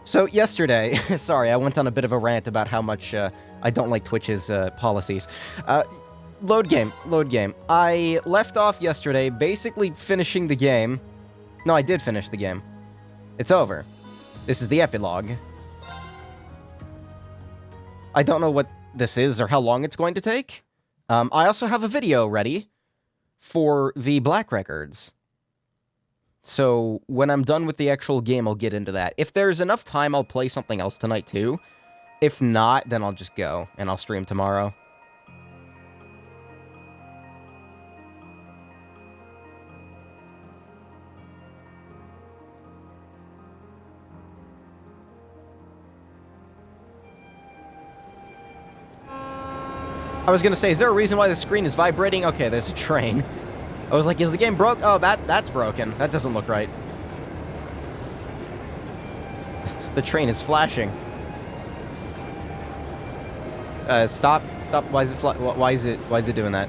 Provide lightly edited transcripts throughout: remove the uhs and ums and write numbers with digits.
So yesterday, sorry, I went on a bit of a rant about how much I don't like Twitch's policies. Load game. I left off yesterday basically finishing the game. No, I did finish the game. It's over. This is the epilogue. I don't know what this is or how long it's going to take. I also have a video ready for the Black Records. So when I'm done with the actual game, I'll get into that. If there's enough time, I'll play something else tonight too. If not, then I'll just go, and I'll stream tomorrow. I was gonna say, is there a reason why the screen is vibrating? Okay, there's a train. I was like, is the game broke? Oh, that's broken. That doesn't look right. The train is flashing. Stop. Why is it doing that?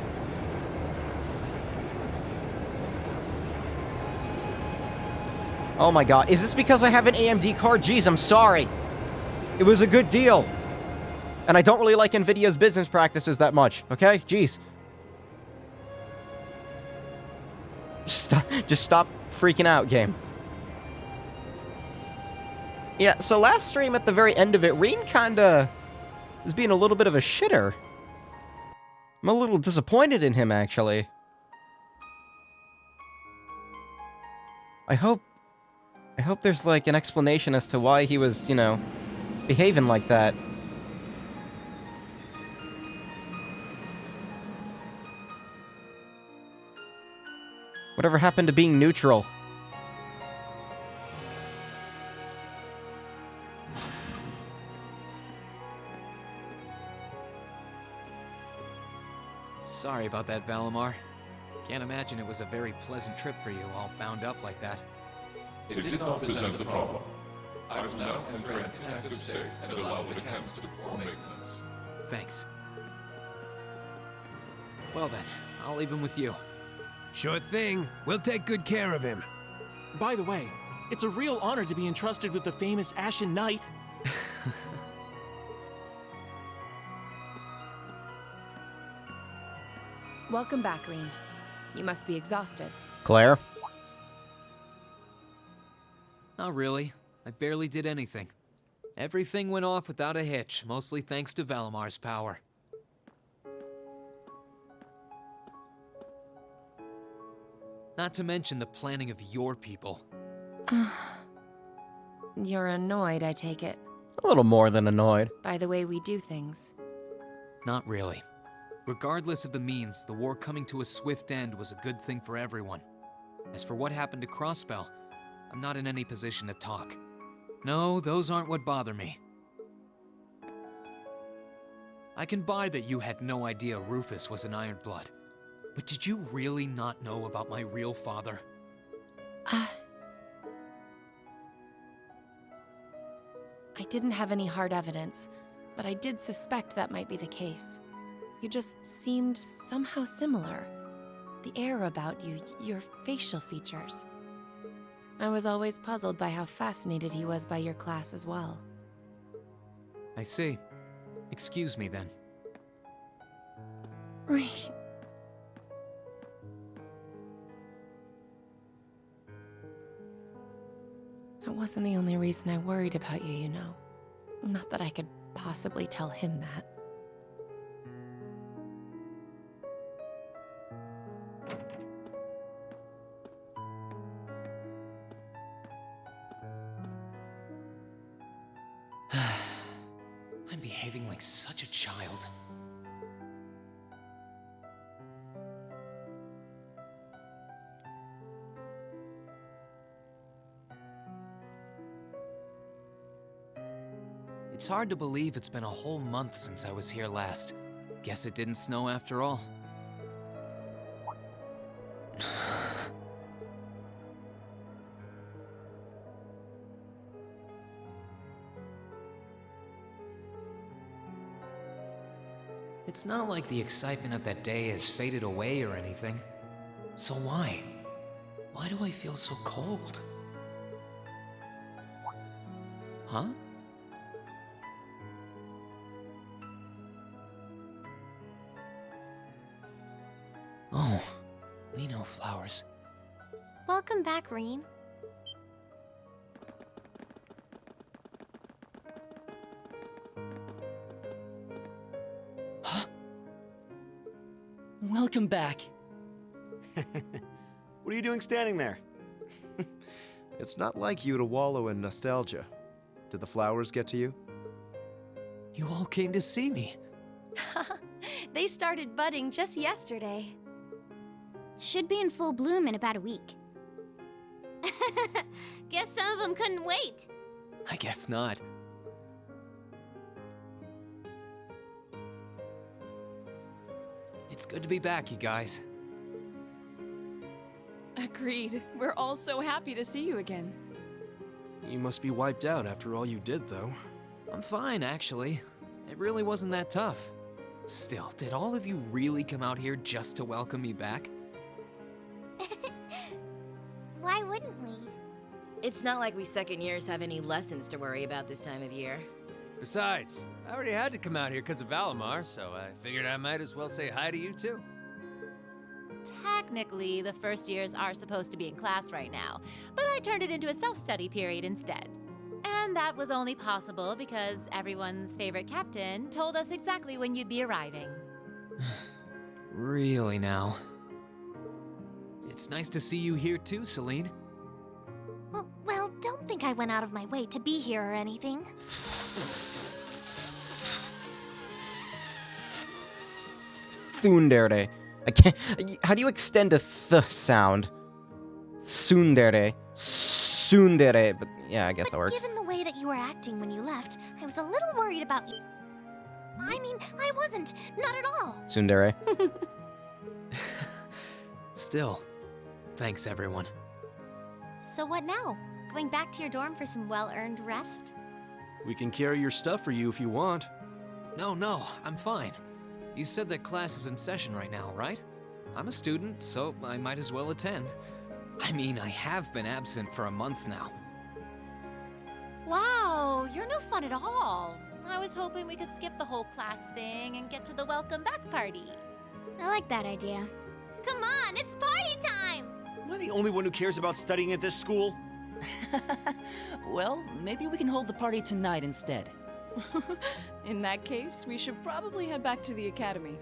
Oh my god. Is this because I have an AMD card? Jeez, I'm sorry. It was a good deal. And I don't really like Nvidia's business practices that much, okay? Jeez. Just stop freaking out, game. Yeah, so last stream at the very end of it, Reen kinda was being a little bit of a shitter. I'm a little disappointed in him, actually. I hope there's, like, an explanation as to why he was, you know, behaving like that. Whatever happened to being neutral? Sorry about that, Valimar. Can't imagine it was a very pleasant trip for you, all bound up like that. It did not present a problem. I will now enter an inactive state and allow the mechanics to perform maintenance. Thanks. Well then, I'll leave him with you. Sure thing. We'll take good care of him. By the way, it's a real honor to be entrusted with the famous Ashen Knight. Welcome back, Reen. You must be exhausted. Claire? Not really. I barely did anything. Everything went off without a hitch, mostly thanks to Valimar's power. Not to mention the planning of your people. You're annoyed, I take it, A little more than annoyed. by the way we do things. Not really. Regardless of the means, the war coming to a swift end was a good thing for everyone. As for what happened to Crossbell, I'm not in any position to talk. No, those aren't what bother me. I can buy that you had no idea Rufus was an Ironblood. But did you really not know about my real father? I didn't have any hard evidence, but I did suspect that might be the case. You just seemed somehow similar. The air about you, your facial features. I was always puzzled by how fascinated he was by your class as well. I see. Excuse me then. Right. That wasn't the only reason I worried about you, you know. Not that I could possibly tell him that. I'm behaving like such a child. It's hard to believe it's been a whole month since I was here last. Guess it didn't snow after all. It's not like the excitement of that day has faded away or anything. So why? Why do I feel so cold? Huh? Oh, Lino flowers. Welcome back, Reen. Welcome back. What are you doing standing there? It's not like you to wallow in nostalgia. Did the flowers get to you? You all came to see me. They started budding just yesterday. Should be in full bloom in about a week. Guess some of them couldn't wait. I guess not. It's good to be back, you guys. Agreed. We're all so happy to see you again. You must be wiped out after all you did, though. I'm fine, actually. It really wasn't that tough. Still, did all of you really come out here just to welcome me back? Why wouldn't we? It's not like we second years have any lessons to worry about this time of year. Besides, I already had to come out here because of Valimar, so I figured I might as well say hi to you too. Technically, the first years are supposed to be in class right now, but I turned it into a self-study period instead. And that was only possible because everyone's favorite captain told us exactly when you'd be arriving. Really now? It's nice to see you here too, Celine. Well, don't think I went out of my way to be here or anything. Tsundere. I can't. How do you extend a th sound? Tsundere. Tsundere. But yeah, I guess that works. Given the way that you were acting when you left, I was a little worried about you. I mean, I wasn't. Not at all. Tsundere. Still, thanks everyone. So what now? Going back to your dorm for some well-earned rest? We can carry your stuff for you if you want. No, I'm fine. You said that class is in session right now, right? I'm a student, so I might as well attend. I mean, I have been absent for a month now. Wow, you're no fun at all. I was hoping we could skip the whole class thing and get to the welcome back party. I like that idea. Come on, it's party time! Am I the only one who cares about studying at this school? Well, maybe we can hold the party tonight instead. In that case, we should probably head back to the academy.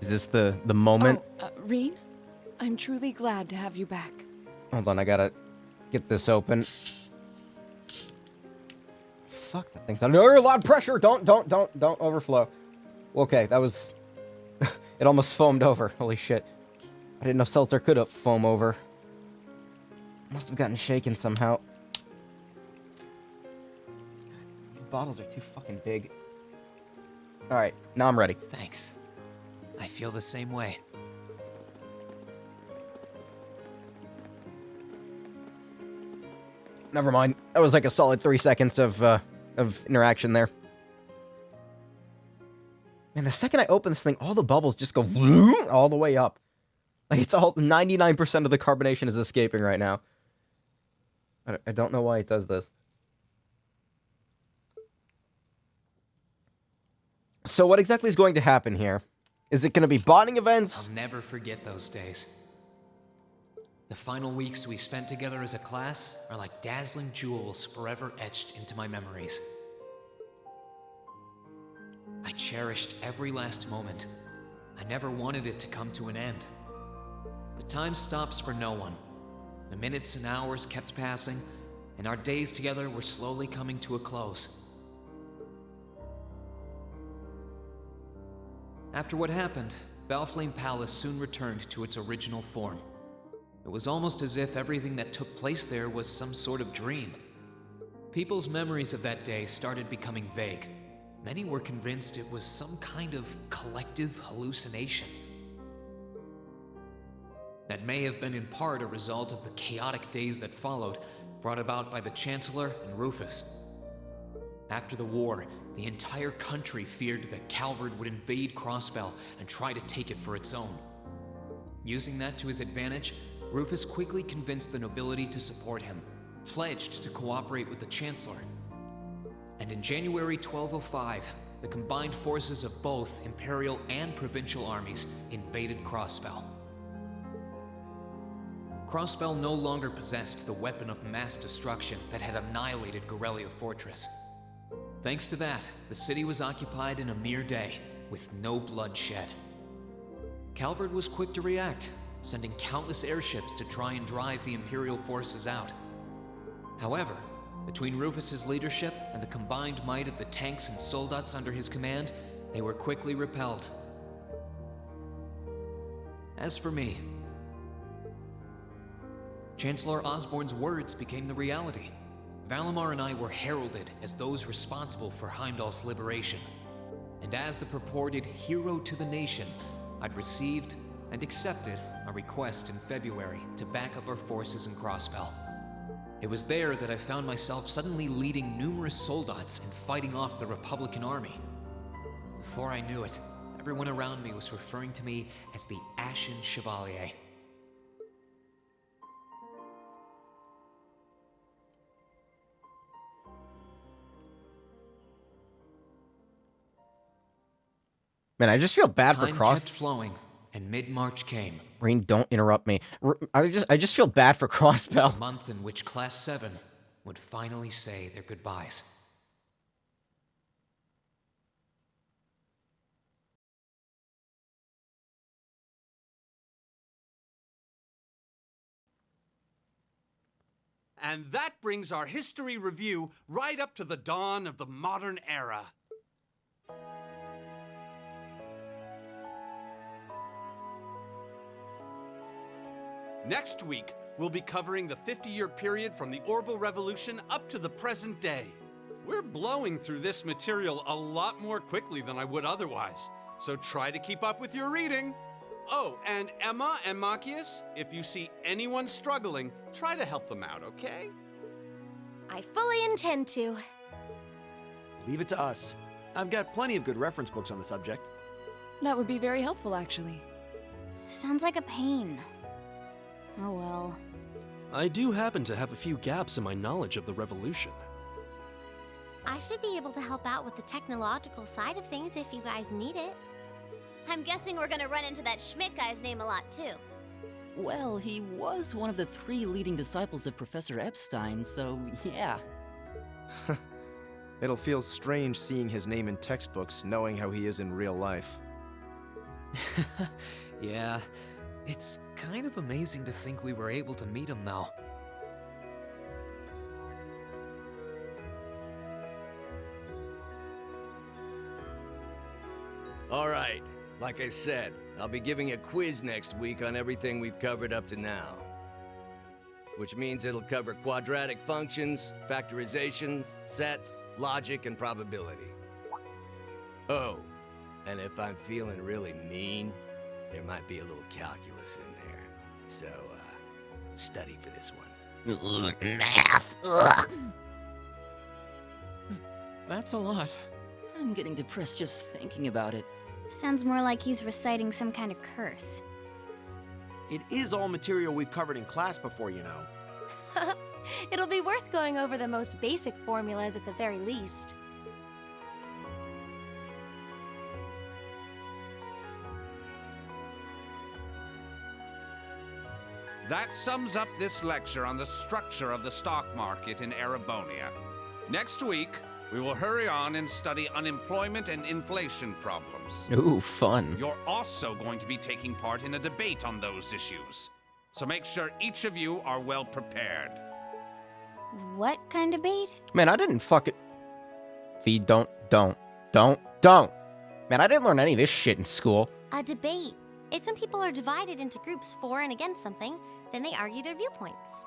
Is this the moment? Oh, Reen, I'm truly glad to have you back. Hold on, I gotta get this open. Fuck, that thing's under a lot of pressure. Don't overflow. Okay, that was... It almost foamed over. Holy shit. I didn't know seltzer could foam over. Must have gotten shaken somehow. These bottles are too fucking big. Alright, now I'm ready. Thanks. I feel the same way. Never mind. That was like a solid 3 seconds of interaction there. Man, the second I open this thing, all the bubbles just go all the way up. Like, it's all 99% of the carbonation is escaping right now. I don't know why it does this. So what exactly is going to happen here? Is it going to be bonding events? I'll never forget those days. The final weeks we spent together as a class are like dazzling jewels forever etched into my memories. I cherished every last moment. I never wanted it to come to an end. But time stops for no one. The minutes and hours kept passing, and our days together were slowly coming to a close. After what happened, Valflame Palace soon returned to its original form. It was almost as if everything that took place there was some sort of dream. People's memories of that day started becoming vague. Many were convinced it was some kind of collective hallucination. That may have been in part a result of the chaotic days that followed, brought about by the Chancellor and Rufus. After the war, the entire country feared that Calvard would invade Crossbell and try to take it for its own. Using that to his advantage, Rufus quickly convinced the nobility to support him, pledged to cooperate with the Chancellor. And in January 1205, the combined forces of both Imperial and Provincial armies invaded Crossbell. Crossbell no longer possessed the weapon of mass destruction that had annihilated Gorelia Fortress. Thanks to that, the city was occupied in a mere day, with no blood shed. Calvard was quick to react, sending countless airships to try and drive the Imperial forces out. However, between Rufus's leadership and the combined might of the tanks and soldats under his command, they were quickly repelled. As for me, Chancellor Osborne's words became the reality. Valimar and I were heralded as those responsible for Heimdall's liberation. And as the purported hero to the nation, I'd received and accepted a request in February to back up our forces in Crossbell. It was there that I found myself suddenly leading numerous soldats and fighting off the Republican army. Before I knew it, everyone around me was referring to me as the Ashen Chevalier. Man, I just feel bad for Time Cross. kept flowing, and mid-March came. Rain, don't interrupt me. I just feel bad for Crossbell. A month in which Class 7 would finally say their goodbyes. And that brings our history review right up to the dawn of the modern era. Next week, we'll be covering the 50-year period from the Orbital Revolution up to the present day. We're blowing through this material a lot more quickly than I would otherwise, so try to keep up with your reading. Oh, and Emma and Machias, if you see anyone struggling, try to help them out, okay? I fully intend to. Leave it to us. I've got plenty of good reference books on the subject. That would be very helpful, actually. Sounds like a pain. Oh well. I do happen to have a few gaps in my knowledge of the Revolution. I should be able to help out with the technological side of things if you guys need it. I'm guessing we're gonna run into that Schmidt guy's name a lot, too. Well, he was one of the 3 leading disciples of Professor Epstein, so yeah. It'll feel strange seeing his name in textbooks, knowing how he is in real life. Yeah, it's kind of amazing to think we were able to meet him, though. All right, like I said, I'll be giving a quiz next week on everything we've covered up to now. Which means it'll cover quadratic functions, factorizations, sets, logic, and probability. Oh, and if I'm feeling really mean, there might be a little calculus in there. So, study for this one. Math. Ugh. That's a lot. I'm getting depressed just thinking about it. Sounds more like he's reciting some kind of curse. It is all material we've covered in class before, you know. It'll be worth going over the most basic formulas at the very least. That sums up this lecture on the structure of the stock market in Erebonia. Next week, we will hurry on and study unemployment and inflation problems. Ooh, fun. You're also going to be taking part in a debate on those issues. So make sure each of you are well prepared. What kind of debate? Man, I didn't fucking... Feed, don't. Man, I didn't learn any of this shit in school. A debate. It's when people are divided into groups for and against something, then they argue their viewpoints.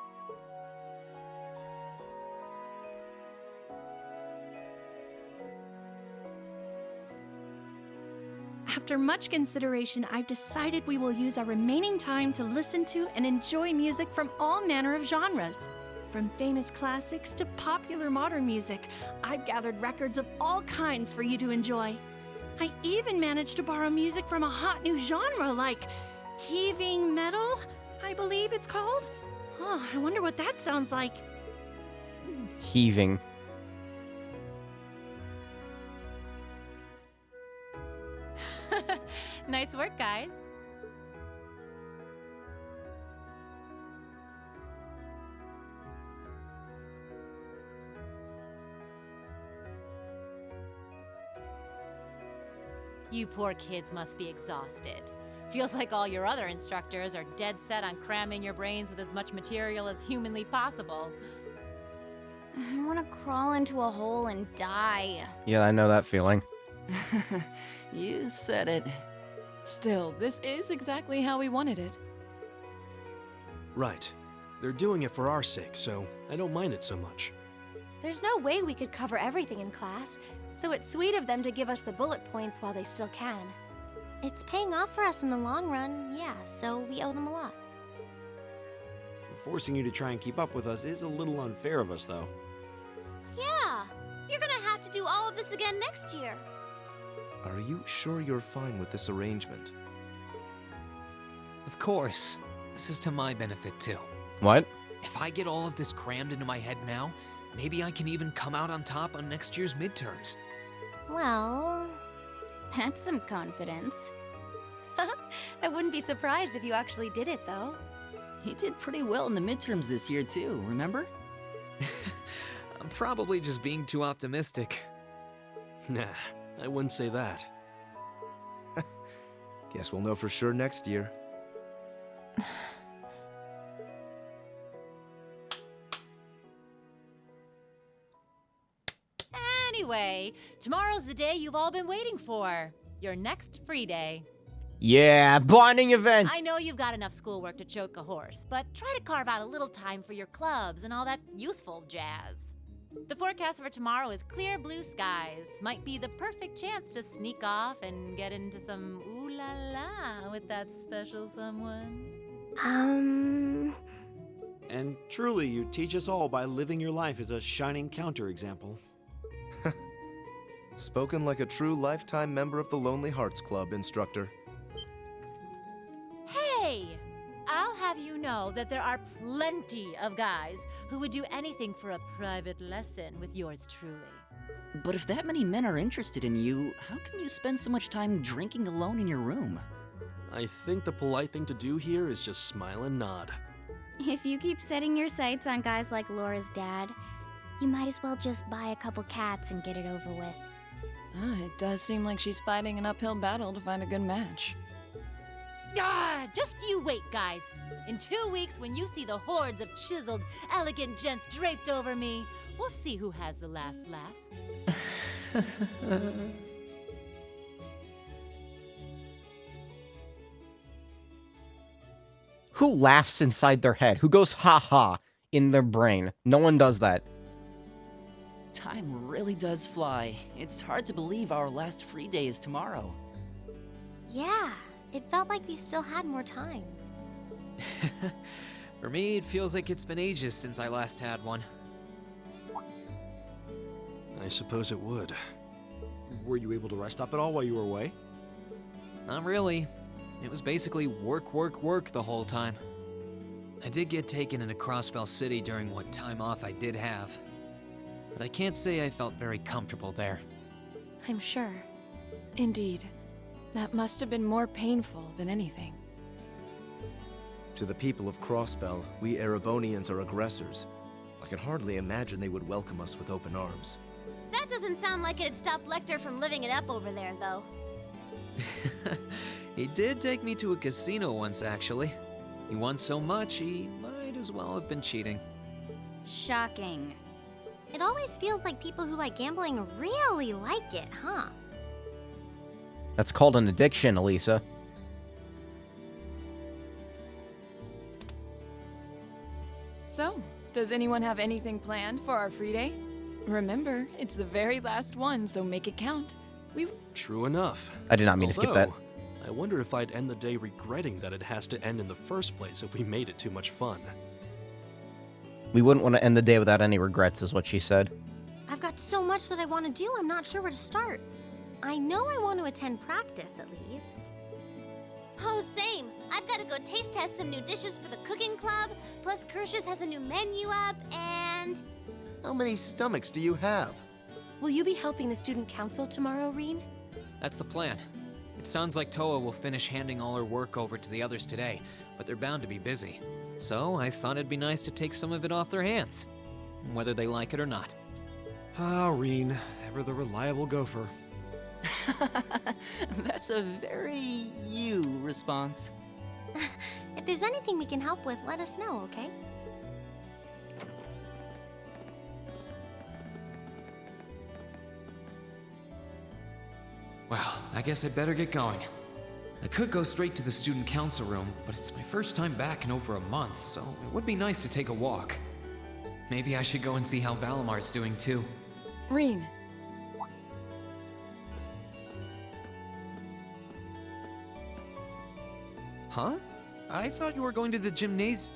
After much consideration, I've decided we will use our remaining time to listen to and enjoy music from all manner of genres. From famous classics to popular modern music, I've gathered records of all kinds for you to enjoy. I even managed to borrow music from a hot new genre like heaving metal, I believe it's called. Oh, I wonder what that sounds like. Heaving. Nice work, guys. You poor kids must be exhausted. Feels like all your other instructors are dead set on cramming your brains with as much material as humanly possible. I want to crawl into a hole and die. Yeah, I know that feeling. You said it. Still, this is exactly how we wanted it. Right. They're doing it for our sake, so I don't mind it so much. There's no way we could cover everything in class, so it's sweet of them to give us the bullet points while they still can. It's paying off for us in the long run, yeah, so we owe them a lot. Forcing you to try and keep up with us is a little unfair of us, though. Yeah, you're gonna have to do all of this again next year. Are you sure you're fine with this arrangement? Of course. This is to my benefit, too. What? If I get all of this crammed into my head now, maybe I can even come out on top on next year's midterms. Well, that's some confidence. I wouldn't be surprised if you actually did it, though. He did pretty well in the midterms this year, too, remember? I'm probably just being too optimistic. Nah, I wouldn't say that. Guess we'll know for sure next year. Anyway, tomorrow's the day you've all been waiting for. Your next free day. Yeah, bonding event. I know you've got enough schoolwork to choke a horse, but try to carve out a little time for your clubs and all that youthful jazz. The forecast for tomorrow is clear blue skies. Might be the perfect chance to sneak off and get into some ooh la la with that special someone. And truly, you teach us all by living your life as a shining counterexample. Spoken like a true lifetime member of the Lonely Hearts Club, instructor. Hey! I'll have you know that there are plenty of guys who would do anything for a private lesson with yours truly. But if that many men are interested in you, how come you spend so much time drinking alone in your room? I think the polite thing to do here is just smile and nod. If you keep setting your sights on guys like Laura's dad, you might as well just buy a couple cats and get it over with. It does seem like she's fighting an uphill battle to find a good match. Just you wait, guys. In 2 weeks, when you see the hordes of chiseled, elegant gents draped over me, we'll see who has the last laugh. Who laughs inside their head? Who goes ha ha in their brain? No one does that. Time really does fly. It's hard to believe our last free day is tomorrow. Yeah, it felt like we still had more time. For me, it feels like it's been ages since I last had one. I suppose it would. Were you able to rest up at all while you were away? Not really. It was basically work, work, work the whole time. I did get taken into Crossbell City during what time off I did have, but I can't say I felt very comfortable there. I'm sure. Indeed. That must have been more painful than anything. To the people of Crossbell, we Erebonians are aggressors. I can hardly imagine they would welcome us with open arms. That doesn't sound like it'd stop Lecter from living it up over there, though. He did take me to a casino once, actually. He won so much, he might as well have been cheating. Shocking. It always feels like people who like gambling really like it, huh? That's called an addiction, Elisa. So, does anyone have anything planned for our free day? Remember, it's the very last one, so make it count. True enough. I did not mean to skip that. I wonder if I'd end the day regretting that it has to end in the first place if we made it too much fun. We wouldn't want to end the day without any regrets, is what she said. I've got so much that I want to do, I'm not sure where to start. I know I want to attend practice, at least. Oh, same. I've got to go taste test some new dishes for the cooking club, plus Kershus has a new menu up, and... How many stomachs do you have? Will you be helping the student council tomorrow, Reen? That's the plan. It sounds like Toa will finish handing all her work over to the others today, but they're bound to be busy. So I thought it'd be nice to take some of it off their hands, whether they like it or not. Ah, Reen, ever the reliable gopher. That's a very you response. If there's anything we can help with, let us know, okay? Well, I guess I'd better get going. I could go straight to the student council room, but it's my first time back in over a month, so it would be nice to take a walk. Maybe I should go and see how Valamar's doing too. Reen. Huh? I thought you were going to the gymnasium.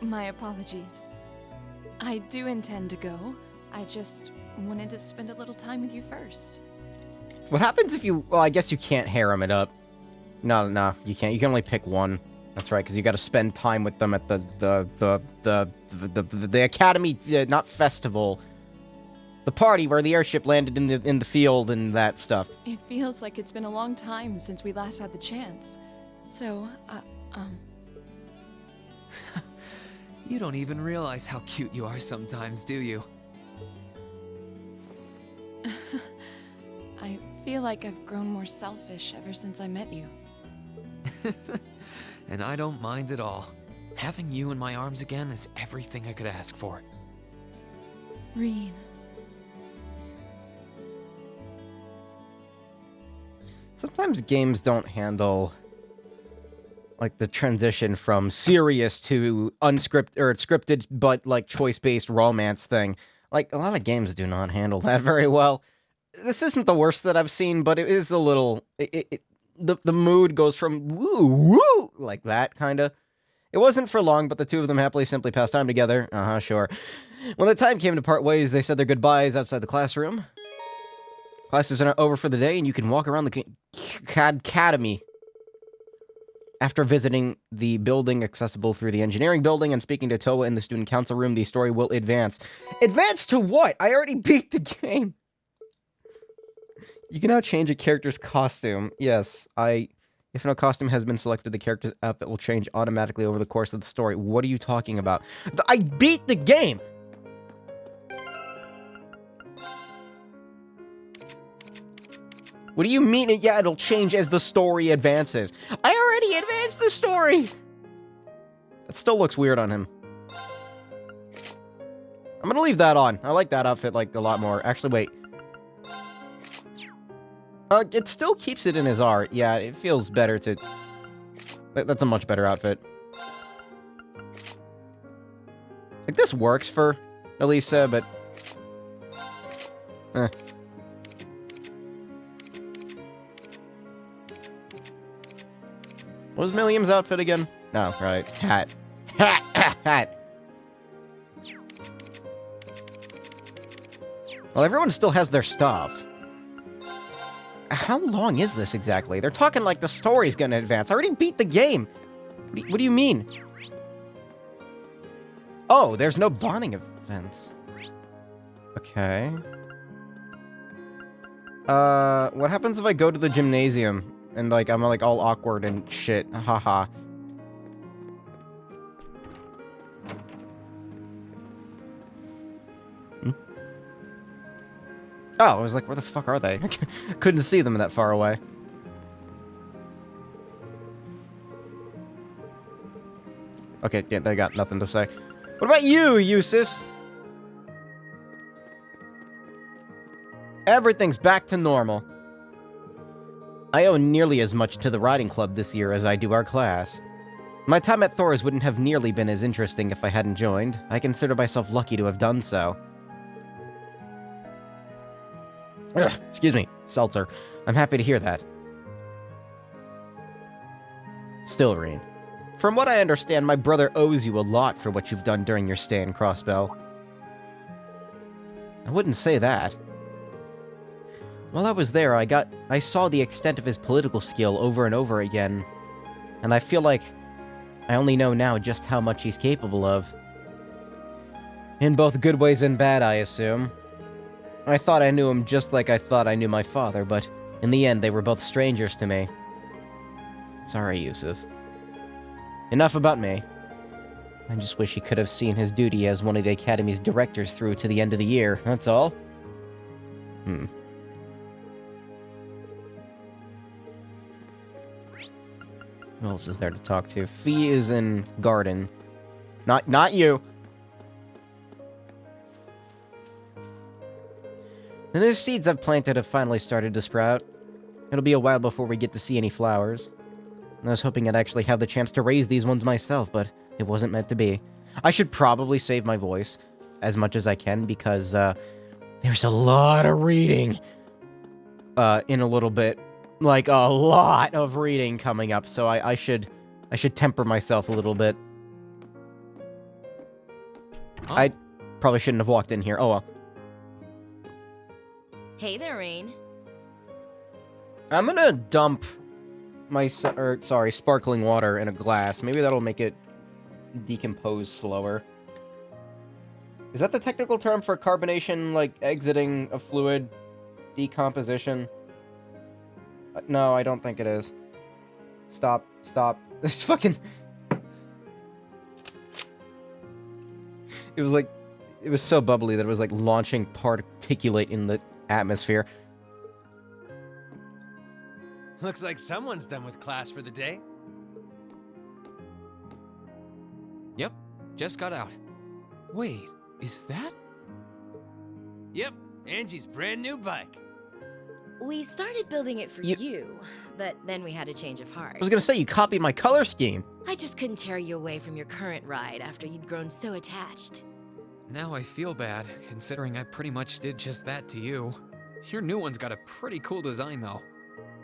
My apologies. I do intend to go. I just wanted to spend a little time with you first. What happens if you... Well, I guess you can't harem it up. No, you can't. You can only pick one. That's right, because you got to spend time with them at the academy, not festival. The party where the airship landed in the field and that stuff. It feels like it's been a long time since we last had the chance. So, You don't even realize how cute you are sometimes, do you? I feel like I've grown more selfish ever since I met you. And I don't mind at all. Having you in my arms again is everything I could ask for. Reen. Sometimes games don't handle like the transition from serious to unscripted or scripted but like choice-based romance thing. Like a lot of games do not handle that very well. This isn't the worst that I've seen, but it is a little the mood goes from woo woo like that kind of. It wasn't for long, but the two of them happily simply passed time together. Sure. When the time came to part ways, they said their goodbyes outside the classroom. Classes are over for the day, and you can walk around the academy. After visiting the building accessible through the engineering building and speaking to Toa in the student council room, the story will advance. Advance to what? I already beat the game. You can now change a character's costume. Yes, if no costume has been selected, the character's outfit will change automatically over the course of the story. What are you talking about? I beat the game! What do you mean? Yeah, it'll change as the story advances. I already advanced the story! That still looks weird on him. I'm gonna leave that on. I like that outfit, like, a lot more. Actually, wait. It still keeps it in his art. Yeah, it feels better to... That's a much better outfit. Like, this works for Elisa, but... What was Milliam's outfit again? No, right. Hat. Hat! Well, everyone still has their stuff. How long is this exactly? They're talking like the story's gonna advance. I already beat the game. What do you mean? Oh, there's no bonding events. Okay. What happens if I go to the gymnasium and like I'm like all awkward and shit? Haha. Oh, I was like, where the fuck are they? I couldn't see them that far away. Okay, yeah, they got nothing to say. What about you, Eustace? Everything's back to normal. I owe nearly as much to the riding club this year as I do our class. My time at Thor's wouldn't have nearly been as interesting if I hadn't joined. I consider myself lucky to have done so. Ugh, excuse me, Seltzer. I'm happy to hear that. Still, Rean, from what I understand, my brother owes you a lot for what you've done during your stay in Crossbell. I wouldn't say that. While I was there, I saw the extent of his political skill over and over again, and I feel like I only know now just how much he's capable of. In both good ways and bad, I assume. I thought I knew him just like I thought I knew my father, but in the end, they were both strangers to me. Sorry, Eustace. Enough about me. I just wish he could have seen his duty as one of the Academy's directors through to the end of the year, that's all. Who else is there to talk to? Fee is in garden. Not you! The new seeds I've planted have finally started to sprout. It'll be a while before we get to see any flowers. I was hoping I'd actually have the chance to raise these ones myself, but it wasn't meant to be. I should probably save my voice as much as I can, because there's a lot of reading in a little bit. Like, a lot of reading coming up, so I should temper myself a little bit. Huh? I probably shouldn't have walked in here. Oh well. Hey there, Rain. I'm gonna dump my sparkling water in a glass. Maybe that'll make it decompose slower. Is that the technical term for carbonation, like exiting a fluid? Decomposition? No, I don't think it is. Stop. There's fucking... It was so bubbly that it was like launching particulate in the atmosphere. Looks like someone's done with class for the day. Yep, just got out. Wait, is that? Yep, Angie's brand new bike. We started building it for you, but then we had a change of heart. I was gonna say, you copied my color scheme. I just couldn't tear you away from your current ride after you'd grown so attached. Now I feel bad, considering I pretty much did just that to you. Your new one's got a pretty cool design, though.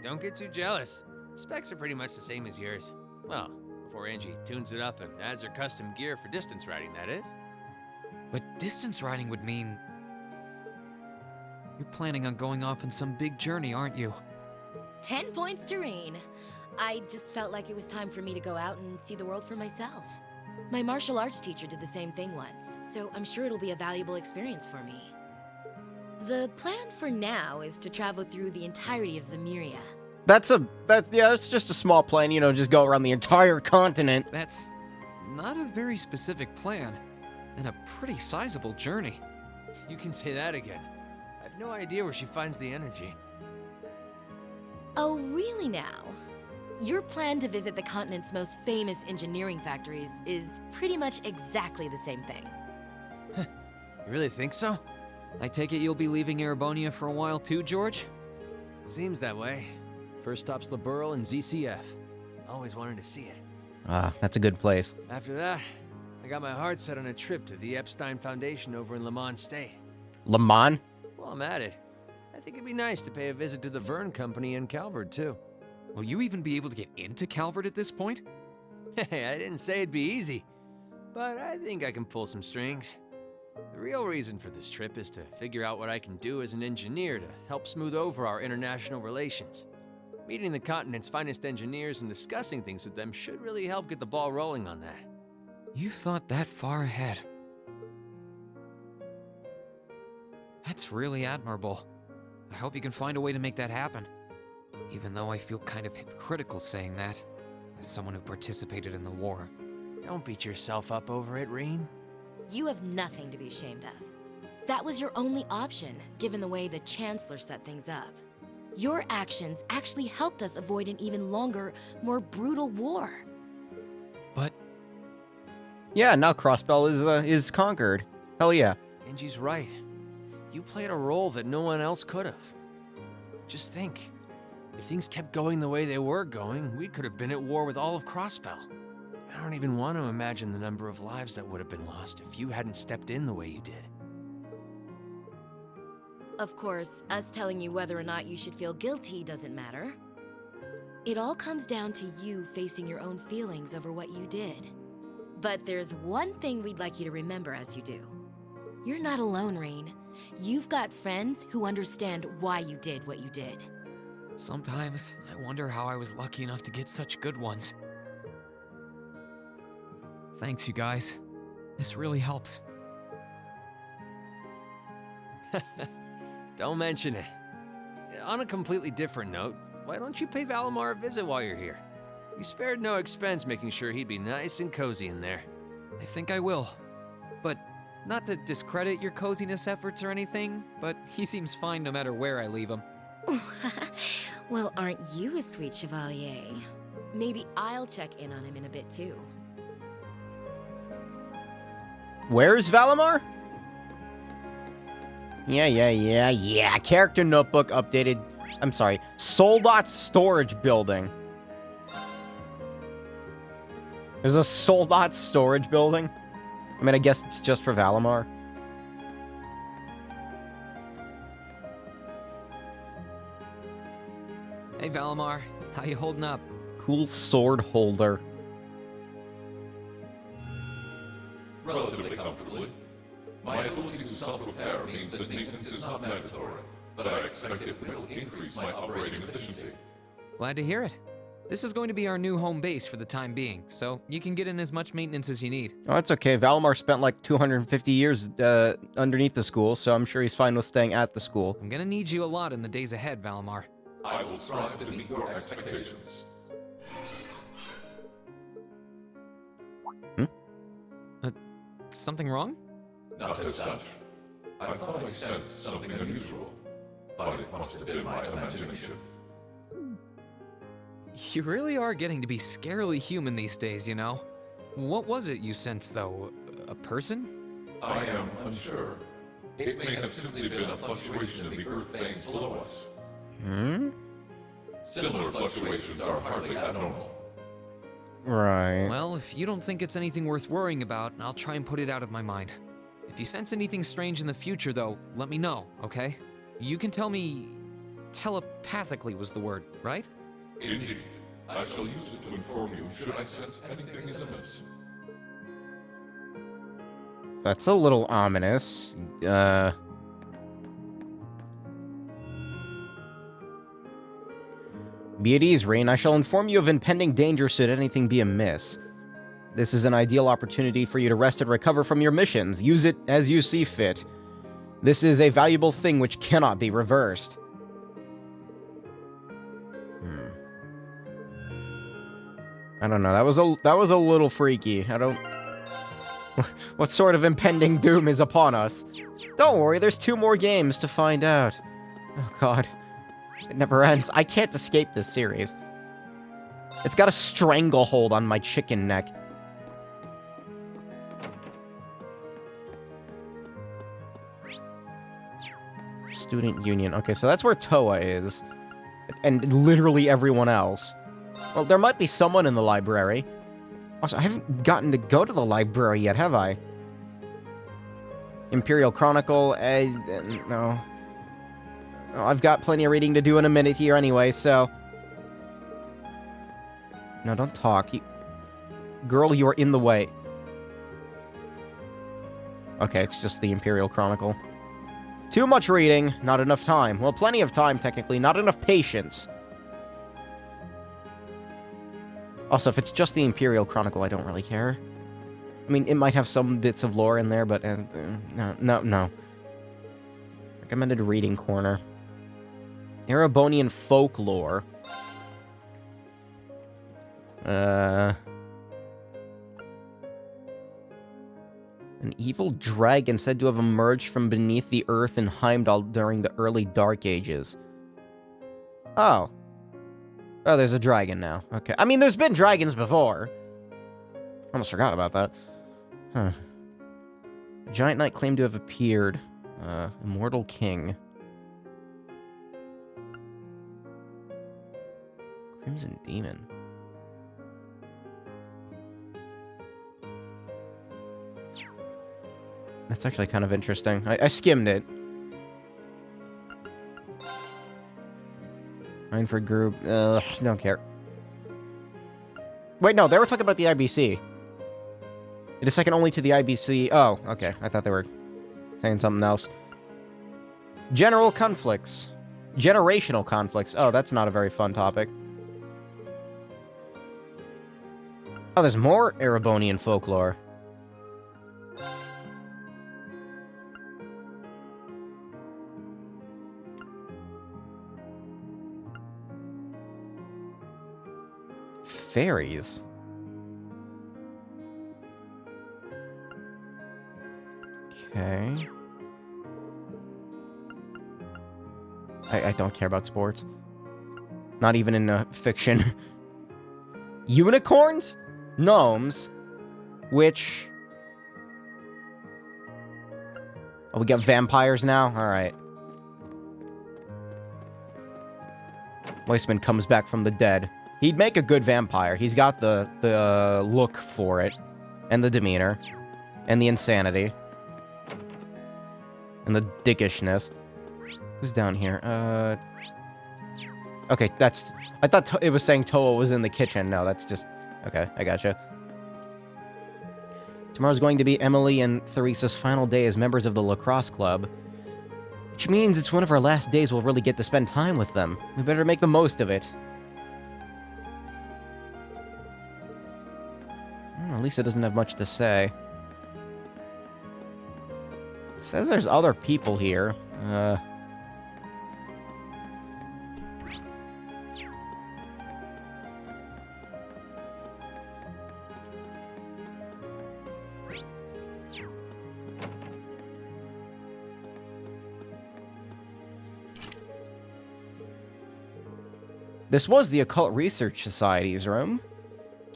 Don't get too jealous. Specs are pretty much the same as yours. Well, before Angie tunes it up and adds her custom gear for distance riding, that is. But distance riding would mean... You're planning on going off on some big journey, aren't you? 10 points to Rain. I just felt like it was time for me to go out and see the world for myself. My martial arts teacher did the same thing once, so I'm sure it'll be a valuable experience for me. The plan for now is to travel through the entirety of Zemuria. That's just a small plan, you know, just go around the entire continent. That's not a very specific plan, and a pretty sizable journey. You can say that again. I have no idea where she finds the energy. Oh, really now? Your plan to visit the continent's most famous engineering factories is pretty much exactly the same thing. You really think so? I take it you'll be leaving Erebonia for a while too, George? Seems that way. First stop's the Burl and ZCF. Always wanted to see it. Ah, that's a good place. After that, I got my heart set on a trip to the Epstein Foundation over in Lamont State. Lamont? Well, I'm at it. I think it'd be nice to pay a visit to the Verne Company in Calvert, too. Will you even be able to get into Calvert at this point? Hey, I didn't say it'd be easy, but I think I can pull some strings. The real reason for this trip is to figure out what I can do as an engineer to help smooth over our international relations. Meeting the continent's finest engineers and discussing things with them should really help get the ball rolling on that. You've thought that far ahead. That's really admirable. I hope you can find a way to make that happen. Even though I feel kind of hypocritical saying that, as someone who participated in the war. Don't beat yourself up over it, Rean. You have nothing to be ashamed of. That was your only option, given the way the Chancellor set things up. Your actions actually helped us avoid an even longer, more brutal war. But... Yeah, now Crossbell is conquered. Hell yeah. Angie's right. You played a role that no one else could have. Just think. If things kept going the way they were going, we could have been at war with all of Crossbell. I don't even want to imagine the number of lives that would have been lost if you hadn't stepped in the way you did. Of course, us telling you whether or not you should feel guilty doesn't matter. It all comes down to you facing your own feelings over what you did. But there's one thing we'd like you to remember as you do. You're not alone, Rain. You've got friends who understand why you did what you did. Sometimes I wonder how I was lucky enough to get such good ones. Thanks, you guys. This really helps. Don't mention it. On a completely different note, why don't you pay Valimar a visit while you're here? You spared no expense making sure he'd be nice and cozy in there. I think I will. But not to discredit your coziness efforts or anything, but he seems fine no matter where I leave him. Well, aren't you a sweet chevalier? Maybe I'll check in on him in a bit too. Where's Valimar? Yeah. Character notebook updated. I'm sorry. Soldot storage building. There's a Soldot storage building? I mean, I guess it's just for Valimar. Hey, Valimar. How you holding up? Cool sword holder. Relatively comfortably. My ability to self-repair means that maintenance is not mandatory, but I expect it will increase my operating efficiency. Glad to hear it. This is going to be our new home base for the time being, so you can get in as much maintenance as you need. Oh, that's okay. Valimar spent like 250 years underneath the school, so I'm sure he's fine with staying at the school. I'm gonna need you a lot in the days ahead, Valimar. I will strive to meet your expectations. Something wrong? Not as such. I thought I sensed something unusual, but it must have been my imagination. You really are getting to be scarily human these days, you know? What was it you sensed, though? A person? I am unsure. It may have simply been a fluctuation in the earth veins below us. Similar fluctuations are hardly abnormal. Right. Well, if you don't think it's anything worth worrying about, I'll try and put it out of my mind. If you sense anything strange in the future, though, let me know, okay? You can tell me... telepathically was the word, right? Indeed. I shall use it to inform you should I sense anything is amiss. That's a little ominous. Be at ease, Rain. I shall inform you of impending danger should anything be amiss. This is an ideal opportunity for you to rest and recover from your missions. Use it as you see fit. This is a valuable thing which cannot be reversed. I don't know. That was a little freaky. I don't... What sort of impending doom is upon us? Don't worry, there's 2 more games to find out. Oh god. It never ends. I can't escape this series. It's got a stranglehold on my chicken neck. Student Union. Okay, so that's where Toa is. And literally everyone else. Well, there might be someone in the library. Also, I haven't gotten to go to the library yet, have I? Imperial Chronicle, no. Oh, I've got plenty of reading to do in a minute here anyway, so... No, don't talk. Girl, you are in the way. Okay, it's just the Imperial Chronicle. Too much reading, not enough time. Well, plenty of time, technically, not enough patience. Also, if it's just the Imperial Chronicle, I don't really care. I mean, it might have some bits of lore in there, but no. Recommended reading corner. Erebonian folklore. An evil dragon said to have emerged from beneath the earth in Heimdall during the early Dark Ages. Oh. Oh, there's a dragon now. Okay. I mean, there's been dragons before. Almost forgot about that. Huh. A giant knight claimed to have appeared. Immortal king. Crimson demon. That's actually kind of interesting. I skimmed it. Rainford group. Don't care. Wait, no, they were talking about the IBC. It is second only to the IBC. Oh, okay. I thought they were saying something else. General conflicts. Generational conflicts. Oh, that's not a very fun topic. Oh, there's more Erebonian folklore. Fairies. Okay. I don't care about sports. Not even in fiction. Unicorns? Gnomes? Which... Oh, we got vampires now? Alright. Weissman comes back from the dead. He'd make a good vampire. He's got the look for it. And the demeanor. And the insanity. And the dickishness. Who's down here? Okay, that's... I thought it was saying Toa was in the kitchen. No, that's just... Okay, I gotcha. Tomorrow's going to be Emily and Theresa's final day as members of the lacrosse club. Which means it's one of our last days we'll really get to spend time with them. We better make the most of it. At least it doesn't have much to say. It says there's other people here. This was the Occult Research Society's room.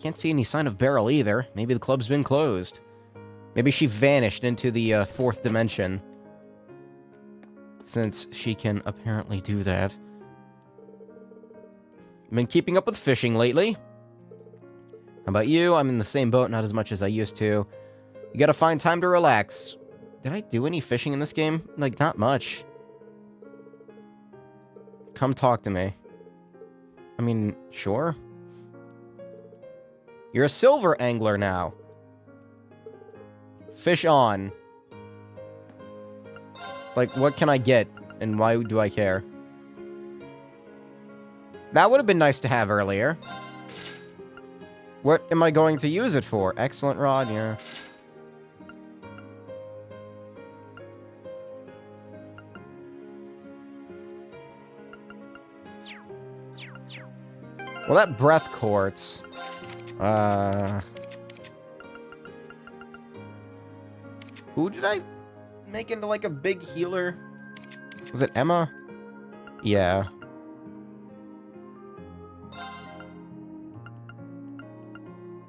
Can't see any sign of Beryl either. Maybe the club's been closed. Maybe she vanished into the fourth dimension. Since she can apparently do that. I've been keeping up with fishing lately. How about you? I'm in the same boat, not as much as I used to. You gotta find time to relax. Did I do any fishing in this game? Like, not much. Come talk to me. I mean, sure. You're a silver angler now. Fish on. Like, what can I get? And why do I care? That would have been nice to have earlier. What am I going to use it for? Excellent rod, yeah. Well, that breath quartz. Who did I make into like a big healer? Was it Emma? Yeah.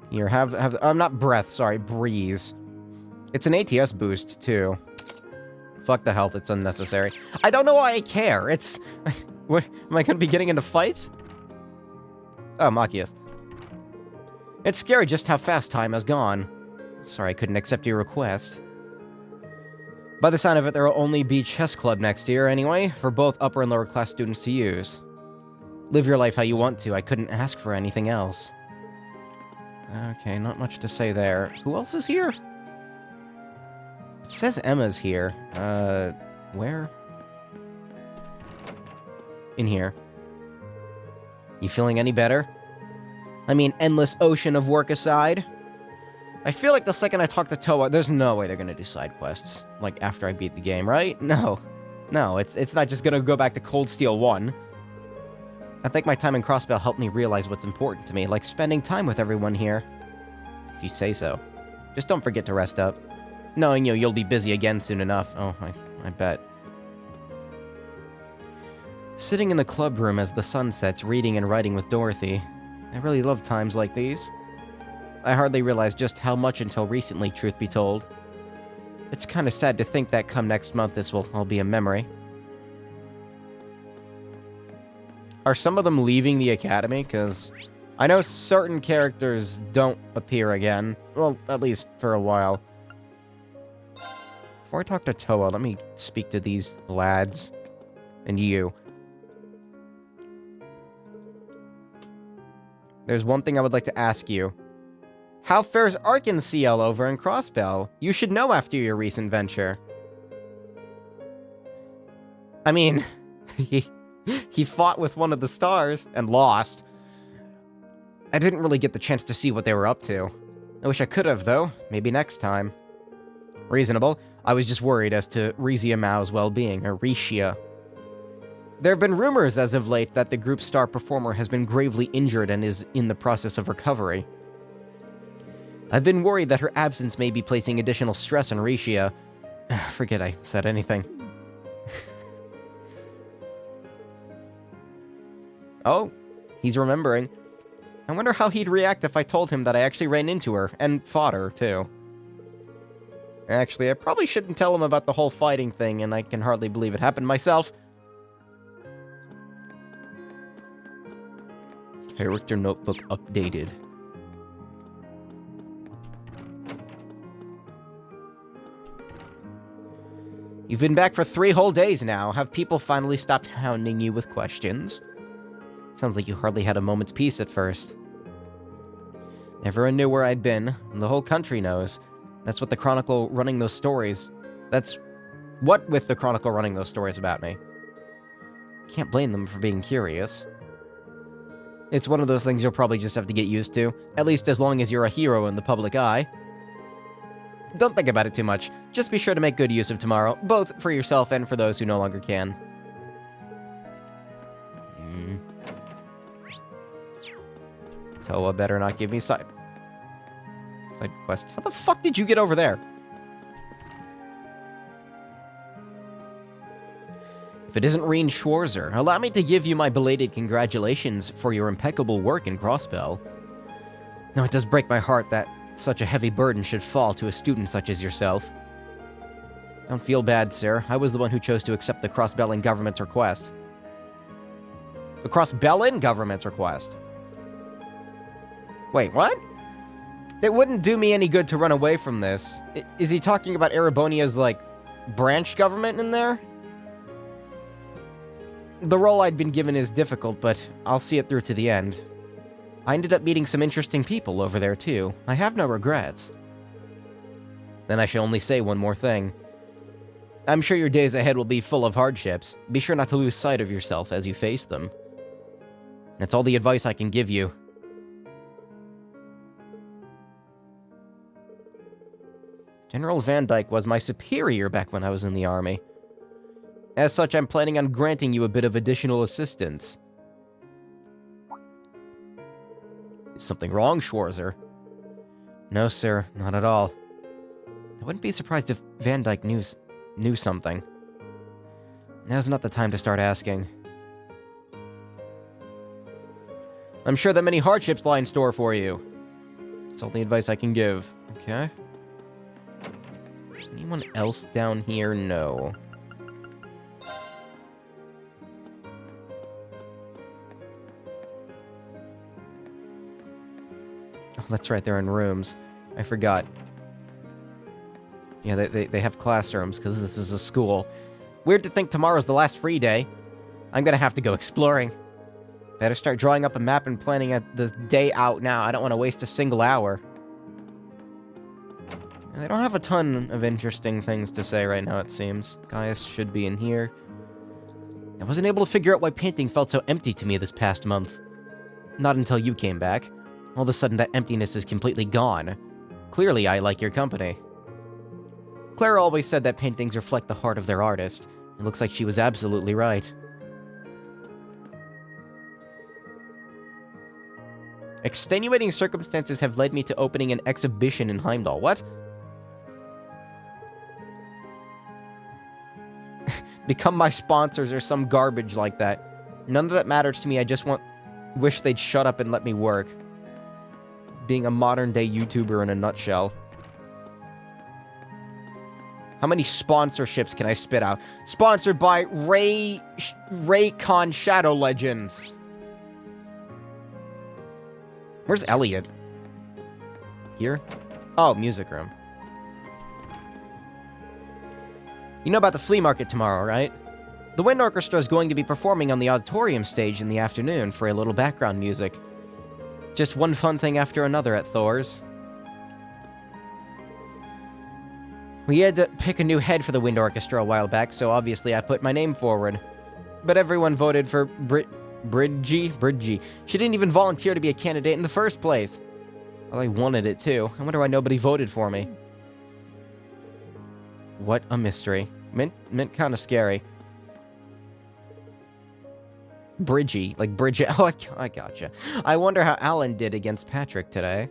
Here, have I'm not breath, sorry, breeze. It's an ATS boost too. Fuck the health, it's unnecessary. I don't know why I care. It's what am I gonna be getting into fights? Oh, Machias. It's scary just how fast time has gone. Sorry I couldn't accept your request. By the sound of it, there will only be chess club next year anyway, for both upper and lower class students to use. Live your life how you want to, I couldn't ask for anything else. Okay, not much to say there. Who else is here? It says Emma's here. Where? In here. You feeling any better? I mean, endless ocean of work aside. I feel like the second I talk to Toa, there's no way they're gonna do side quests. Like, after I beat the game, right? No. No, it's not just gonna go back to Cold Steel 1. I think my time in Crossbell helped me realize what's important to me, like spending time with everyone here. If you say so. Just don't forget to rest up. Knowing you'll be busy again soon enough. Oh, I bet. Sitting in the club room as the sun sets, reading and writing with Dorothy. I really love times like these. I hardly realized just how much until recently, truth be told. It's kind of sad to think that come next month this will all be a memory. Are some of them leaving the academy? Because I know certain characters don't appear again. Well, at least for a while. Before I talk to Toa, let me speak to these lads. And you. there's one thing I would like to ask you. How fares Arkansas over in Crossbell? You should know after your recent venture. I mean, he fought with one of the stars and lost. I didn't really get the chance to see what they were up to. I wish I could have, though. Maybe next time. Reasonable. I was just worried as to Rizia Mao's well-being, or Rixia. There have been rumors as of late that the group's star performer has been gravely injured and is in the process of recovery. I've been worried that her absence may be placing additional stress on Rixia. Forget I said anything. Oh, he's remembering. I wonder how he'd react if I told him that I actually ran into her, and fought her, too. Actually, I probably shouldn't tell him about the whole fighting thing, and I can hardly believe it happened myself. Character notebook updated. You've been back for 3 whole days now. Have people finally stopped hounding you with questions? Sounds like you hardly had a moment's peace at first. Everyone knew where I'd been, and the whole country knows. That's what the Chronicle running those stories... That's what with the Chronicle running those stories about me. Can't blame them for being curious. It's one of those things you'll probably just have to get used to, at least as long as you're a hero in the public eye. Don't think about it too much. Just be sure to make good use of tomorrow, both for yourself and for those who no longer can. Toa better not give me side quest. How the fuck did you get over there? If it isn't Reen Schwarzer, allow me to give you my belated congratulations for your impeccable work in Crossbell. Now, it does break my heart that such a heavy burden should fall to a student such as yourself. Don't feel bad, sir. I was the one who chose to accept the Crossbellian government's request. The Crossbellian government's request? Wait, what? It wouldn't do me any good to run away from this. Is he talking about Erebonia's, like, branch government in there? The role I'd been given is difficult, but I'll see it through to the end. I ended up meeting some interesting people over there, too. I have no regrets. Then I shall only say one more thing. I'm sure your days ahead will be full of hardships. Be sure not to lose sight of yourself as you face them. That's all the advice I can give you. General Van Dyke was my superior back when I was in the army. As such, I'm planning on granting you a bit of additional assistance. Is something wrong, Schwarzer? No, sir, not at all. I wouldn't be surprised if Van Dyke knew something. Now's not the time to start asking. I'm sure that many hardships lie in store for you. That's all the advice I can give, okay? Anyone else down here? No. Oh, that's right, they're in rooms. I forgot. Yeah, they have classrooms, because this is a school. Weird to think tomorrow's the last free day. I'm gonna have to go exploring. Better start drawing up a map and planning this day out now. I don't want to waste a single hour. They don't have a ton of interesting things to say right now, it seems. Gaius should be in here. I wasn't able to figure out why painting felt so empty to me this past month. Not until you came back. All of a sudden, that emptiness is completely gone. Clearly, I like your company. Clara always said that paintings reflect the heart of their artist. It looks like she was absolutely right. Extenuating circumstances have led me to opening an exhibition in Heimdall. What? Become my sponsors or some garbage like that. None of that matters to me. I just wish they'd shut up and let me work. Being a modern-day YouTuber in a nutshell. How many sponsorships can I spit out? Sponsored by Raycon Shadow Legends. Where's Elliot? Here? Oh, music room. You know about the flea market tomorrow, right? The Wind Orchestra is going to be performing on the auditorium stage in the afternoon for a little background music. Just one fun thing after another at Thor's. We had to pick a new head for the wind orchestra a while back, so obviously I put my name forward. But everyone voted for Bridgie. She didn't even volunteer to be a candidate in the first place. Well, I wanted it too. I wonder why nobody voted for me. What a mystery. Mint kind of scary. Bridgie, like Bridget. Oh, I gotcha. I wonder how Alan did against Patrick today.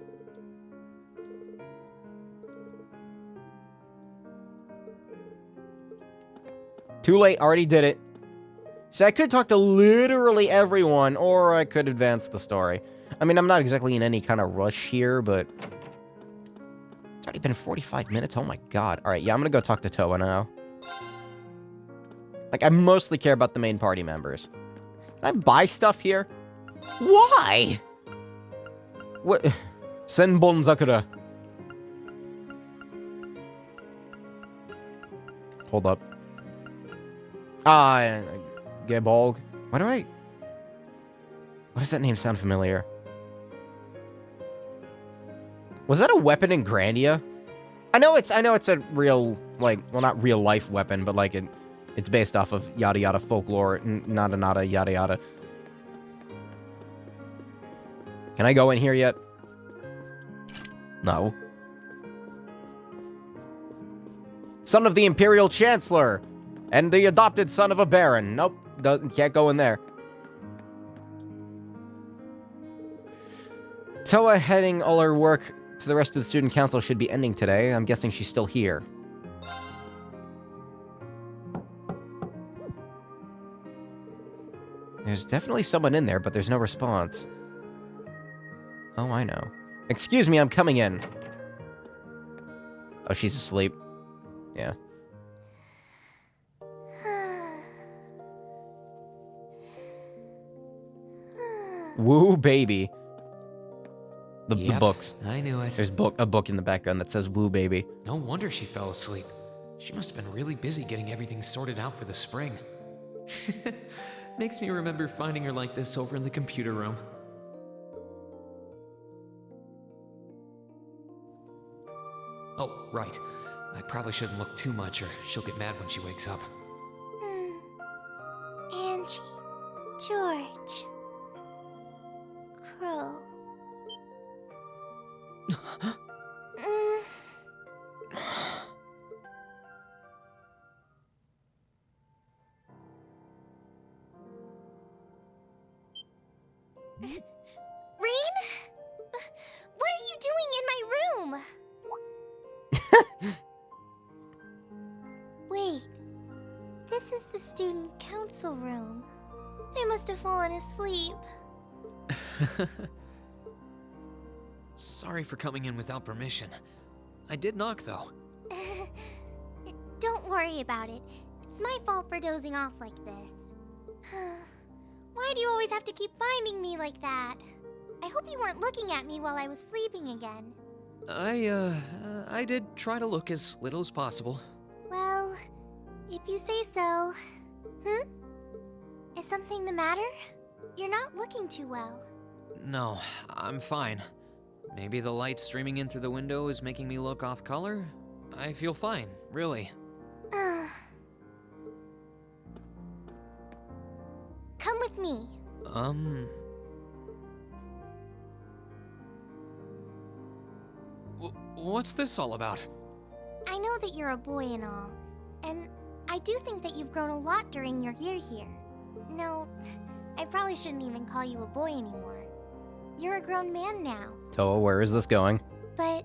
Too late, already did it. See, I could talk to literally everyone, or I could advance the story. I mean, I'm not exactly in any kind of rush here, but... It's already been 45 minutes, oh my god. Alright, yeah, I'm gonna go talk to Toa now. Like, I mostly care about the main party members. Can I buy stuff here? Why? What? Senbon Sakura. Hold up. Gebolg. Why do I... Why does that name sound familiar? Was that a weapon in Grandia? I know it's a real, like, well, not real life weapon, but like it's based off of yada yada folklore, nada yada yada. Can I go in here yet? No. Son of the Imperial Chancellor! And the adopted son of a baron. Nope, can't go in there. Toa heading all her work to the rest of the student council should be ending today. I'm guessing she's still here. There's definitely someone in there, but there's no response. Oh, I know. Excuse me, I'm coming in. Oh, she's asleep. Yeah. Woo, baby. The books. I knew it. There's a book in the background that says Woo, baby. No wonder she fell asleep. She must have been really busy getting everything sorted out for the spring. Makes me remember finding her like this over in the computer room. Oh, right. I probably shouldn't look too much or she'll get mad when she wakes up. Angie, George, Crow. Rain? What are you doing in my room? Wait, this is the student council room. I must have fallen asleep. Sorry for coming in without permission. I did knock, though. Don't worry about it. It's my fault for dozing off like this. Why do you always have to keep finding me like that? I hope you weren't looking at me while I was sleeping again. I did try to look as little as possible. Well, if you say so. Is something the matter? You're not looking too well. No, I'm fine. Maybe the light streaming in through the window is making me look off color? I feel fine, really. Come with me. What's this all about? I know that you're a boy and all, and I do think that you've grown a lot during your year here. No, I probably shouldn't even call you a boy anymore. You're a grown man now. Toa, where is this going? But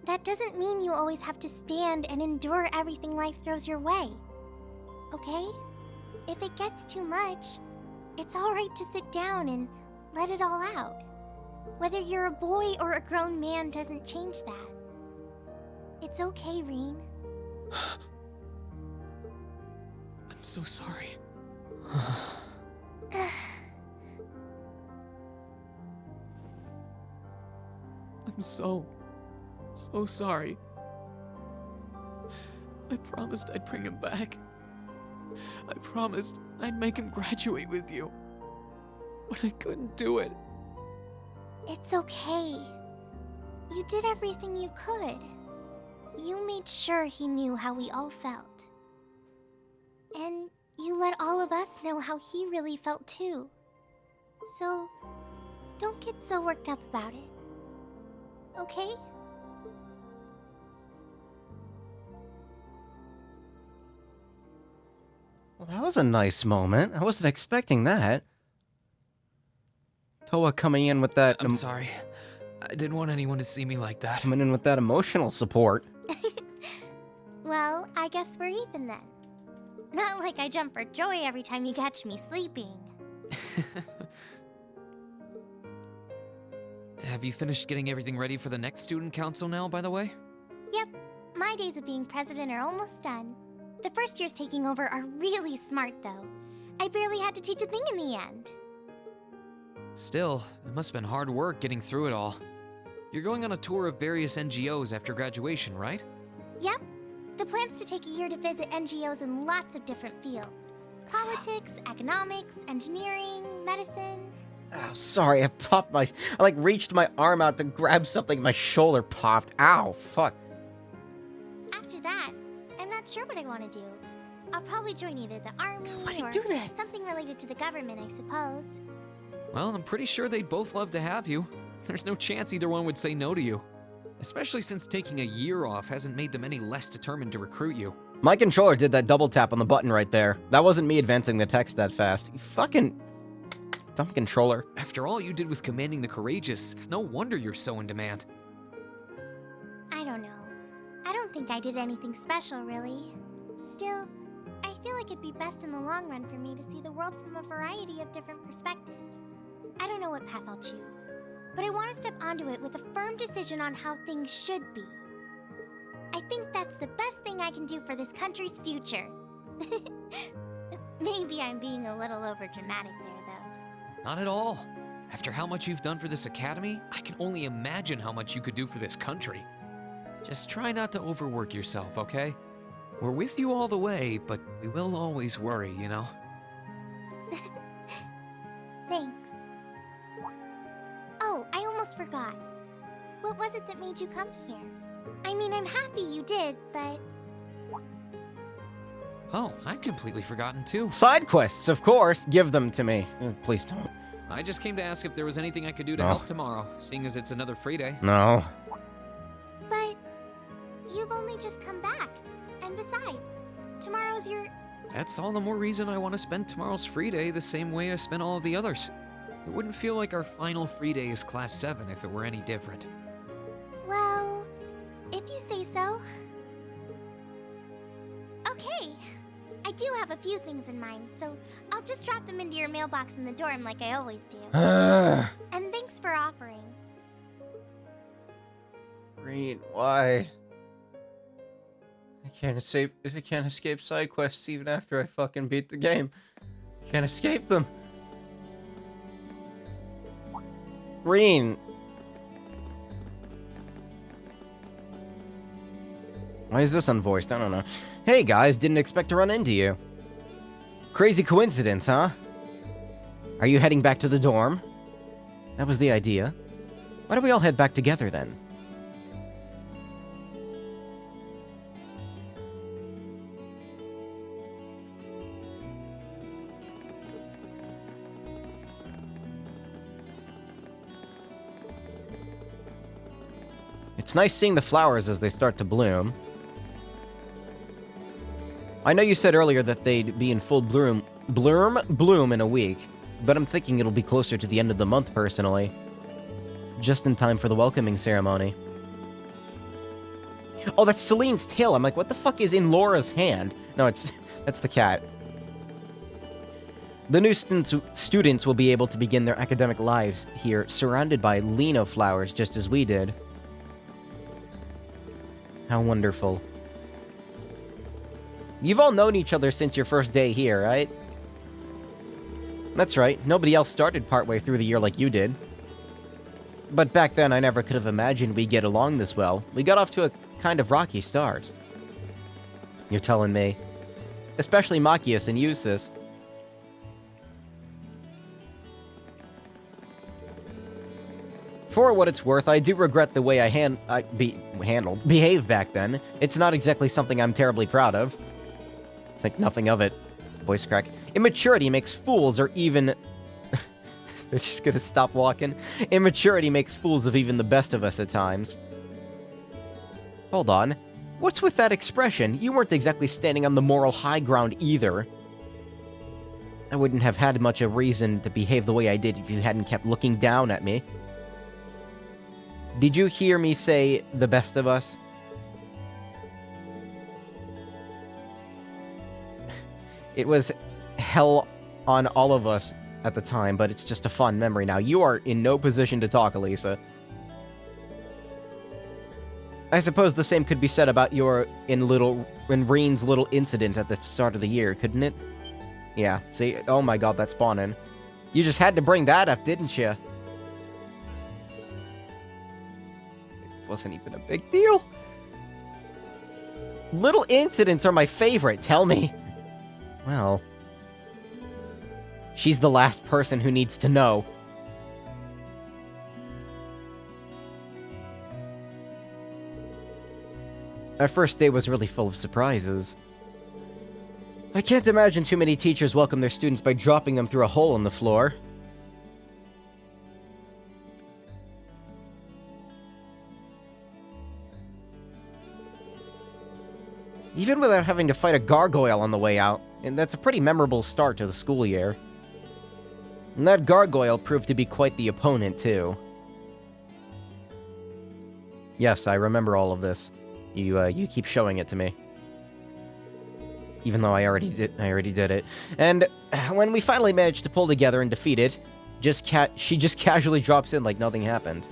that doesn't mean you always have to stand and endure everything life throws your way. Okay? If it gets too much, it's alright to sit down and let it all out. Whether you're a boy or a grown man doesn't change that. It's okay, Rean. I'm so sorry. I'm so sorry. I promised I'd bring him back. I promised I'd make him graduate with you. But I couldn't do it. It's okay. You did everything you could. You made sure he knew how we all felt. And you let all of us know how he really felt too. So, don't get so worked up about it. Okay? Well, that was a nice moment. I wasn't expecting that. Toa coming in with that... I'm sorry. I didn't want anyone to see me like that. Coming in with that emotional support. Well, I guess we're even then. Not like I jump for joy every time you catch me sleeping. Have you finished getting everything ready for the next student council now, by the way? Yep, my days of being president are almost done. The first years taking over are really smart, though. I barely had to teach a thing in the end. Still, it must have been hard work getting through it all. You're going on a tour of various NGOs after graduation, right? Yep. The plan's to take a year to visit NGOs in lots of different fields. Politics, economics, engineering, medicine. Oh, sorry, I popped my... I, reached my arm out to grab something, my shoulder popped. Ow, fuck. After that, I'm not sure what I want to do. I'll probably join either the army or something related to the government, I suppose. Well, I'm pretty sure they'd both love to have you. There's no chance either one would say no to you. Especially since taking a year off hasn't made them any less determined to recruit you. My controller did that double tap on the button right there. That wasn't me advancing the text that fast. You fucking... dumb controller. After all you did with commanding the courageous, it's no wonder you're so in demand. I don't know. I don't think I did anything special, really. Still, I feel like it'd be best in the long run for me to see the world from a variety of different perspectives. I don't know what path I'll choose, but I want to step onto it with a firm decision on how things should be. I think that's the best thing I can do for this country's future. Maybe I'm being a little overdramatic there, though. Not at all. After how much you've done for this academy, I can only imagine how much you could do for this country. Just try not to overwork yourself, okay? We're with you all the way, but we will always worry, you know? Thanks. Oh, I almost forgot. What was it that made you come here? I mean, I'm happy you did, but... Oh, I'd completely forgotten too. Side quests, of course. Give them to me. Please don't. I just came to ask if there was anything I could do to help tomorrow, seeing as it's another free day. No. But... you've only just come back. And besides, tomorrow's your... That's all the more reason I want to spend tomorrow's free day the same way I spent all of the others. It wouldn't feel like our final free day is Class 7 if it were any different. Well, if you say so. Okay. I do have a few things in mind, so I'll just drop them into your mailbox in the dorm like I always do. And thanks for offering. Reed, why? I can't escape side quests even after I fucking beat the game. Can't escape them. Reen. Why is this unvoiced? I don't know. Hey guys, didn't expect to run into you. Crazy coincidence, huh? Are you heading back to the dorm? That was the idea. Why don't we all head back together then? It's nice seeing the flowers as they start to bloom. I know you said earlier that they'd be in full bloom in a week, but I'm thinking it'll be closer to the end of the month personally. Just in time for the welcoming ceremony. Oh, that's Celine's tail. I'm like, what the fuck is in Laura's hand? No, that's the cat. The new students will be able to begin their academic lives here, surrounded by Lino flowers, just as we did. How wonderful. You've all known each other since your first day here, right? That's right, nobody else started partway through the year like you did. But back then, I never could have imagined we'd get along this well. We got off to a kind of rocky start. You're telling me. especially Machias and Eustace. For what it's worth, I do regret the way I behaved back then. It's not exactly something I'm terribly proud of. Think nothing of it. Voice crack. Immaturity makes fools or even... They're just gonna stop walking. Immaturity makes fools of even the best of us at times. Hold on. What's with that expression? You weren't exactly standing on the moral high ground either. I wouldn't have had much of a reason to behave the way I did if you hadn't kept looking down at me. Did you hear me say the best of us? It was hell on all of us at the time, but it's just a fun memory now. You are in no position to talk, Elisa. I suppose the same could be said about your in Reen's little incident at the start of the year, couldn't it? Yeah, see? Oh my god, that's spawning. You just had to bring that up, didn't you? It wasn't even a big deal. Little incidents are my favorite, tell me. Well... she's the last person who needs to know. Our first day was really full of surprises. I can't imagine too many teachers welcome their students by dropping them through a hole in the floor. Even without having to fight a gargoyle on the way out, and that's a pretty memorable start to the school year. And that gargoyle proved to be quite the opponent, too. Yes, I remember all of this. You keep showing it to me. Even though I already did it. And when we finally managed to pull together and defeat it, she just casually drops in like nothing happened.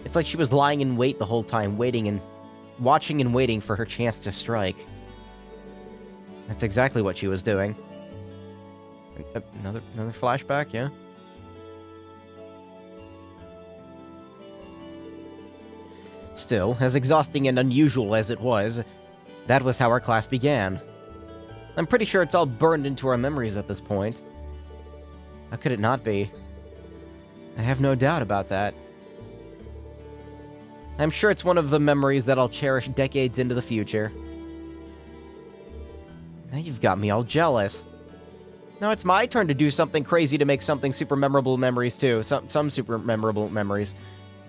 It's like she was lying in wait the whole time, watching and waiting for her chance to strike. That's exactly what she was doing. Another flashback, yeah? Still, as exhausting and unusual as it was, that was how our class began. I'm pretty sure it's all burned into our memories at this point. How could it not be? I have no doubt about that. I'm sure it's one of the memories that I'll cherish decades into the future. Now you've got me all jealous. Now it's my turn to do something crazy to make something super memorable memories too. Some super memorable memories.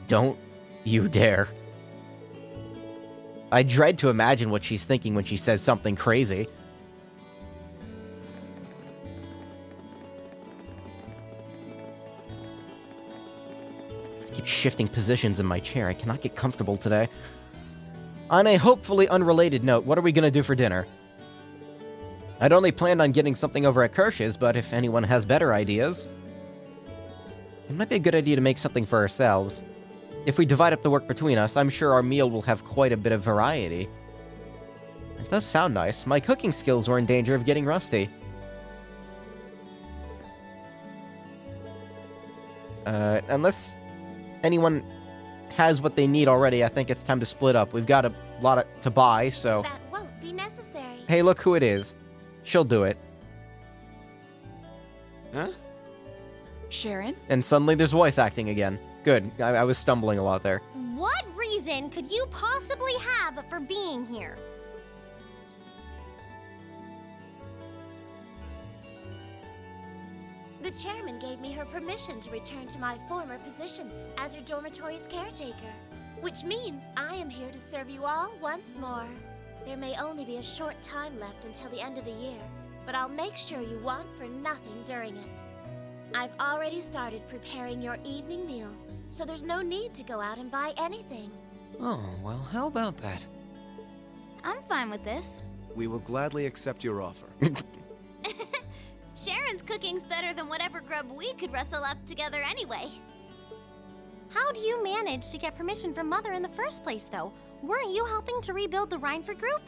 Don't you dare. I dread to imagine what she's thinking when she says something crazy. I keep shifting positions in my chair. I cannot get comfortable today. On a hopefully unrelated note, what are we gonna do for dinner? I'd only planned on getting something over at Kirsch's, but if anyone has better ideas... It might be a good idea to make something for ourselves. If we divide up the work between us, I'm sure our meal will have quite a bit of variety. It does sound nice. My cooking skills were in danger of getting rusty. Unless anyone has what they need already, I think it's time to split up. We've got a lot to buy, so... That won't be necessary. Hey, look who it is. She'll do it. Huh? Sharon? And suddenly there's voice acting again. Good. I was stumbling a lot there. What reason could you possibly have for being here? The chairman gave me her permission to return to my former position as your dormitory's caretaker, which means I am here to serve you all once more. There may only be a short time left until the end of the year, but I'll make sure you want for nothing during it. I've already started preparing your evening meal, so there's no need to go out and buy anything. Oh, well, how about that? I'm fine with this. We will gladly accept your offer. Sharon's cooking's better than whatever grub we could rustle up together anyway. How do you manage to get permission from Mother in the first place, though? Weren't you helping to rebuild the Reinford group?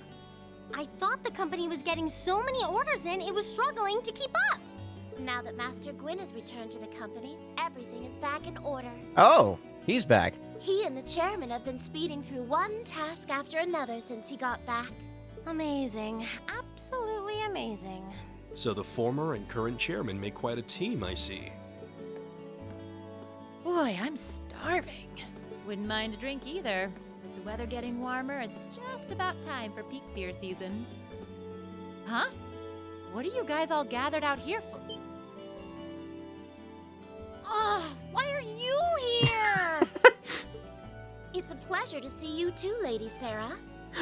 I thought the company was getting so many orders in, it was struggling to keep up. Now that Master Gwyn has returned to the company, everything is back in order. Oh, he's back. He and the chairman have been speeding through one task after another since he got back. Amazing. Absolutely amazing. So the former and current chairman make quite a team, I see. Boy, I'm starving. Wouldn't mind a drink either. With the weather getting warmer, it's just about time for peak beer season. Huh? What are you guys all gathered out here for? Oh, why are you here? It's a pleasure to see you too, Lady Sarah.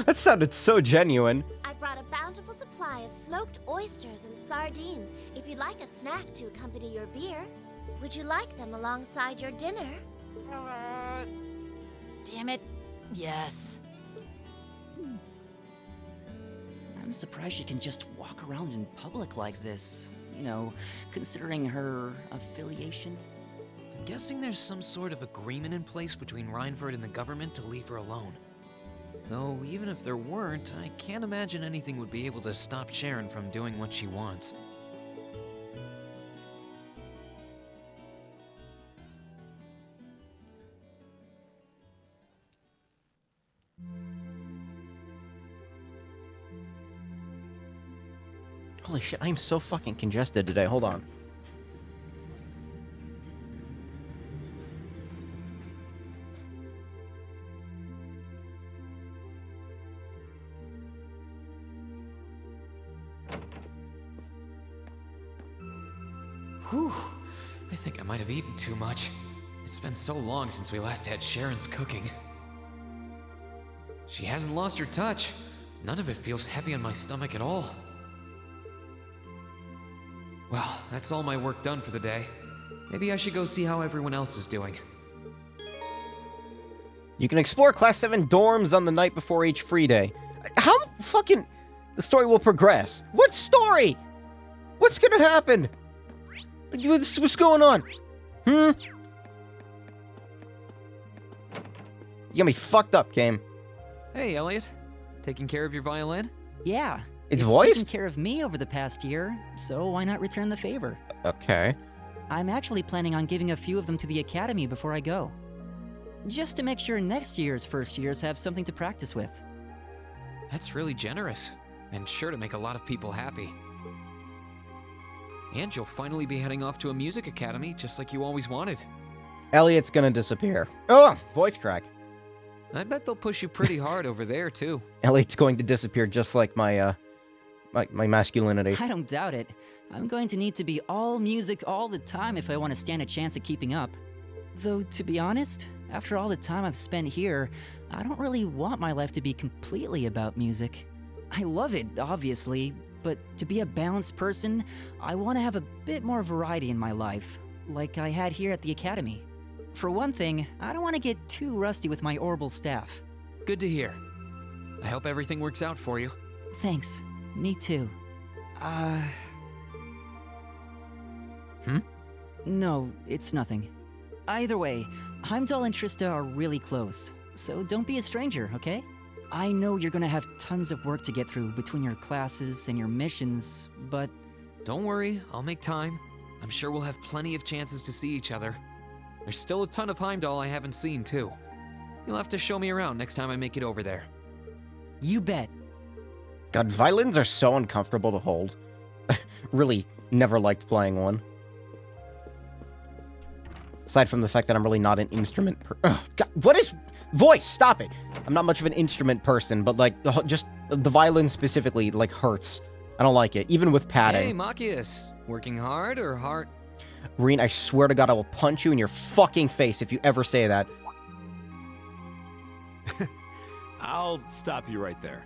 That sounded so genuine. I brought a bountiful supply of smoked oysters and sardines if you'd like a snack to accompany your beer. Would you like them alongside your dinner? Damn it. Yes. I'm surprised she can just walk around in public like this. You know, considering her affiliation. I'm guessing there's some sort of agreement in place between Reinford and the government to leave her alone. Though, even if there weren't, I can't imagine anything would be able to stop Sharon from doing what she wants. Holy shit, I'm so fucking congested today. Hold on. Whew. I think I might have eaten too much. It's been so long since we last had Sharon's cooking. She hasn't lost her touch. None of it feels heavy on my stomach at all. Well, that's all my work done for the day. Maybe I should go see how everyone else is doing. You can explore Class 7 dorms on the night before each free day. How fucking... The story will progress. What story? What's gonna happen? What's going on? You got me fucked up, game. Hey, Elliot. Taking care of your violin? Yeah. It's voiced? Taken care of me over the past year, so why not return the favor? Okay. I'm actually planning on giving a few of them to the academy before I go. Just to make sure next year's first years have something to practice with. That's really generous, and sure to make a lot of people happy. And you'll finally be heading off to a music academy, just like you always wanted. Elliot's gonna disappear. Oh, voice crack. I bet they'll push you pretty hard over there, too. Elliot's going to disappear just like my masculinity. I don't doubt it. I'm going to need to be all music all the time if I want to stand a chance at keeping up. Though, to be honest, after all the time I've spent here, I don't really want my life to be completely about music. I love it, obviously, but to be a balanced person, I want to have a bit more variety in my life, like I had here at the academy. For one thing, I don't want to get too rusty with my orbital staff. Good to hear. I hope everything works out for you. Thanks. Me too. No, it's nothing. Either way, Heimdall and Trista are really close, so don't be a stranger, okay? I know you're gonna have tons of work to get through between your classes and your missions, but... Don't worry, I'll make time. I'm sure we'll have plenty of chances to see each other. There's still a ton of Heimdall I haven't seen, too. You'll have to show me around next time I make it over there. You bet. God, violins are so uncomfortable to hold. Really never liked playing one. Aside from the fact that I'm really not an instrument God, what is... Voice, stop it! I'm not much of an instrument person, but, like, just the violin specifically, like, hurts. I don't like it, even with padding. Hey, Machias. Working hard or hard? Reen, I swear to God, I will punch you in your fucking face if you ever say that. I'll stop you right there.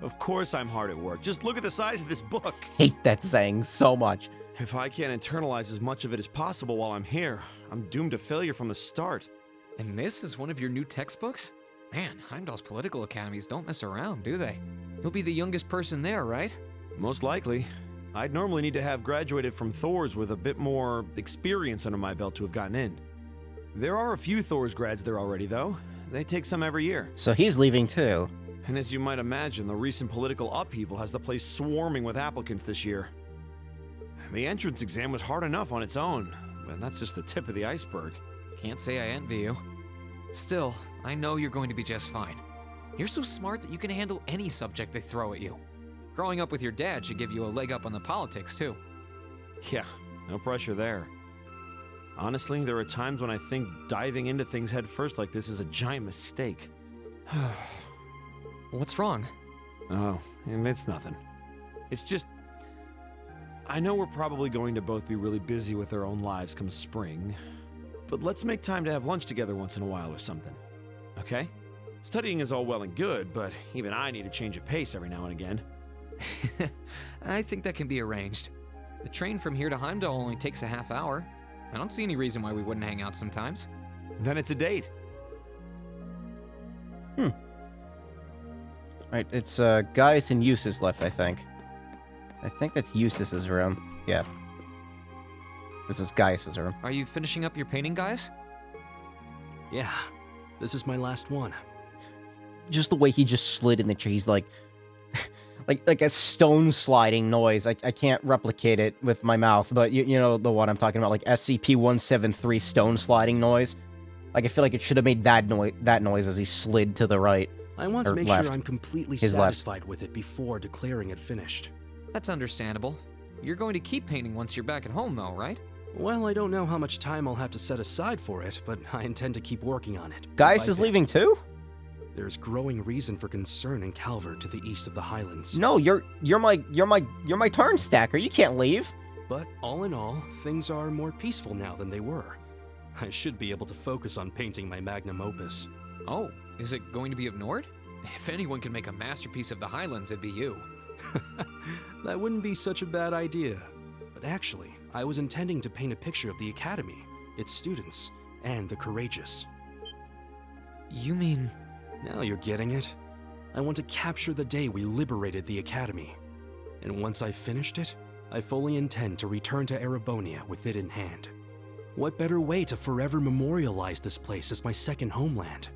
Of course I'm hard at work. Just look at the size of this book. Hate that saying so much. If I can't internalize as much of it as possible while I'm here, I'm doomed to failure from the start. And this is one of your new textbooks? Man, Heimdall's political academies don't mess around, do they? You'll be the youngest person there, right? Most likely. I'd normally need to have graduated from Thor's with a bit more experience under my belt to have gotten in. There are a few Thor's grads there already, though. They take some every year. So he's leaving too. And as you might imagine, the recent political upheaval has the place swarming with applicants this year. The entrance exam was hard enough on its own, but that's just the tip of the iceberg. Can't say I envy you. Still, I know you're going to be just fine. You're so smart that you can handle any subject they throw at you. Growing up with your dad should give you a leg up on the politics, too. Yeah, no pressure there. Honestly, there are times when I think diving into things head first like this is a giant mistake. What's wrong? Oh, it's nothing. It's just... I know we're probably going to both be really busy with our own lives come spring, but let's make time to have lunch together once in a while or something, okay? Studying is all well and good, but even I need a change of pace every now and again. I think that can be arranged. The train from here to Heimdall only takes a half hour. I don't see any reason why we wouldn't hang out sometimes. Then it's a date. Right, it's Gaius and Eustace left, I think. I think that's Eustace's room. Yeah. This is Gaius's room. Are you finishing up your painting, Gaius? Yeah, this is my last one. Just the way he just slid in the chair, he's like... like a stone sliding noise. I can't replicate it with my mouth, but you know the one I'm talking about, like SCP-173 stone sliding noise. Like, I feel like it should have made that noise as he slid to the right. I want to make sure I'm completely His satisfied with it before declaring it finished. That's understandable. You're going to keep painting once you're back at home, though, right? Well, I don't know how much time I'll have to set aside for it, but I intend to keep working on it. Gaius is leaving too? There's growing reason for concern in Calvert to the east of the Highlands. No, you're my turn stacker. You can't leave. But all in all, things are more peaceful now than they were. I should be able to focus on painting my magnum opus. Oh, is it going to be of Nord? If anyone can make a masterpiece of the Highlands, it'd be you. That wouldn't be such a bad idea. But actually, I was intending to paint a picture of the Academy, its students, and the courageous. You mean... Now you're getting it. I want to capture the day we liberated the Academy. And once I've finished it, I fully intend to return to Erebonia with it in hand. What better way to forever memorialize this place as my second homeland?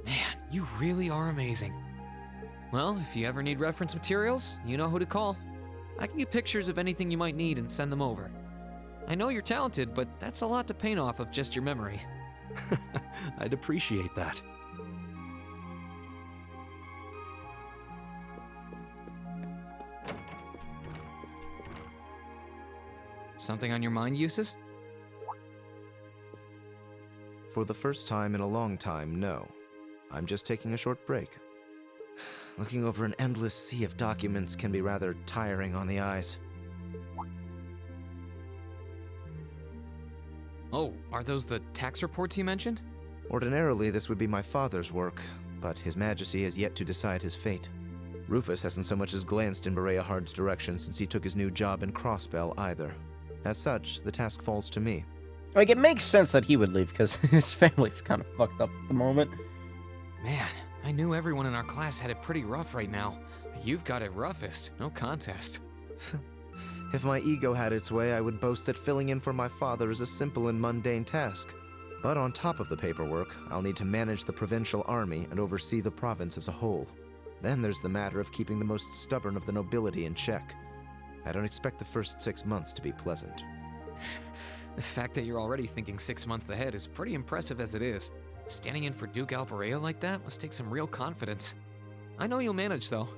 Man, you really are amazing. Well, if you ever need reference materials, you know who to call. I can get pictures of anything you might need and send them over. I know you're talented, but that's a lot to paint off of just your memory. I'd appreciate that. Something on your mind, Eustace? For the first time in a long time, no. I'm just taking a short break. Looking over an endless sea of documents can be rather tiring on the eyes. Oh, are those the tax reports you mentioned? Ordinarily, this would be my father's work, but His Majesty has yet to decide his fate. Rufus hasn't so much as glanced in Berea Hard's direction since he took his new job in Crossbell either. As such, the task falls to me. Like, it makes sense that he would leave, because his family's kind of fucked up at the moment. Man, I knew everyone in our class had it pretty rough right now. You've got it roughest, no contest. If my ego had its way, I would boast that filling in for my father is a simple and mundane task. But on top of the paperwork, I'll need to manage the provincial army and oversee the province as a whole. Then there's the matter of keeping the most stubborn of the nobility in check. I don't expect the first 6 months to be pleasant. The fact that you're already thinking 6 months ahead is pretty impressive as it is. Standing in for Duke Alberea like that must take some real confidence. I know you'll manage, though.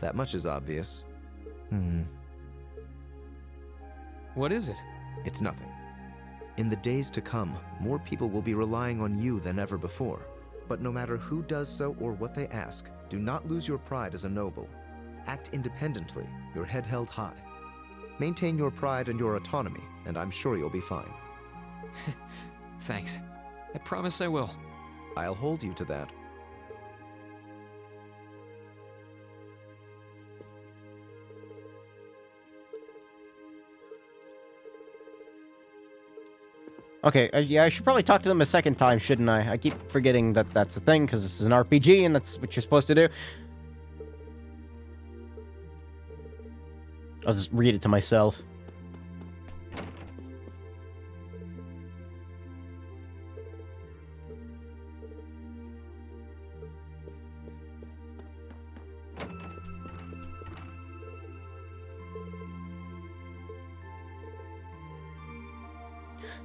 That much is obvious. What is it? It's nothing. In the days to come, more people will be relying on you than ever before. But no matter who does so or what they ask, do not lose your pride as a noble. Act independently, your head held high. Maintain your pride and your autonomy, and I'm sure you'll be fine. Thanks. I promise I will. I'll hold you to that. Okay, yeah, I should probably talk to them a second time, shouldn't I? I keep forgetting that that's a thing, because this is an RPG, and that's what you're supposed to do. I'll just read it to myself.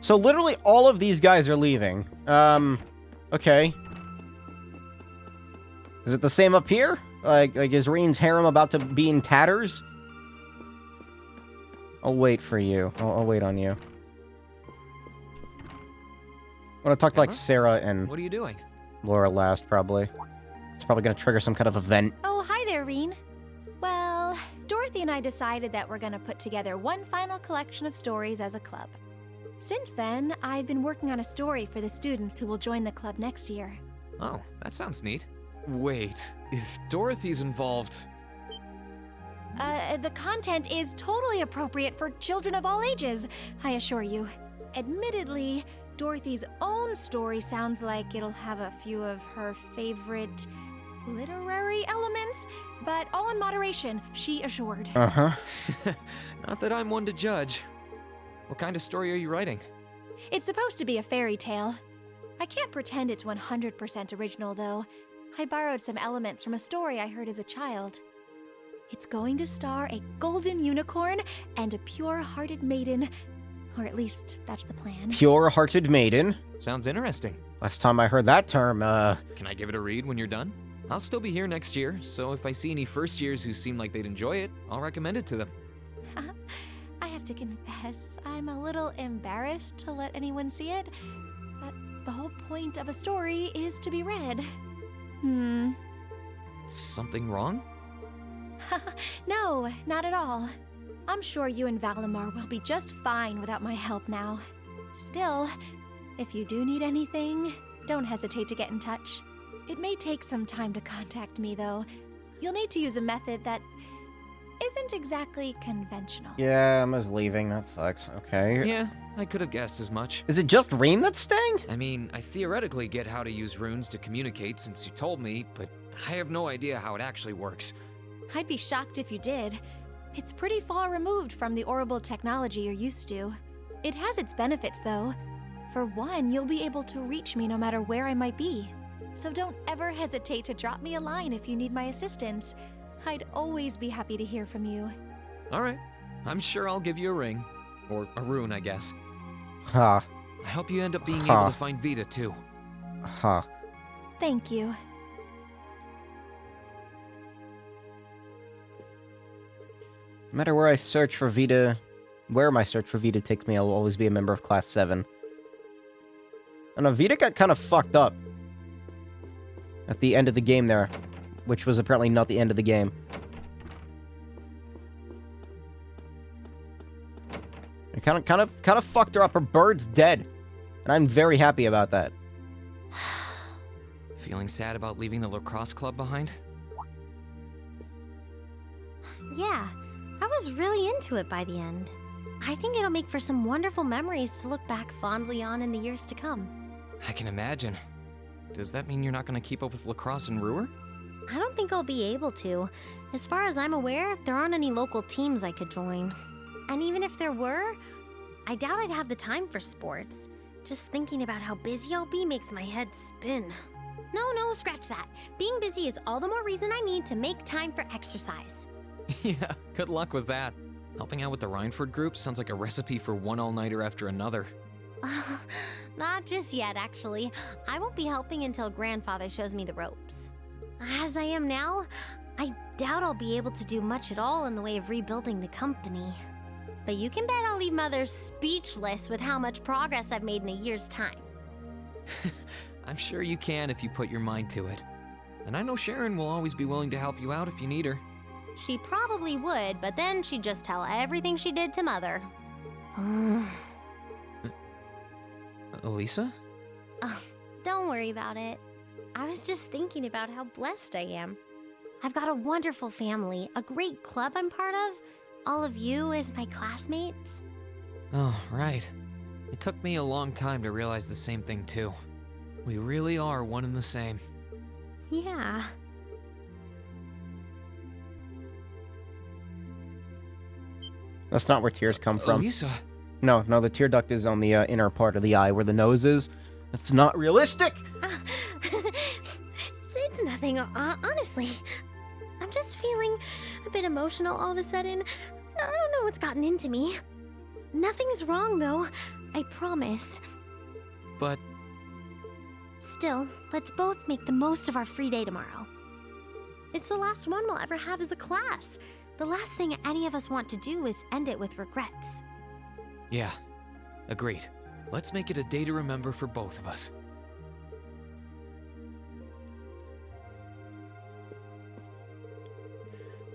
So literally all of these guys are leaving. Okay. Is it the same up here? Like is Reen's harem about to be in tatters? I'll wait for you. I'll wait on you. I want to talk to, like, Sarah and What are you doing? Laura last, probably. It's probably going to trigger some kind of event. Oh, hi there, Reen. Well, Dorothy and I decided that we're gonna put together one final collection of stories as a club. Since then, I've been working on a story for the students who will join the club next year. Oh, that sounds neat. Wait, if Dorothy's involved... The content is totally appropriate for children of all ages, I assure you. Admittedly, Dorothy's own story sounds like it'll have a few of her favorite literary elements, but all in moderation, she assured. Uh-huh. Not that I'm one to judge. What kind of story are you writing? It's supposed to be a fairy tale. I can't pretend it's 100% original, though. I borrowed some elements from a story I heard as a child. It's going to star a golden unicorn and a pure-hearted maiden. Or at least, that's the plan. Pure-hearted maiden. Sounds interesting. Last time I heard that term, Can I give it a read when you're done? I'll still be here next year, so if I see any first years who seem like they'd enjoy it, I'll recommend it to them. I have to confess, I'm a little embarrassed to let anyone see it, but the whole point of a story is to be read. Something wrong? No, not at all. I'm sure you and Valimar will be just fine without my help now. Still, if you do need anything, don't hesitate to get in touch. It may take some time to contact me, though. You'll need to use a method that isn't exactly conventional. Yeah, Emma's leaving. That sucks. Okay. Yeah, I could have guessed as much. Is it just Reen that's staying? I mean, I theoretically get how to use runes to communicate since you told me, but I have no idea how it actually works. I'd be shocked if you did. It's pretty far removed from the orbital technology you're used to. It has its benefits, though. For one, you'll be able to reach me no matter where I might be. So don't ever hesitate to drop me a line if you need my assistance. I'd always be happy to hear from you. Alright, I'm sure I'll give you a ring. Or a rune, I guess. Huh. I hope you end up being able to find Vita, too. Huh. Thank you. No matter where I search for Vita, where my search for Vita takes me, I'll always be a member of Class 7. I know, Vita got kind of fucked up at the end of the game there, which was apparently not the end of the game. It kind of fucked her up. Her bird's dead, and I'm very happy about that. Feeling sad about leaving the lacrosse club behind? Yeah, I was really into it by the end. I think it'll make for some wonderful memories to look back fondly on in the years to come. I can imagine. Does that mean you're not going to keep up with lacrosse and Ruhr? I don't think I'll be able to. As far as I'm aware, there aren't any local teams I could join. And even if there were, I doubt I'd have the time for sports. Just thinking about how busy I'll be makes my head spin. No, scratch that. Being busy is all the more reason I need to make time for exercise. Yeah, good luck with that. Helping out with the Rhineford group sounds like a recipe for one all-nighter after another. Not just yet, actually. I won't be helping until Grandfather shows me the ropes. As I am now, I doubt I'll be able to do much at all in the way of rebuilding the company. But you can bet I'll leave Mother speechless with how much progress I've made in a year's time. I'm sure you can if you put your mind to it. And I know Sharon will always be willing to help you out if you need her. She probably would, but then she'd just tell everything she did to Mother. Elisa? Oh, don't worry about it. I was just thinking about how blessed I am. I've got a wonderful family, a great club I'm part of, all of you as my classmates. Oh, right. It took me a long time to realize the same thing, too. We really are one and the same. Yeah. That's not where tears come from. Elisa. No, the tear duct is on the inner part of the eye where the nose is. That's not realistic! It's nothing, honestly. I'm just feeling a bit emotional all of a sudden. I don't know what's gotten into me. Nothing's wrong, though. I promise. But... Still, let's both make the most of our free day tomorrow. It's the last one we'll ever have as a class. The last thing any of us want to do is end it with regrets. Yeah, agreed. Let's make it a day to remember for both of us.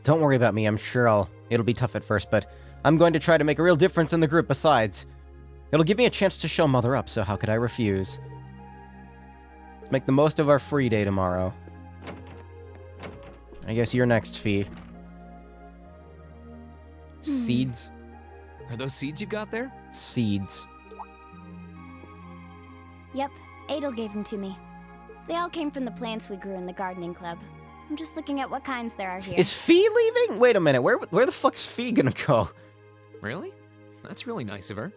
Don't worry about me, I'm sure it'll be tough at first, but I'm going to try to make a real difference in the group besides. It'll give me a chance to show Mother up, so how could I refuse? Let's make the most of our free day tomorrow. I guess you're next, Fee. Seeds? Are those seeds you got there? Seeds. Yep, Adel gave them to me. They all came from the plants we grew in the gardening club. I'm just looking at what kinds there are here. Is Fee leaving? Wait a minute, where the fuck's Fee gonna go? Really? That's really nice of her.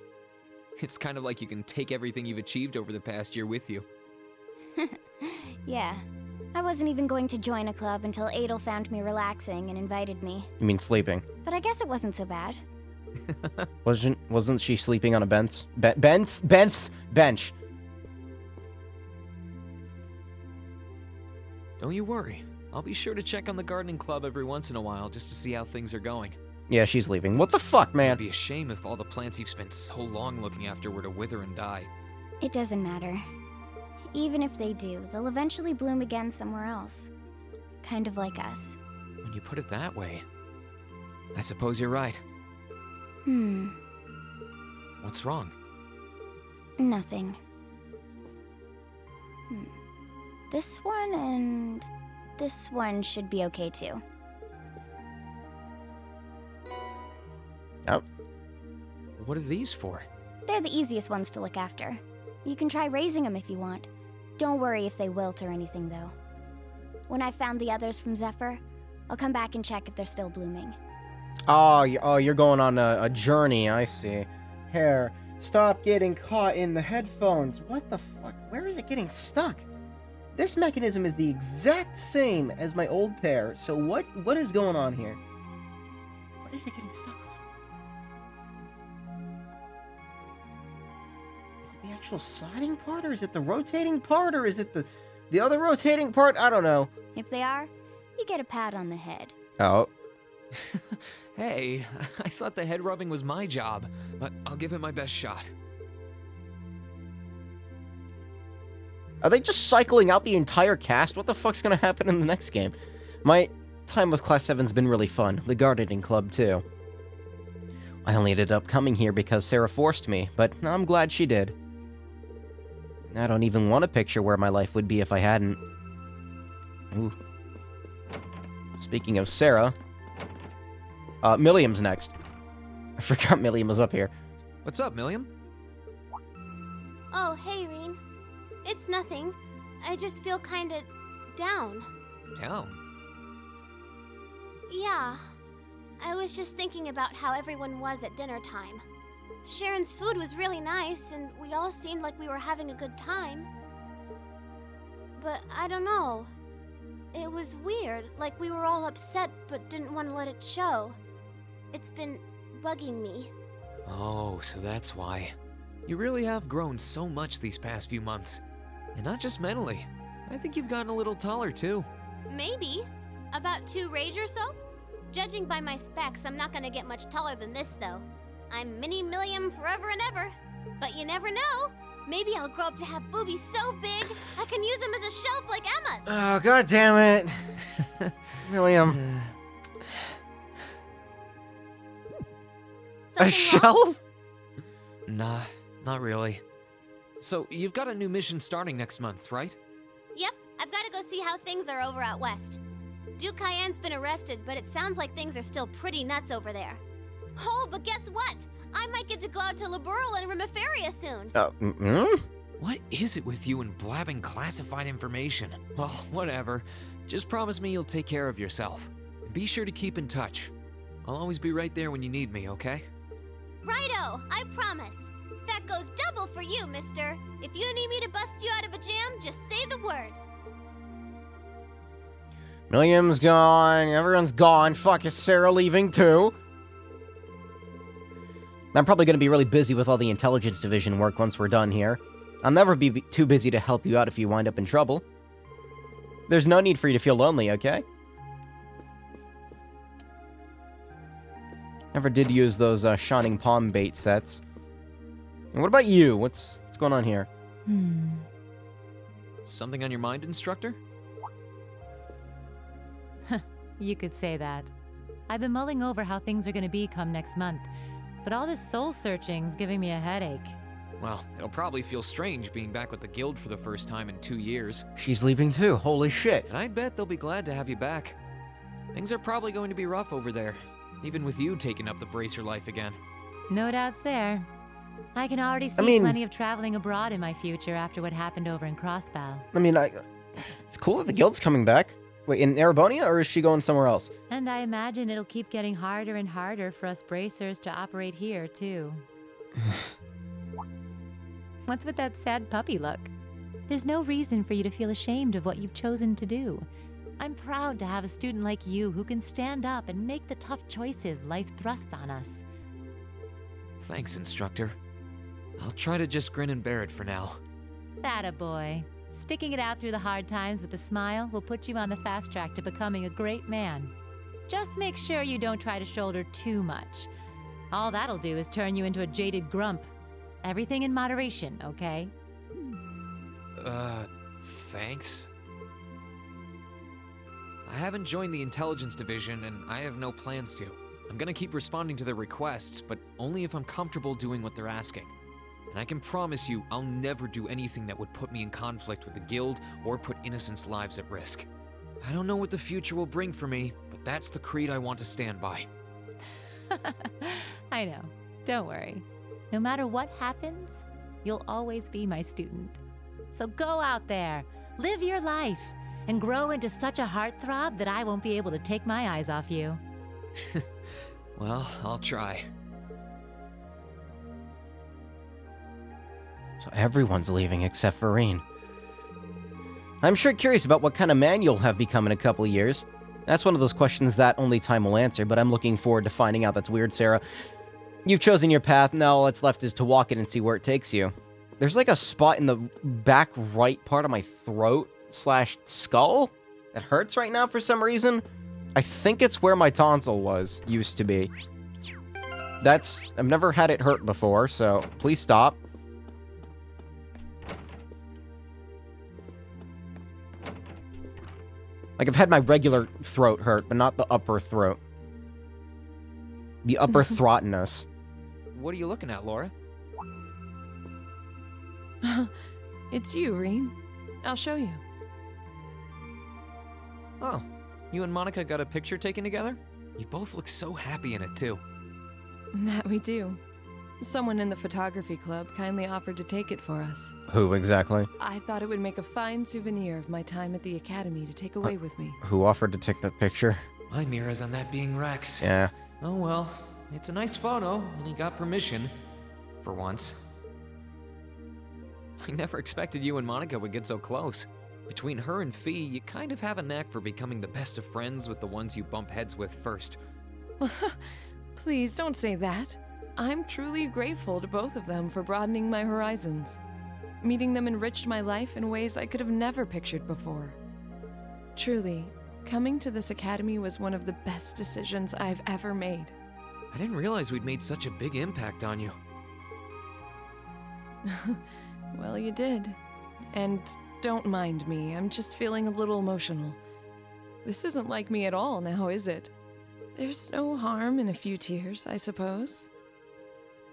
It's kind of like you can take everything you've achieved over the past year with you. Yeah. I wasn't even going to join a club until Adel found me relaxing and invited me. You mean sleeping? But I guess it wasn't so bad. Wasn't she sleeping on a bench? Bench. Don't you worry. I'll be sure to check on the gardening club every once in a while just to see how things are going. Yeah, she's leaving. What the fuck, man? It'd be a shame if all the plants you've spent so long looking after were to wither and die. It doesn't matter. Even if they do, they'll eventually bloom again somewhere else. Kind of like us. When you put it that way, I suppose you're right. What's wrong? Nothing. This one and this one should be okay too. Oh. What are these for? They're the easiest ones to look after. You can try raising them if you want. Don't worry if they wilt or anything, though. When I found the others from Zephyr, I'll come back and check if they're still blooming. Oh, you're going on a journey, I see. Hair, stop getting caught in the headphones. What the fuck? Where is it getting stuck? This mechanism is the exact same as my old pair, so what is going on here? What is it getting stuck on? Is it the actual sliding part, or is it the rotating part, or is it the other rotating part? I don't know. If they are, you get a pat on the head. Oh. Hey, I thought the head rubbing was my job, but I'll give it my best shot. Are they just cycling out the entire cast? What the fuck's gonna happen in the next game? My time with Class 7's been really fun. The gardening club, too. I only ended up coming here because Sarah forced me, but I'm glad she did. I don't even want to picture where my life would be if I hadn't. Ooh. Speaking of Sarah, Milliam's next. I forgot Milliam was up here. What's up, Milliam? Oh, hey, Reen. It's nothing. I just feel kinda down. Down? Yeah. I was just thinking about how everyone was at dinner time. Sharon's food was really nice, and we all seemed like we were having a good time. But I don't know. It was weird, like we were all upset but didn't want to let it show. It's been bugging me. Oh, so that's why. You really have grown so much these past few months. And not just mentally. I think you've gotten a little taller, too. Maybe. About 2 rage or so? Judging by my specs, I'm not gonna get much taller than this, though. I'm Mini Milliam forever and ever. But you never know. Maybe I'll grow up to have boobies so big, I can use them as a shelf like Emma's. Oh, god damn it. Milliam. A shelf? Nah, not really. So, you've got a new mission starting next month, right? Yep, I've got to go see how things are over out west. Duke Cayenne's been arrested, but it sounds like things are still pretty nuts over there. Oh, but guess what? I might get to go out to Liberl and Rimiferia soon. What is it with you and blabbing classified information? Well, whatever. Just promise me you'll take care of yourself. And be sure to keep in touch. I'll always be right there when you need me, okay? Righto, I promise. That goes double for you, mister. If you need me to bust you out of a jam, just say the word. Milliam's gone. Everyone's gone. Fuck, is Sarah leaving too? I'm probably going to be really busy with all the intelligence division work once we're done here. I'll never be too busy to help you out if you wind up in trouble. There's no need for you to feel lonely, okay? Never did use those Shining Palm bait sets. And what about you? What's going on here? Something on your mind, instructor? You could say that. I've been mulling over how things are going to be come next month, but all this soul searching's giving me a headache. Well, it'll probably feel strange being back with the guild for the first time in 2 years. She's leaving too, holy shit. And I bet they'll be glad to have you back. Things are probably going to be rough over there, even with you taking up the bracer life again. No doubts there. I can already see plenty of traveling abroad in my future after what happened over in Crossbow. I mean, it's cool that the guild's coming back. Wait, in Erebonia, or is she going somewhere else? And I imagine it'll keep getting harder and harder for us bracers to operate here, too. What's with that sad puppy look? There's no reason for you to feel ashamed of what you've chosen to do. I'm proud to have a student like you who can stand up and make the tough choices life thrusts on us. Thanks, instructor. I'll try to just grin and bear it for now. Attaboy. Sticking it out through the hard times with a smile will put you on the fast track to becoming a great man. Just make sure you don't try to shoulder too much. All that'll do is turn you into a jaded grump. Everything in moderation, okay? Thanks? I haven't joined the intelligence division, and I have no plans to. I'm gonna keep responding to their requests, but only if I'm comfortable doing what they're asking. And I can promise you, I'll never do anything that would put me in conflict with the guild or put innocents' lives at risk. I don't know what the future will bring for me, but that's the creed I want to stand by. I know. Don't worry. No matter what happens, you'll always be my student. So go out there, live your life, and grow into such a heartthrob that I won't be able to take my eyes off you. Well, I'll try. So everyone's leaving except for Rean. I'm sure curious about what kind of man you'll have become in a couple of years. That's one of those questions that only time will answer, but I'm looking forward to finding out. That's weird, Sarah. You've chosen your path, now all that's left is to walk it and see where it takes you. There's like a spot in the back right part of my throat / skull that hurts right now for some reason. I think it's where my tonsil used to be. I've never had it hurt before, so please stop. Like, I've had my regular throat hurt, but not the upper throat. The upper throatness. What are you looking at, Laura? It's you, Rean. I'll show you. Oh, you and Monica got a picture taken together? You both look so happy in it, too. That we do. Someone in the photography club kindly offered to take it for us. Who exactly? I thought it would make a fine souvenir of my time at the academy to take away with me. Who offered to take that picture? My mirror's on that being Rex. Yeah. Oh well, it's a nice photo, and he got permission. For once. I never expected you and Monica would get so close. Between her and Fee, you kind of have a knack for becoming the best of friends with the ones you bump heads with first. Please don't say that. I'm truly grateful to both of them for broadening my horizons. Meeting them enriched my life in ways I could have never pictured before. Truly, coming to this academy was one of the best decisions I've ever made. I didn't realize we'd made such a big impact on you. Well, you did. And don't mind me, I'm just feeling a little emotional. This isn't like me at all now, is it? There's no harm in a few tears, I suppose.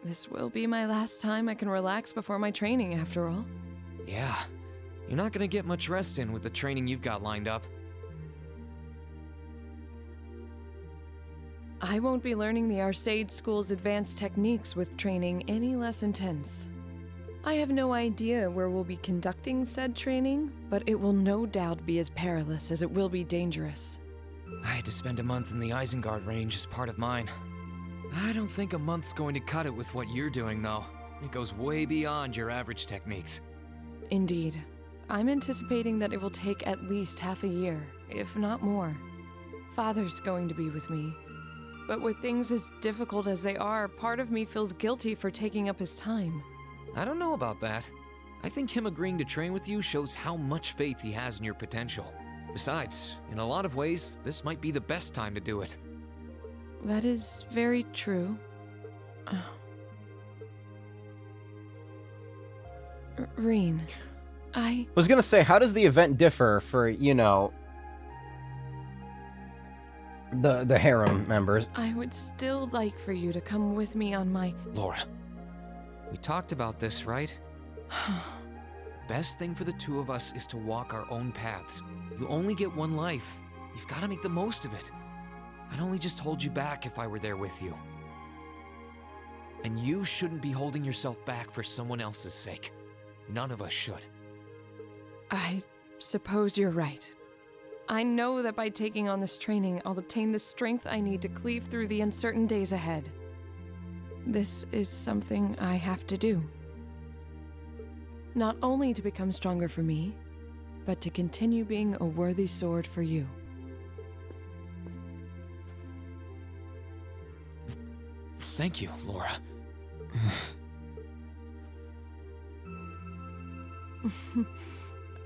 This will be my last time I can relax before my training, after all. Yeah, you're not gonna get much rest in with the training you've got lined up. I won't be learning the Arcade School's advanced techniques with training any less intense. I have no idea where we'll be conducting said training, but it will no doubt be as perilous as it will be dangerous. I had to spend a month in the Isengard range as part of mine. I don't think a month's going to cut it with what you're doing, though. It goes way beyond your average techniques. Indeed. I'm anticipating that it will take at least half a year, if not more. Father's going to be with me. But with things as difficult as they are, part of me feels guilty for taking up his time. I don't know about that. I think him agreeing to train with you shows how much faith he has in your potential. Besides, in a lot of ways, this might be the best time to do it. that is very true. Reen, I was gonna say, how does the event differ for, you know, the harem members? I would still like for you to come with me on my... Laura, we talked about this, right? Best thing for the two of us is to walk our own paths. You only get one life. You've got to make the most of it. I'd only just hold you back if I were there with you. And you shouldn't be holding yourself back for someone else's sake. None of us should. I suppose you're right. I know that by taking on this training, I'll obtain the strength I need to cleave through the uncertain days ahead. This is something I have to do. Not only to become stronger for me, but to continue being a worthy sword for you. Thank you, Laura.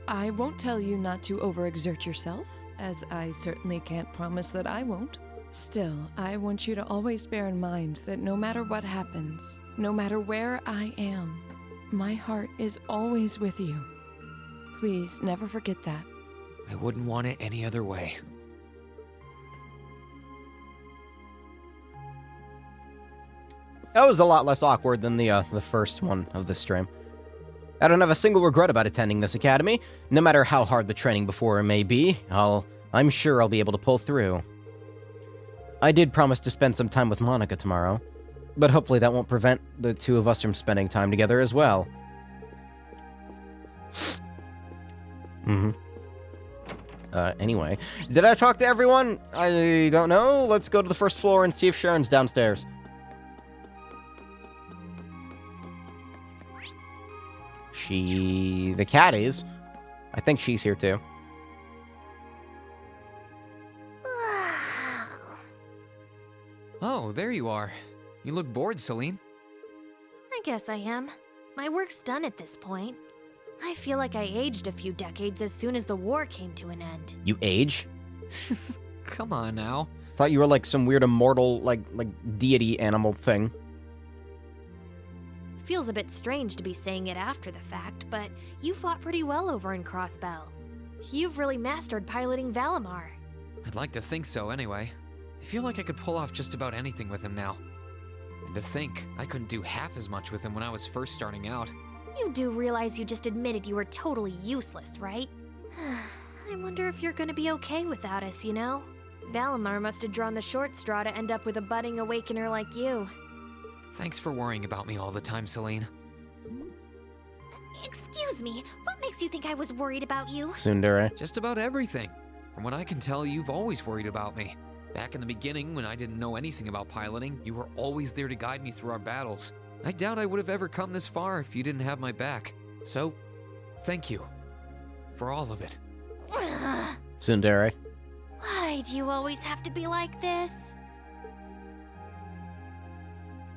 I won't tell you not to overexert yourself, as I certainly can't promise that I won't. Still, I want you to always bear in mind that no matter what happens, no matter where I am, my heart is always with you. Please never forget that. I wouldn't want it any other way. That was a lot less awkward than the first one of this stream. I don't have a single regret about attending this academy. No matter how hard the training before it may be, I'm sure I'll be able to pull through. I did promise to spend some time with Monika tomorrow, but hopefully that won't prevent the two of us from spending time together as well. Anyway, did I talk to everyone? I don't know. Let's go to the first floor and see if Sharon's downstairs. The cat is. I think she's here too. Oh, there you are. You look bored, Celine. I guess I am. My work's done at this point. I feel like I aged a few decades as soon as the war came to an end. You age? Come on now. Thought you were like some weird immortal, like deity animal thing. Feels a bit strange to be saying it after the fact, but you fought pretty well over in Crossbell. You've really mastered piloting Valimar. I'd like to think so anyway. I feel like I could pull off just about anything with him now. And to think, I couldn't do half as much with him when I was first starting out. You do realize you just admitted you were totally useless, right? I wonder if you're gonna be okay without us, you know? Valimar must have drawn the short straw to end up with a budding awakener like you. Thanks for worrying about me all the time, Celine. Excuse me, what makes you think I was worried about you? Tsundere. Just about everything. From what I can tell, you've always worried about me. Back in the beginning, when I didn't know anything about piloting, you were always there to guide me through our battles. I doubt I would have ever come this far if you didn't have my back. So, thank you. For all of it. Tsundere. Why do you always have to be like this?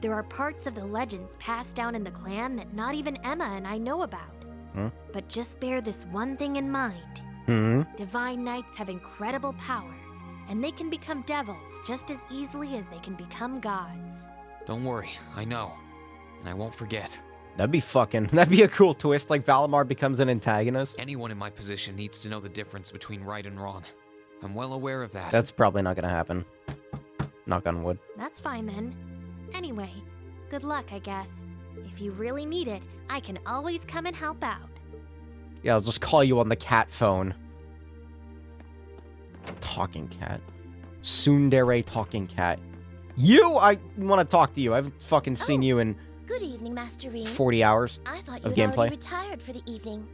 There are parts of the legends passed down in the clan that not even Emma and I know about. But just bear this one thing in mind. Divine Knights have incredible power, and they can become devils just as easily as they can become gods. Don't worry, I know. And I won't forget. That'd be a cool twist, like Valimar becomes an antagonist. Anyone in my position needs to know the difference between right and wrong. I'm well aware of that. That's probably not gonna happen. Knock on wood. That's fine then. Anyway, good luck, I guess. If you really need it, I can always come and help out. Yeah, I'll just call you on the cat phone. Talking cat. Tsundere talking cat. I want to talk to you. I haven't fucking seen you in Good evening, Master Reen. 40 hours I thought of you'd gameplay. already retired for the evening.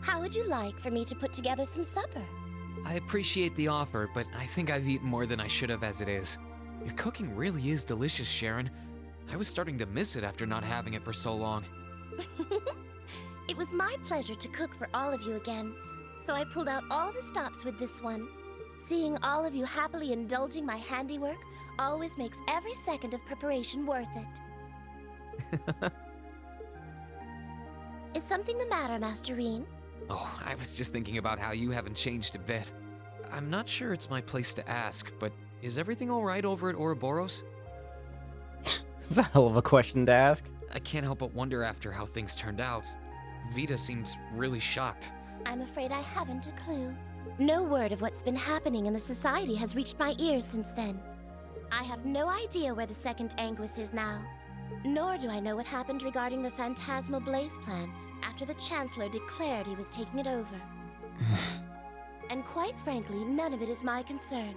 How would you like for me to put together some supper? I appreciate the offer, but I think I've eaten more than I should have as it is. Your cooking really is delicious, Sharon. I was starting to miss it after not having it for so long. It was my pleasure to cook for all of you again, so I pulled out all the stops with this one. Seeing all of you happily indulging my handiwork always makes every second of preparation worth it. Is something the matter, Master Reen? Oh, I was just thinking about how you haven't changed a bit. I'm not sure it's my place to ask, but is everything alright over at Ouroboros? It's a hell of a question to ask. I can't help but wonder after how things turned out. Vita seems really shocked. I'm afraid I haven't a clue. No word of what's been happening in the society has reached my ears since then. I have no idea where the second Anguis is now. Nor do I know what happened regarding the Phantasmal Blaze plan after the Chancellor declared he was taking it over. And quite frankly, none of it is my concern.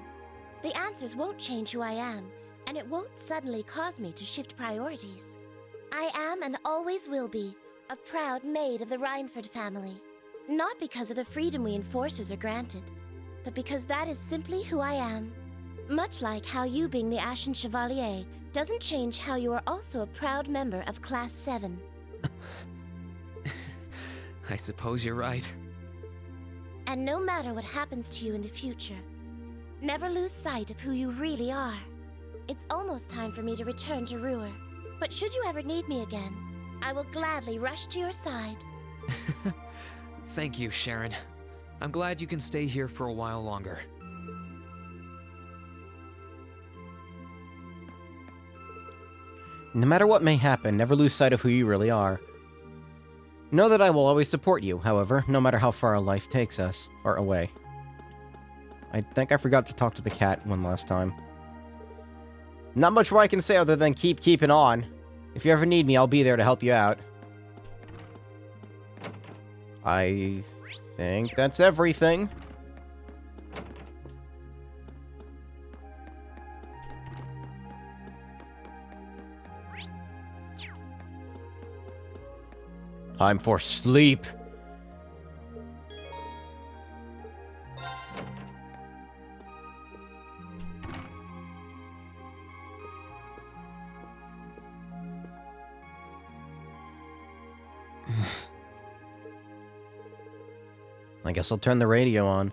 The answers won't change who I am, and it won't suddenly cause me to shift priorities. I am and always will be a proud maid of the Reinford family. Not because of the freedom we enforcers are granted, but because that is simply who I am. Much like how you being the Ashen Chevalier doesn't change how you are also a proud member of Class 7. I suppose you're right. And no matter what happens to you in the future, never lose sight of who you really are. It's almost time for me to return to Ruhr, but should you ever need me again, I will gladly rush to your side. Thank you, Sharon. I'm glad you can stay here for a while longer. No matter what may happen, never lose sight of who you really are. Know that I will always support you, however, no matter how far life takes us, or away. I think I forgot to talk to the cat one last time. Not much more I can say other than keep keeping on. If you ever need me, I'll be there to help you out. I think that's everything. Time for sleep. I guess I'll turn the radio on.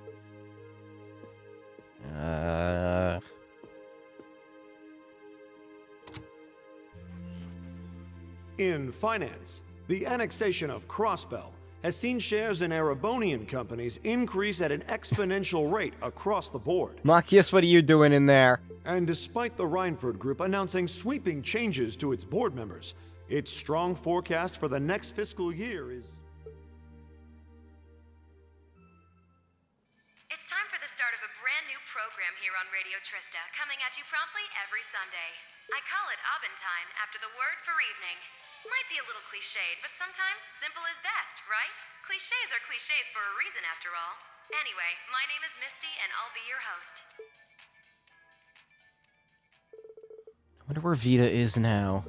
In finance, the annexation of Crossbell has seen shares in Erebonian companies increase at an exponential rate across the board. Machias, what are you doing in there? And despite the Reinford Group announcing sweeping changes to its board members, its strong forecast for the next fiscal year is... It's time for the start of a brand new program here on Radio Trista, coming at you promptly every Sunday. I call it Abend Time, after the word for evening. Might be a little cliched, but sometimes simple is best, right? Clichés are clichés for a reason, after all. Anyway, my name is Misty, and I'll be your host. I wonder where Vita is now.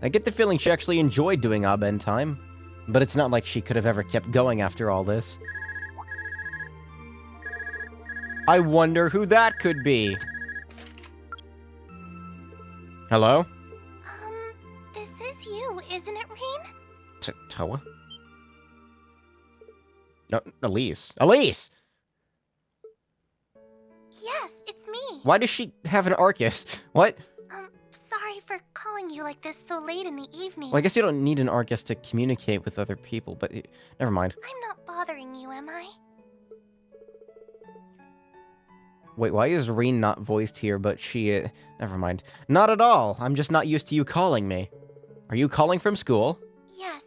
I get the feeling she actually enjoyed doing Abend Time, but it's not like she could have ever kept going after all this. I wonder who that could be. Hello? This is you, isn't it, Rean? Toa? No, Elise. Elise! Yes, it's me. Why does she have an Arcus? What? Sorry for calling you like this so late in the evening. Well, I guess you don't need an Arcus to communicate with other people, but never mind. I'm not bothering you, am I? Wait, why is Rean not voiced here, but she... never mind. Not at all. I'm just not used to you calling me. Are you calling from school? Yes.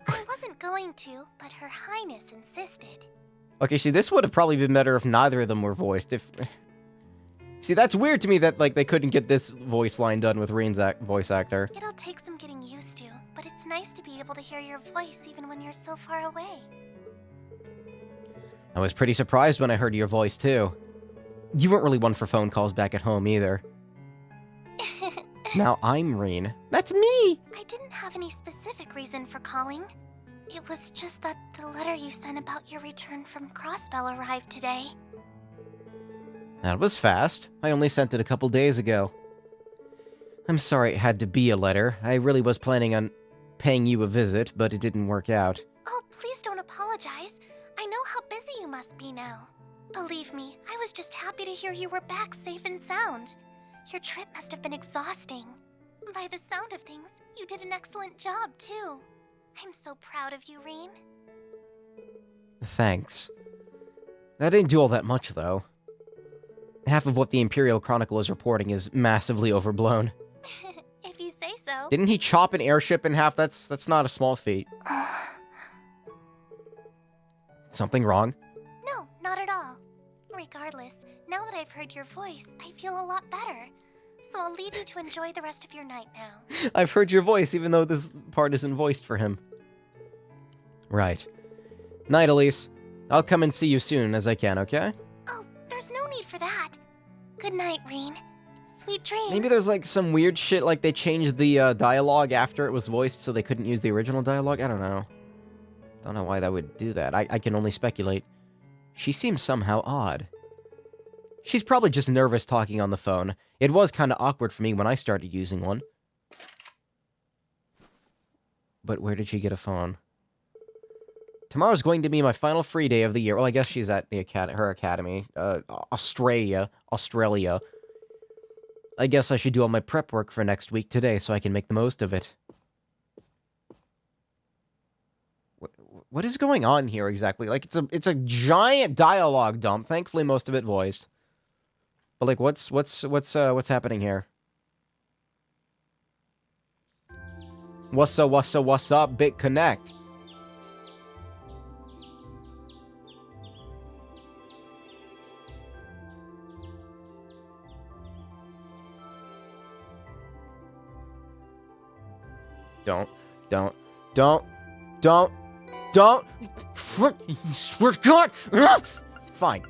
I wasn't going to, but Her Highness insisted. Okay, see, this would have probably been better if neither of them were voiced. See, that's weird to me that, like, they couldn't get this voice line done with Rean's voice actor. It'll take some getting used to, but it's nice to be able to hear your voice even when you're so far away. I was pretty surprised when I heard your voice, too. You weren't really one for phone calls back at home, either. Now I'm Rean. That's me! I didn't have any specific reason for calling. It was just that the letter you sent about your return from Crossbell arrived today. That was fast. I only sent it a couple days ago. I'm sorry it had to be a letter. I really was planning on paying you a visit, but it didn't work out. Oh, please don't apologize. I know how busy you must be now. Believe me, I was just happy to hear you were back safe and sound. Your trip must have been exhausting. By the sound of things, you did an excellent job, too. I'm so proud of you, Rean. Thanks. I didn't do all that much, though. half of what the Imperial Chronicle is reporting is massively overblown. If you say so. Didn't he chop an airship in half? That's not a small feat. Something wrong? No, not at all. Regardless, now that I've heard your voice, I feel a lot better. So I'll leave you to enjoy the rest of your night now. I've heard your voice, even though this part isn't voiced for him. Right. Night, Elise. I'll come and see you soon as I can, okay? Oh, there's no need for that. Good night, Reen. Sweet dreams. Maybe there's like some weird shit, like they changed the dialogue after it was voiced so they couldn't use the original dialogue? I don't know. Don't know why that would do that. I can only speculate. She seems somehow odd. She's probably just nervous talking on the phone. It was kind of awkward for me when I started using one. But where did she get a phone? Tomorrow's going to be my final free day of the year. Well, I guess she's at the her academy. Australia. I guess I should do all my prep work for next week today so I can make the most of it. What is going on here exactly? Like, it's a giant dialogue dump. Thankfully, most of it voiced. But like, what's happening here? What's up, BitConnect? Don't. Swear to God. Fine.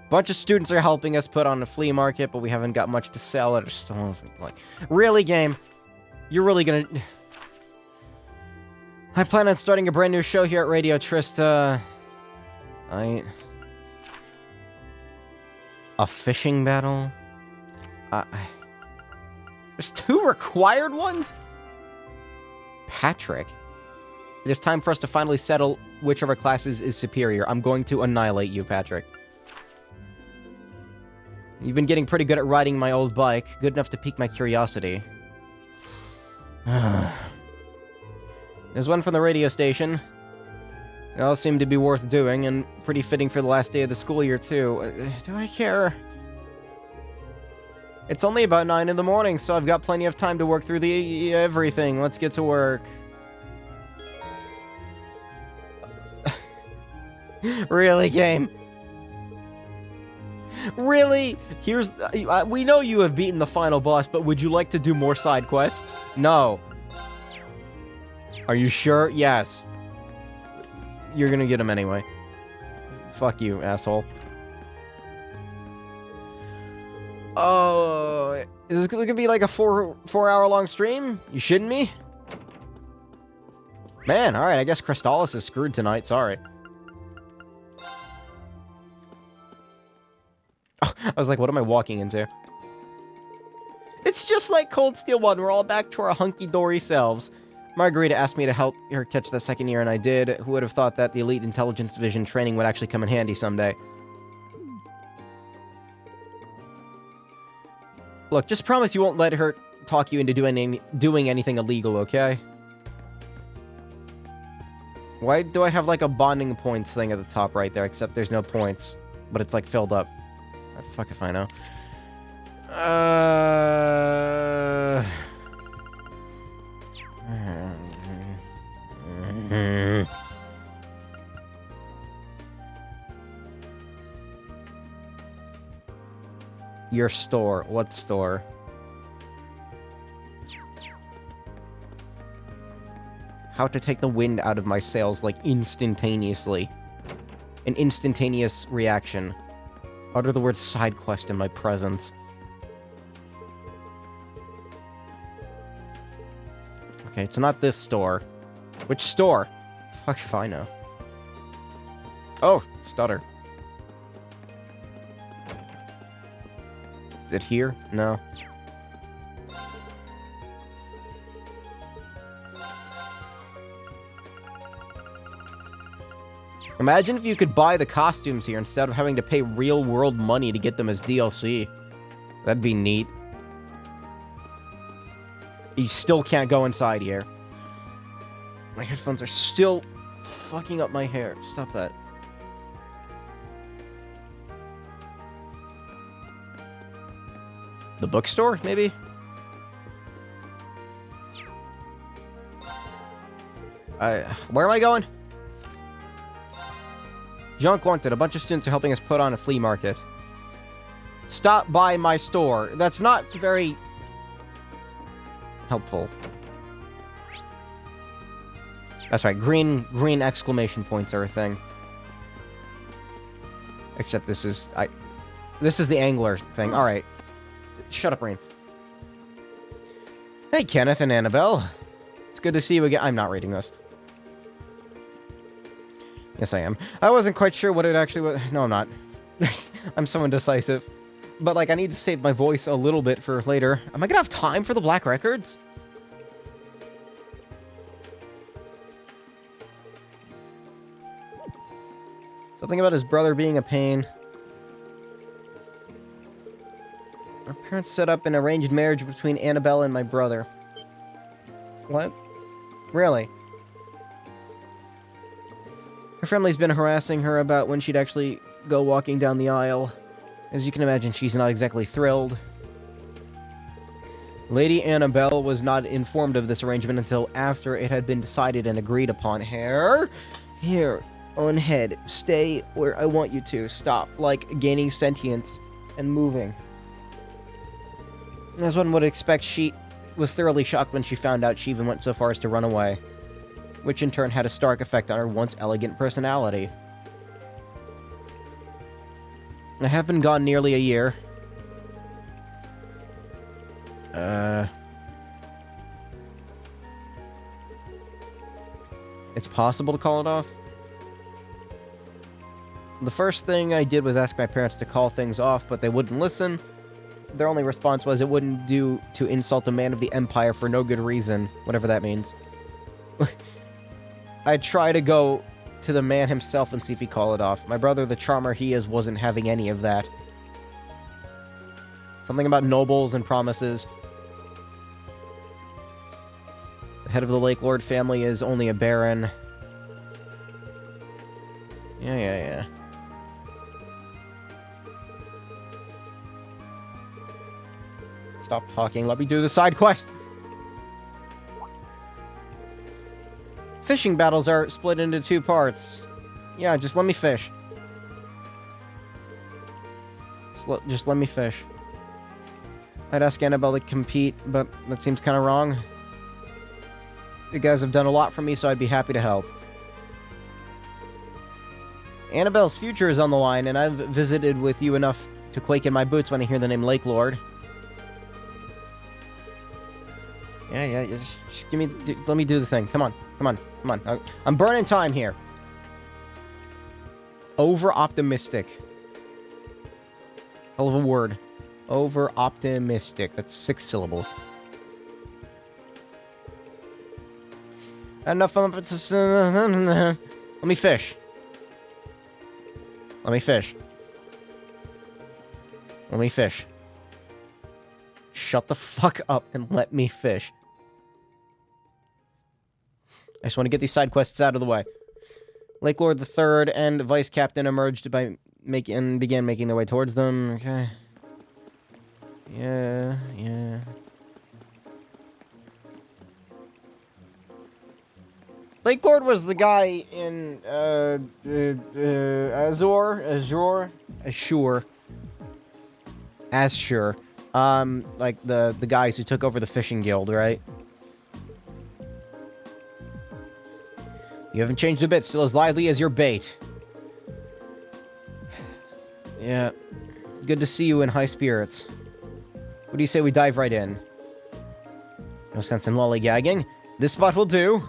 Bunch of students are helping us put on a flea market, but we haven't got much to sell. It still like, really, game? You're really gonna? I plan on starting a brand new show here at Radio Trista. A fishing battle? There's 2 required ones? Patrick. It is time for us to finally settle which of our classes is superior. I'm going to annihilate you, Patrick. You've been getting pretty good at riding my old bike. Good enough to pique my curiosity. There's one from the radio station. They all seem to be worth doing, and pretty fitting for the last day of the school year, too. Do I care? It's only about 9 in the morning, so I've got plenty of time to work through the everything. Let's get to work. Really, game? Really? Here's... we know you have beaten the final boss, but would you like to do more side quests? No. Are you sure? Yes. You're gonna get them anyway. Fuck you, asshole. Oh, is this gonna be like a 4-hour-long stream? You shitting me? Man, alright, I guess Crystallis is screwed tonight, sorry. Oh, I was like, what am I walking into? It's just like Cold Steel 1, we're all back to our hunky-dory selves. Margarita asked me to help her catch the second year, and I did. Who would have thought that the Elite Intelligence Division training would actually come in handy someday? Look, just promise you won't let her talk you into doing anything illegal, okay? Why do I have, like, a bonding points thing at the top right there, except there's no points, but it's, like, filled up? Fuck if I know. Your store. What store? How to take the wind out of my sails, like, instantaneously. An instantaneous reaction. Utter the word side quest in my presence. Okay, it's not this store. Which store? Fuck if I know. Oh, stutter. Is it here? No. Imagine if you could buy the costumes here instead of having to pay real-world money to get them as DLC. That'd be neat. You still can't go inside here. My headphones are still fucking up my hair. Stop that. The bookstore, maybe? Where am I going? Junk wanted. A bunch of students are helping us put on a flea market. Stop by my store. That's not very helpful. That's right. Green exclamation points are a thing. Except this is the angler thing. All right. Shut up, Rain. Hey, Kenneth and Annabelle. It's good to see you again. I'm not reading this. Yes, I am. I wasn't quite sure what it actually was. No, I'm not. I'm so indecisive. But, like, I need to save my voice a little bit for later. Am I gonna have time for the Black Records? Something about his brother being a pain. Our parents set up an arranged marriage between Annabelle and my brother. What? Really? Her family's been harassing her about when she'd actually go walking down the aisle. As you can imagine, she's not exactly thrilled. Lady Annabelle was not informed of this arrangement until after it had been decided and agreed upon. Here, on head, stay where I want you to. Stop, like, gaining sentience and moving. As one would expect, she was thoroughly shocked when she found out she even went so far as to run away, which in turn had a stark effect on her once elegant personality. I have been gone nearly a year. It's possible to call it off? The first thing I did was ask my parents to call things off, but they wouldn't listen. Their only response was it wouldn't do to insult a man of the Empire for no good reason, whatever that means. I'd try to go to the man himself and see if he'd call it off. My brother, the charmer he is, wasn't having any of that. Something about nobles and promises. The head of the Lake Lord family is only a baron. Yeah. Stop talking, let me do the side quest! Fishing battles are split into 2 parts. Yeah, just let me fish. Just let me fish. I'd ask Annabelle to compete, but that seems kind of wrong. You guys have done a lot for me, so I'd be happy to help. Annabelle's future is on the line, and I've visited with you enough to quake in my boots when I hear the name Lake Lord. Yeah, just give me... let me do the thing. Come on. I'm burning time here. Over-optimistic. Hell of a word. Over-optimistic. That's 6 syllables. Enough of it. Let me fish. Shut the fuck up and let me fish. I just want to get these side quests out of the way. Lake Lord III and Vice Captain emerged by began making their way towards them. Okay. Yeah. Lake Lord was the guy in Azure. Like the guys who took over the fishing guild, right? You haven't changed a bit, still as lively as your bait. Yeah. Good to see you in high spirits. What do you say we dive right in? No sense in lollygagging. This spot will do.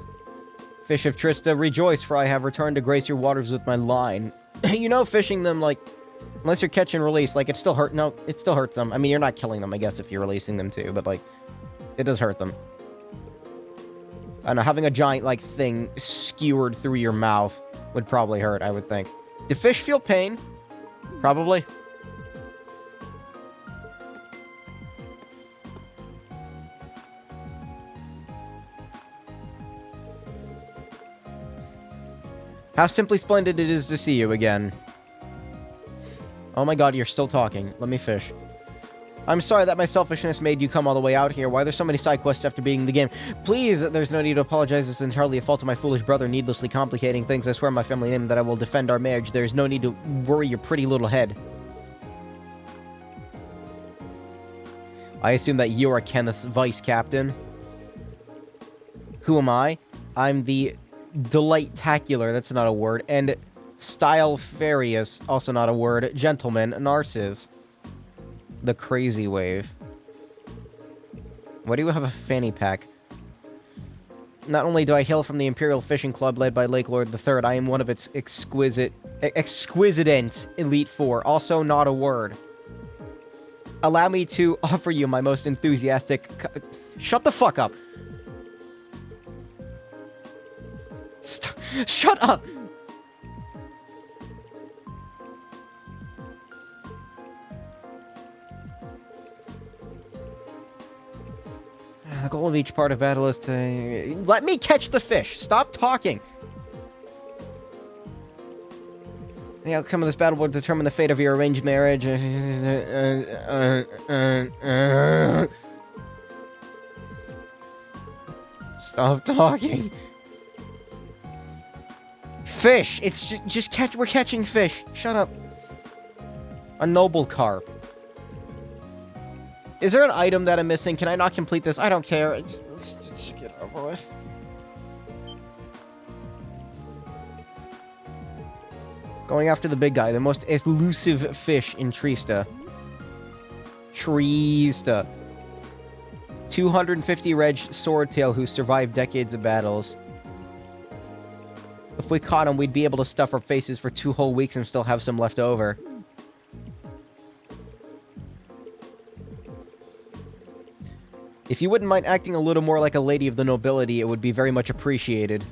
Fish of Trista, rejoice, for I have returned to grace your waters with my line. You know, fishing them, like, unless you're catch and release, like, it still hurts them. I mean, you're not killing them, I guess, if you're releasing them too, but, like, it does hurt them. I don't know, having a giant, like, thing skewered through your mouth would probably hurt, I would think. Do fish feel pain? Probably. How simply splendid it is to see you again. Oh my god, you're still talking. Let me fish. I'm sorry that my selfishness made you come all the way out here. Why are there so many side quests after being in the game? Please, there's no need to apologize. It's entirely a fault of my foolish brother needlessly complicating things. I swear on my family name that I will defend our marriage. There's no need to worry your pretty little head. I assume that you're Kenneth's vice captain. Who am I? I'm the Delight-tacular, that's not a word, and Style-farious, also not a word, gentleman, Narcissus. The crazy wave. Why do you have a fanny pack? Not only do I hail from the Imperial Fishing Club led by Lake Lord III, I am one of its exquisite Elite Four, also not a word. Allow me to offer you my most enthusiastic... Shut the fuck up! Shut up! The goal of each part of battle is to... Let me catch the fish! Stop talking! The outcome of this battle will determine the fate of your arranged marriage. Stop talking. Fish! It's just catch. We're catching fish. Shut up. A noble carp. Is there an item that I'm missing? Can I not complete this? I don't care. Let's just get over with. Going after the big guy, the most elusive fish in Trista. 250 reg swordtail who survived decades of battles. If we caught him, we'd be able to stuff our faces for 2 whole weeks and still have some left over. If you wouldn't mind acting a little more like a lady of the nobility, it would be very much appreciated.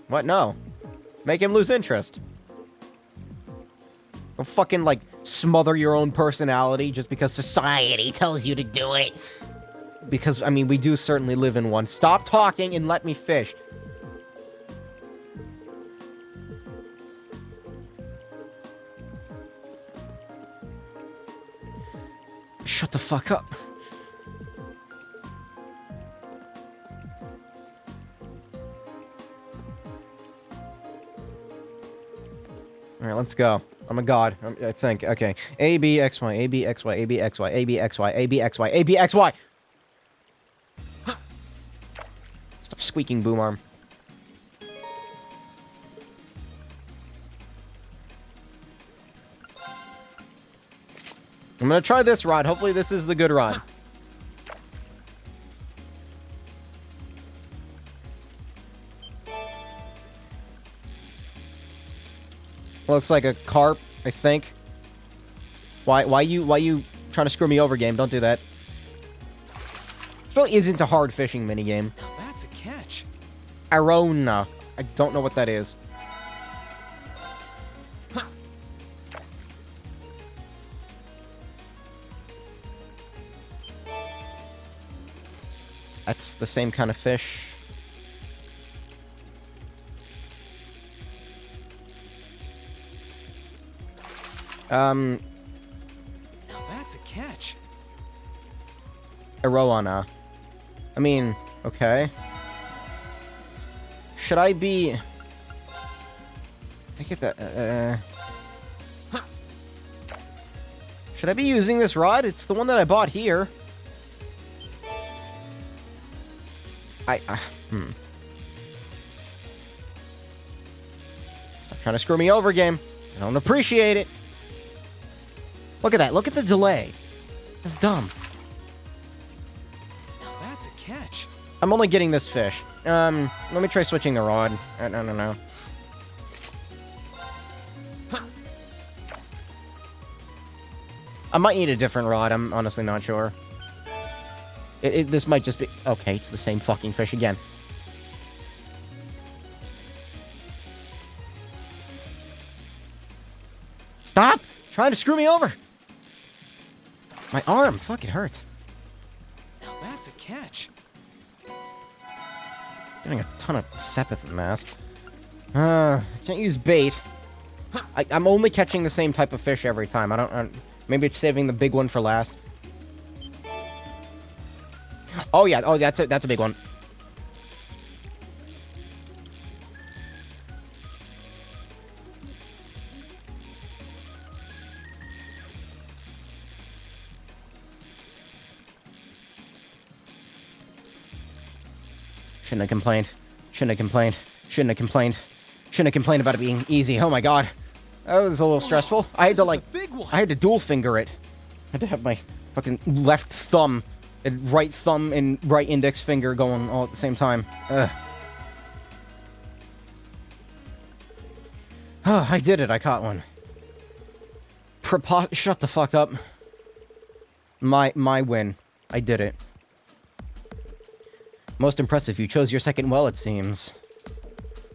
What? No. Make him lose interest. Don't fucking, like, smother your own personality just because society tells you to do it. Because, I mean, we do certainly live in one. Stop talking and let me fish. Shut the fuck up. Alright, let's go. I'm a god, I think. Okay. A, B, X, Y, A, B, X, Y, A, B, X, Y, A, B, X, Y, A, B, X, Y, A, B, X, Y! Stop squeaking, boom arm. I'm gonna try this rod. Hopefully this is the good rod. Looks like a carp, I think. Why you trying to screw me over, game? Don't do that. This really isn't a hard fishing minigame. Now that's a catch. Arona. I don't know what that is. That's the same kind of fish. Now that's a catch. Arowana. I mean, okay. Should I be... I get that, Should I be using this rod? It's the one that I bought here. Stop trying to screw me over, game. I don't appreciate it. Look at that. Look at the delay. That's dumb. Now that's a catch. I'm only getting this fish. Let me try switching the rod. No. I might need a different rod. I'm honestly not sure. This might just be... Okay, it's the same fucking fish again. Stop trying to screw me over. My arm. Fuck, it hurts. Now that's a catch. Getting a ton of Sepith mass. Can't use bait. I'm only catching the same type of fish every time. Maybe it's saving the big one for last. Oh, yeah. Oh, that's a big one. Shouldn't have complained. Shouldn't have complained. Shouldn't have complained. Shouldn't have complained about it being easy. Oh my god. That was a little stressful. I had to, like, I had to dual finger it. I had to have my fucking left thumb and right thumb and right index finger going all at the same time. Ugh. Oh, I did it. I caught one. Shut the fuck up. My win. I did it. Most impressive. You chose your second well, it seems.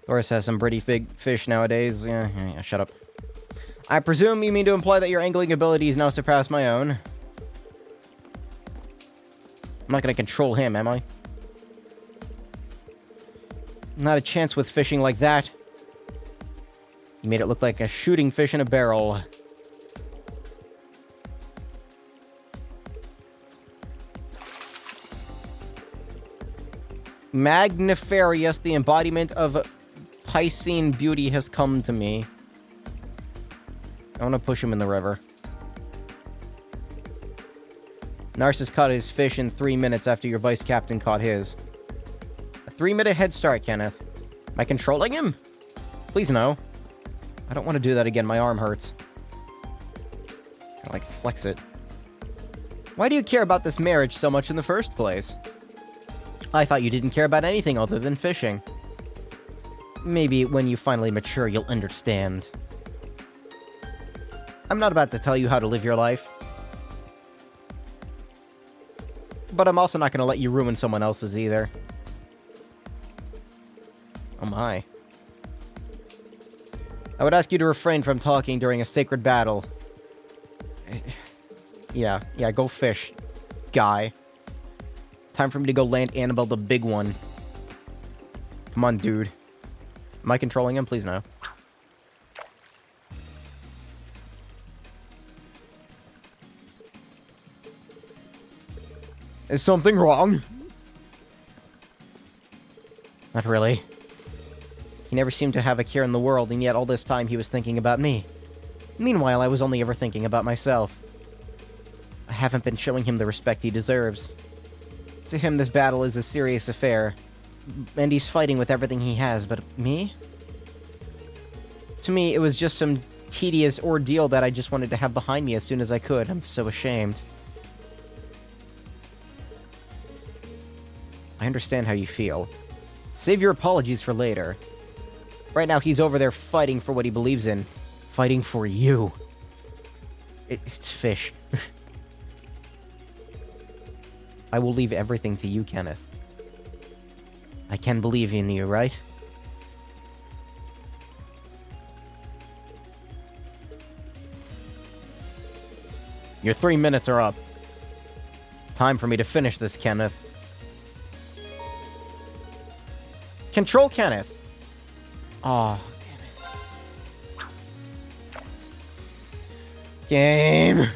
Thoris has some pretty big fish nowadays. Yeah, shut up. I presume you mean to imply that your angling abilities now surpass my own. I'm not gonna control him, am I? Not a chance with fishing like that. You made it look like a shooting fish in a barrel. Magnifarious, the embodiment of Piscine beauty has come to me. I want to push him in the river. Narcissus caught his fish in 3 minutes after your vice captain caught his. A 3-minute head start, Kenneth. Am I controlling him? Please no. I don't want to do that again. My arm hurts. Gotta, like, flex it. Why do you care about this marriage so much in the first place? I thought you didn't care about anything other than fishing. Maybe when you finally mature, you'll understand. I'm not about to tell you how to live your life. But I'm also not going to let you ruin someone else's either. Oh my. I would ask you to refrain from talking during a sacred battle. Yeah, go fish, guy. Time for me to go land Annabelle the big one. Come on, dude. Am I controlling him? Please no. Is something wrong? Not really. He never seemed to have a care in the world, and yet all this time he was thinking about me. Meanwhile, I was only ever thinking about myself. I haven't been showing him the respect he deserves. To him, this battle is a serious affair, and he's fighting with everything he has, but me? To me, it was just some tedious ordeal that I just wanted to have behind me as soon as I could. I'm so ashamed. I understand how you feel. Save your apologies for later. Right now, he's over there fighting for what he believes in. Fighting for you. It's fish. I will leave everything to you, Kenneth. I can believe in you, right? Your 3 minutes are up. Time for me to finish this, Kenneth. Control Kenneth! Aw, damn it. Game!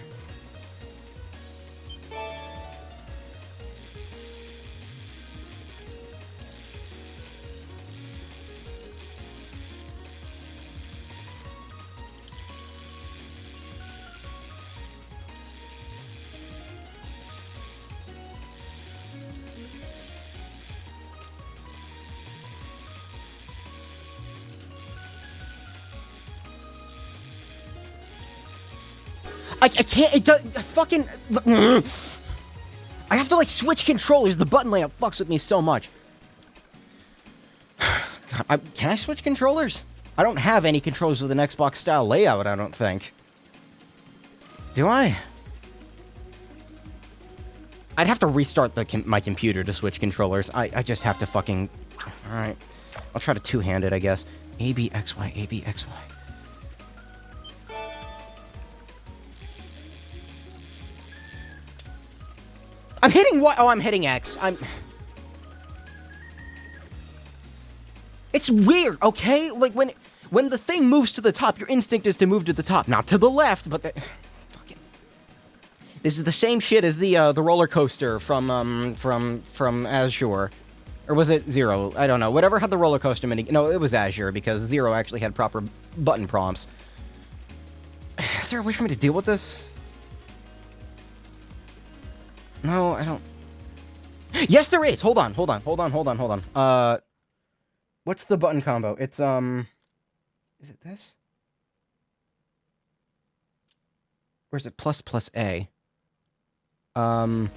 I can't, it does, fucking, I have to, like, switch controllers. The button layout fucks with me so much. God, can I switch controllers? I don't have any controllers with an Xbox-style layout, I don't think. Do I? I'd have to restart my computer to switch controllers. I just have to fucking... Alright. I'll try to two-hand it, I guess. A, B, X, Y, A, B, X, Y. I'm hitting what? Oh, I'm hitting X. It's weird, okay? Like, when the thing moves to the top, your instinct is to move to the top. Not to the left, but fucking... This is the same shit as the roller coaster from Azure. Or was it Zero? I don't know. Whatever had the roller coaster mini... No, it was Azure, because Zero actually had proper button prompts. Is there a way for me to deal with this? No, I don't... Yes, there is! Hold on. What's the button combo? It's, is it this? Or is it plus A? I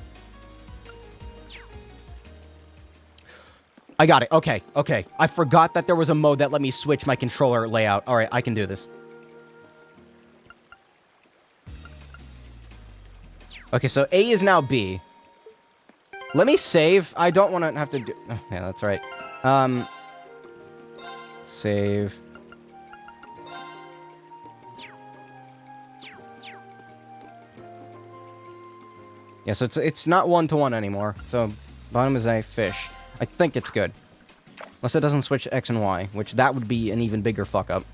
got it. Okay. I forgot that there was a mode that let me switch my controller layout. Alright, I can do this. Okay, so A is now B. Let me save. I don't want to have to do... Oh, yeah, that's right. Save. Yeah, so it's not 1-to-1 anymore. So, bottom is a fish. I think it's good. Unless it doesn't switch to X and Y, which that would be an even bigger fuck-up.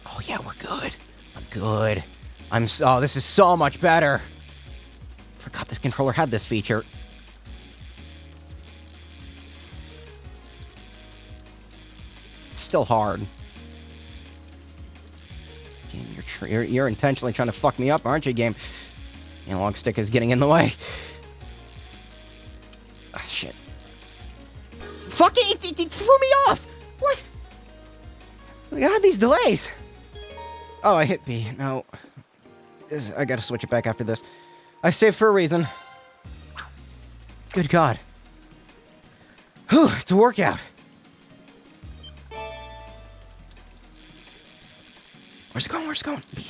Oh, yeah, we're good. I'm good. Oh, this is so much better. Forgot this controller had this feature. It's still hard. You're intentionally trying to fuck me up, aren't you, game? Analog stick is getting in the way. Ah, shit. Fuck it! It threw me off! What? I had these delays. Oh, I hit B. No. I gotta switch it back after this. I saved for a reason. Good God. Whew, it's a workout. Where's it going? Where's it going? B.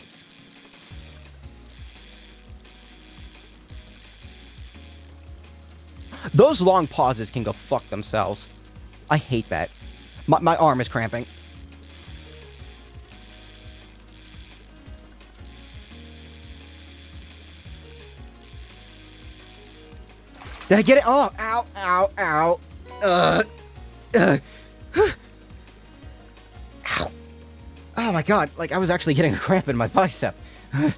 Those long pauses can go fuck themselves. I hate that. My arm is cramping. Did I get it? Oh, ow, ow, ow. Ow. Oh my God, like I was actually getting a cramp in my bicep. Okay,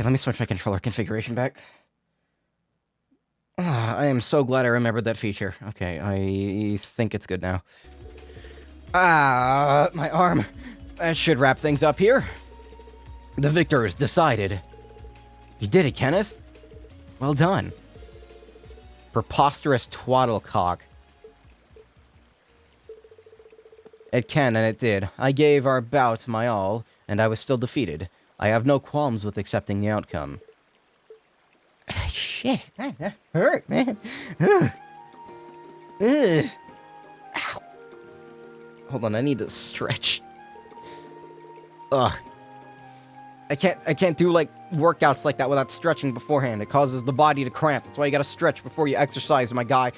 let me switch my controller configuration back. I am so glad I remembered that feature. Okay, I think it's good now. My arm. That should wrap things up here. The victor is decided. You did it, Kenneth. Well done. Preposterous twaddlecock. It can, and it did. I gave our bout my all, and I was still defeated. I have no qualms with accepting the outcome. Shit, that hurt, man. Ugh. Ugh. Ow. Hold on, I need to stretch. Ugh. I can't do, like, workouts like that without stretching beforehand. It causes the body to cramp. That's why you gotta stretch before you exercise, my guy.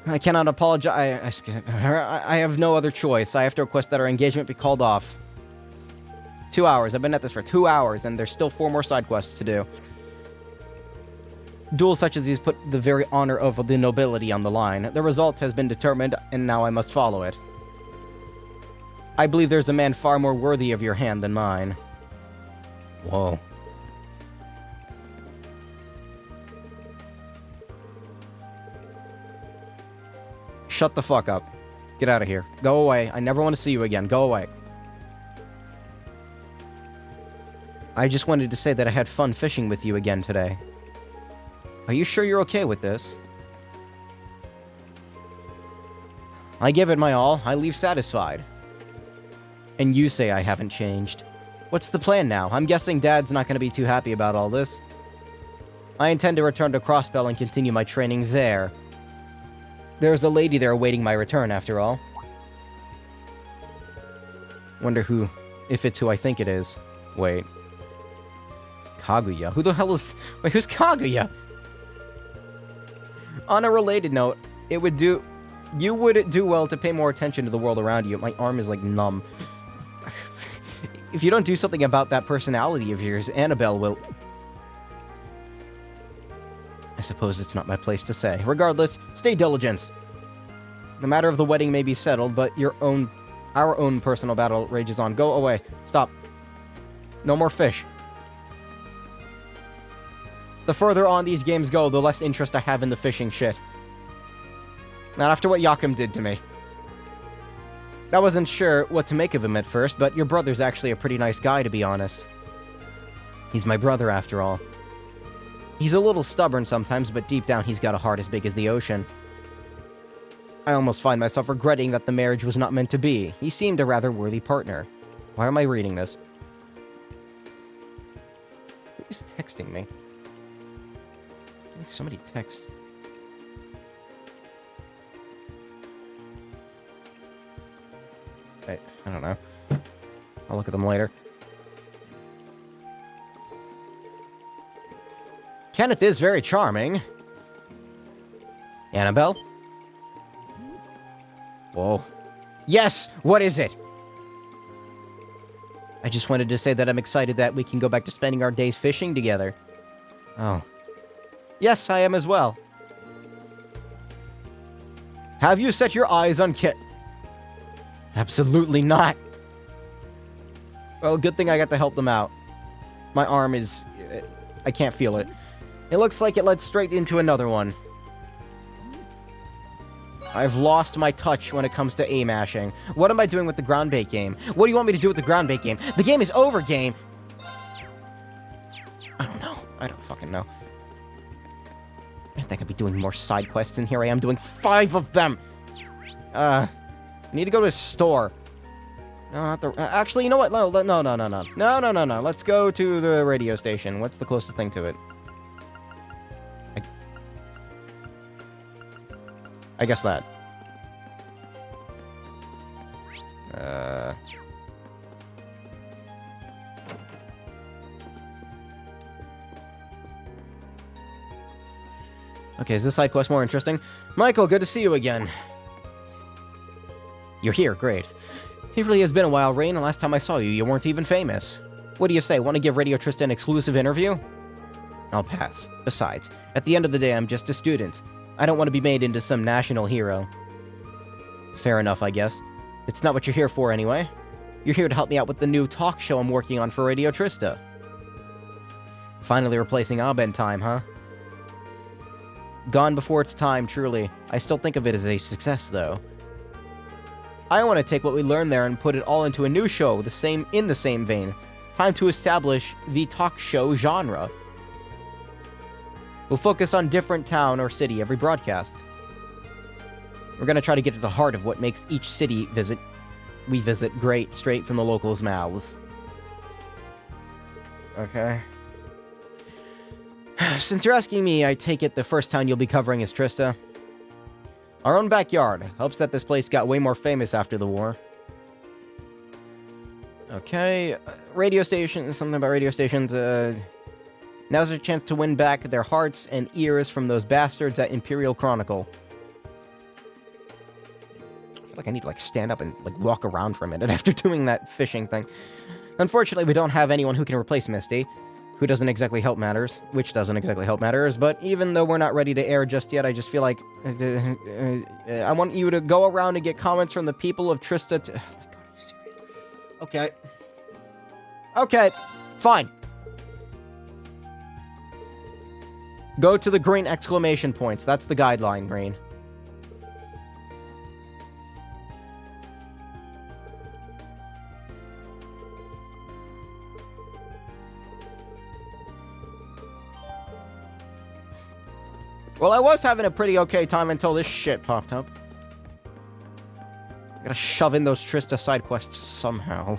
I cannot apologize. I have no other choice. I have to request that our engagement be called off. 2 hours. I've been at this for 2 hours, and there's still 4 more side quests to do. Duels such as these put the very honor of the nobility on the line. The result has been determined, and now I must follow it. I believe there's a man far more worthy of your hand than mine. Whoa. Shut the fuck up. Get out of here. Go away. I never want to see you again. Go away. I just wanted to say that I had fun fishing with you again today. Are you sure you're okay with this? I give it my all. I leave satisfied. And you say I haven't changed. What's the plan now? I'm guessing Dad's not going to be too happy about all this. I intend to return to Crossbell and continue my training there. There's a lady there awaiting my return, after all. Wonder who... if it's who I think it is. Wait. Kaguya? Who the hell is... Wait, who's Kaguya? On a related note, it would do... You would do well to pay more attention to the world around you. My arm is, like, numb. If you don't do something about that personality of yours, Annabelle will... I suppose it's not my place to say. Regardless, stay diligent. The matter of the wedding may be settled, but your own Our own personal battle rages on. Go away. Stop. No more fish. The further on these games go, the less interest I have in the fishing shit. Not after what Yakum did to me. I wasn't sure what to make of him at first, but your brother's actually a pretty nice guy, to be honest. He's my brother, after all. He's a little stubborn sometimes, but deep down he's got a heart as big as the ocean. I almost find myself regretting that the marriage was not meant to be. He seemed a rather worthy partner. Why am I reading this? Who is texting me? So many texts. I don't know. I'll look at them later. Kenneth is very charming. Annabelle? Whoa. Yes! What is it? I just wanted to say that I'm excited that we can go back to spending our days fishing together. Oh. Yes, I am as well. Have you set your eyes on Kit? Absolutely not. Well, good thing I got to help them out. My arm is... I can't feel it. It looks like it led straight into another one. I've lost my touch when it comes to aim-mashing. What am I doing with the ground bait game? What do you want me to do with the ground bait game? The game is over, game! I don't know. I don't fucking know. I think I'd be doing more side quests, and here I am doing 5 of them! I need to go to a store. No, not the... actually, you know what? No. Let's go to the radio station. What's the closest thing to it? I guess that. Okay, is this side quest more interesting? Michael, good to see you again. You're here, great. It really has been a while, Rain, and last time I saw you, you weren't even famous. What do you say, want to give Radio Trista an exclusive interview? I'll pass. Besides, at the end of the day, I'm just a student. I don't want to be made into some national hero. Fair enough, I guess. It's not what you're here for, anyway. You're here to help me out with the new talk show I'm working on for Radio Trista. Finally replacing Aben Time, huh? Gone before its time, truly. I still think of it as a success, though. I want to take what we learned there and put it all into a new show, in the same vein. Time to establish the talk show genre. We'll focus on different town or city every broadcast. We're gonna try to get to the heart of what makes each city we visit great, straight from the locals' mouths. Okay. Since you're asking me, I take it the first town you'll be covering is Trista. Our own backyard. Helps that this place got way more famous after the war. Okay. Radio stations. Something about radio stations. Now's their chance to win back their hearts and ears from those bastards at Imperial Chronicle. I feel like I need to, stand up and, walk around for a minute after doing that fishing thing. Unfortunately, we don't have anyone who can replace Misty. Which doesn't exactly help matters, but even though we're not ready to air just yet, I just feel like... I want you to go around and get comments from the people of Trista to... Oh my god, are you serious? Okay. Okay, fine. Go to the green exclamation points. That's the guideline, Green. Well, I was having a pretty okay time until this shit popped up. I gotta shove in those Trista side quests somehow.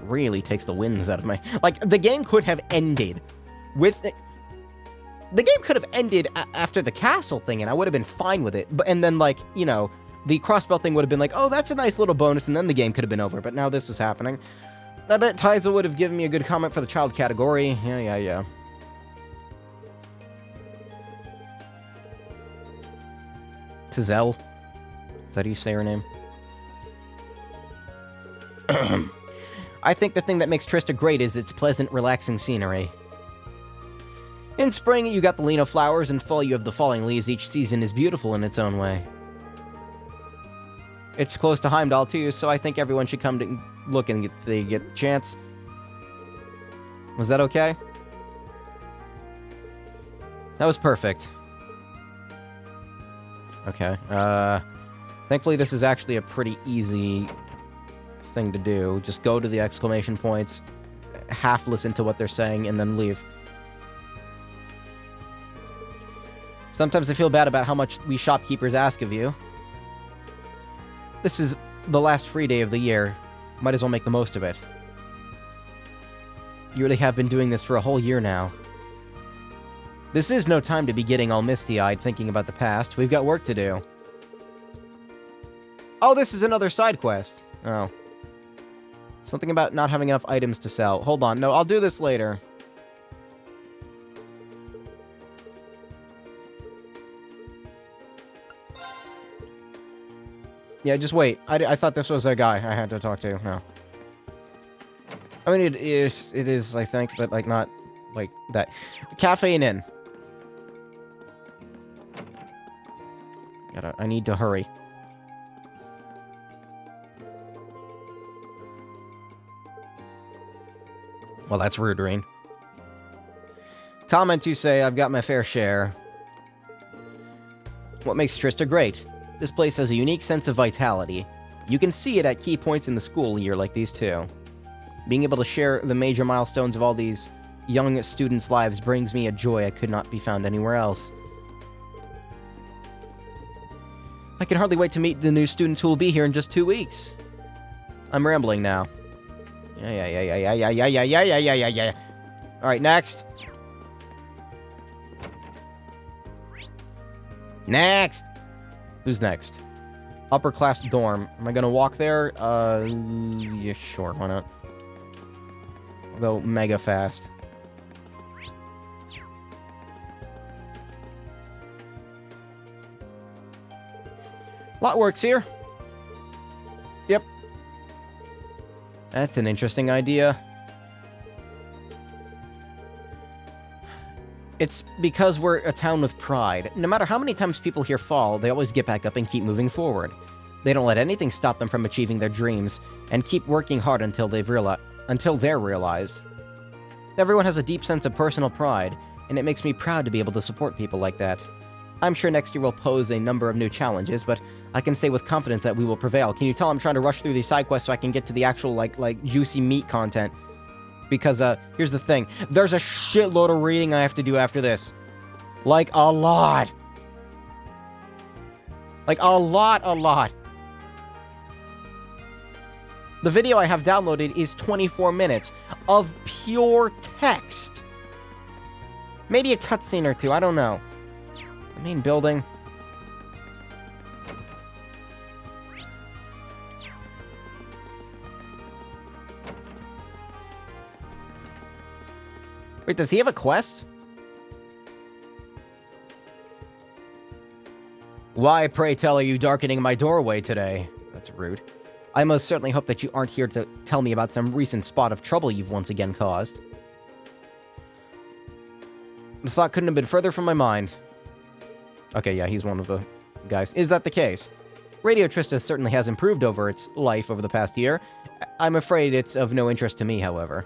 Really takes the winds out of my... the game could have ended with... The game could have ended after the castle thing, and I would have been fine with it. And then, the crossbow thing would have been like, oh, that's a nice little bonus, and then the game could have been over. But now this is happening. I bet Tyza would have given me a good comment for the child category. Yeah. Tizelle. Is that how you say her name? I think the thing that makes Trista great is its pleasant, relaxing scenery. In spring, you got the Lena flowers, and fall you have the falling leaves. Each season is beautiful in its own way. It's close to Heimdall too, so I think everyone should come to look and get the chance. Was that okay? That was perfect. Okay. Thankfully this is actually a pretty easy thing to do. Just go to the exclamation points, half listen to what they're saying, and then leave. Sometimes I feel bad about how much we shopkeepers ask of you. This is the last free day of the year. Might as well make the most of it. You really have been doing this for a whole year now. This is no time to be getting all misty-eyed thinking about the past. We've got work to do. Oh, this is another side quest. Oh. Something about not having enough items to sell. Hold on. No, I'll do this later. Yeah, just wait. I thought this was a guy I had to talk to. No. I mean, it is, I think, but, like, not like that. Cafe and Inn. I need to hurry. Well, that's rude, Rain. Comment to say, I've got my fair share. What makes Trista great? This place has a unique sense of vitality. You can see it at key points in the school year like these two. Being able to share the major milestones of all these young students' lives brings me a joy I could not be found anywhere else. I can hardly wait to meet the new students who will be here in just 2 weeks. I'm rambling now. Yeah. Alright, next. Next! Who's next? Upper class dorm. Am I gonna walk there? Yeah, sure, why not? I'll go mega fast. Lot works here. Yep. That's an interesting idea. It's because we're a town with pride. No matter how many times people here fall, they always get back up and keep moving forward. They don't let anything stop them from achieving their dreams, and keep working hard until they're realized. Everyone has a deep sense of personal pride, and it makes me proud to be able to support people like that. I'm sure next year will pose a number of new challenges, but I can say with confidence that we will prevail. Can you tell I'm trying to rush through these side quests so I can get to the actual, like juicy meat content? Because, here's the thing. There's a shitload of reading I have to do after this. Like, a lot. Like, a lot. The video I have downloaded is 24 minutes of pure text. Maybe a cutscene or two, I don't know. The main building. Wait, does he have a quest? Why, pray tell, are you darkening my doorway today? That's rude. I most certainly hope that you aren't here to tell me about some recent spot of trouble you've once again caused. The thought couldn't have been further from my mind. Okay, yeah, he's one of the guys. Is that the case? Radio Trista certainly has improved over its life over the past year. I'm afraid it's of no interest to me, however.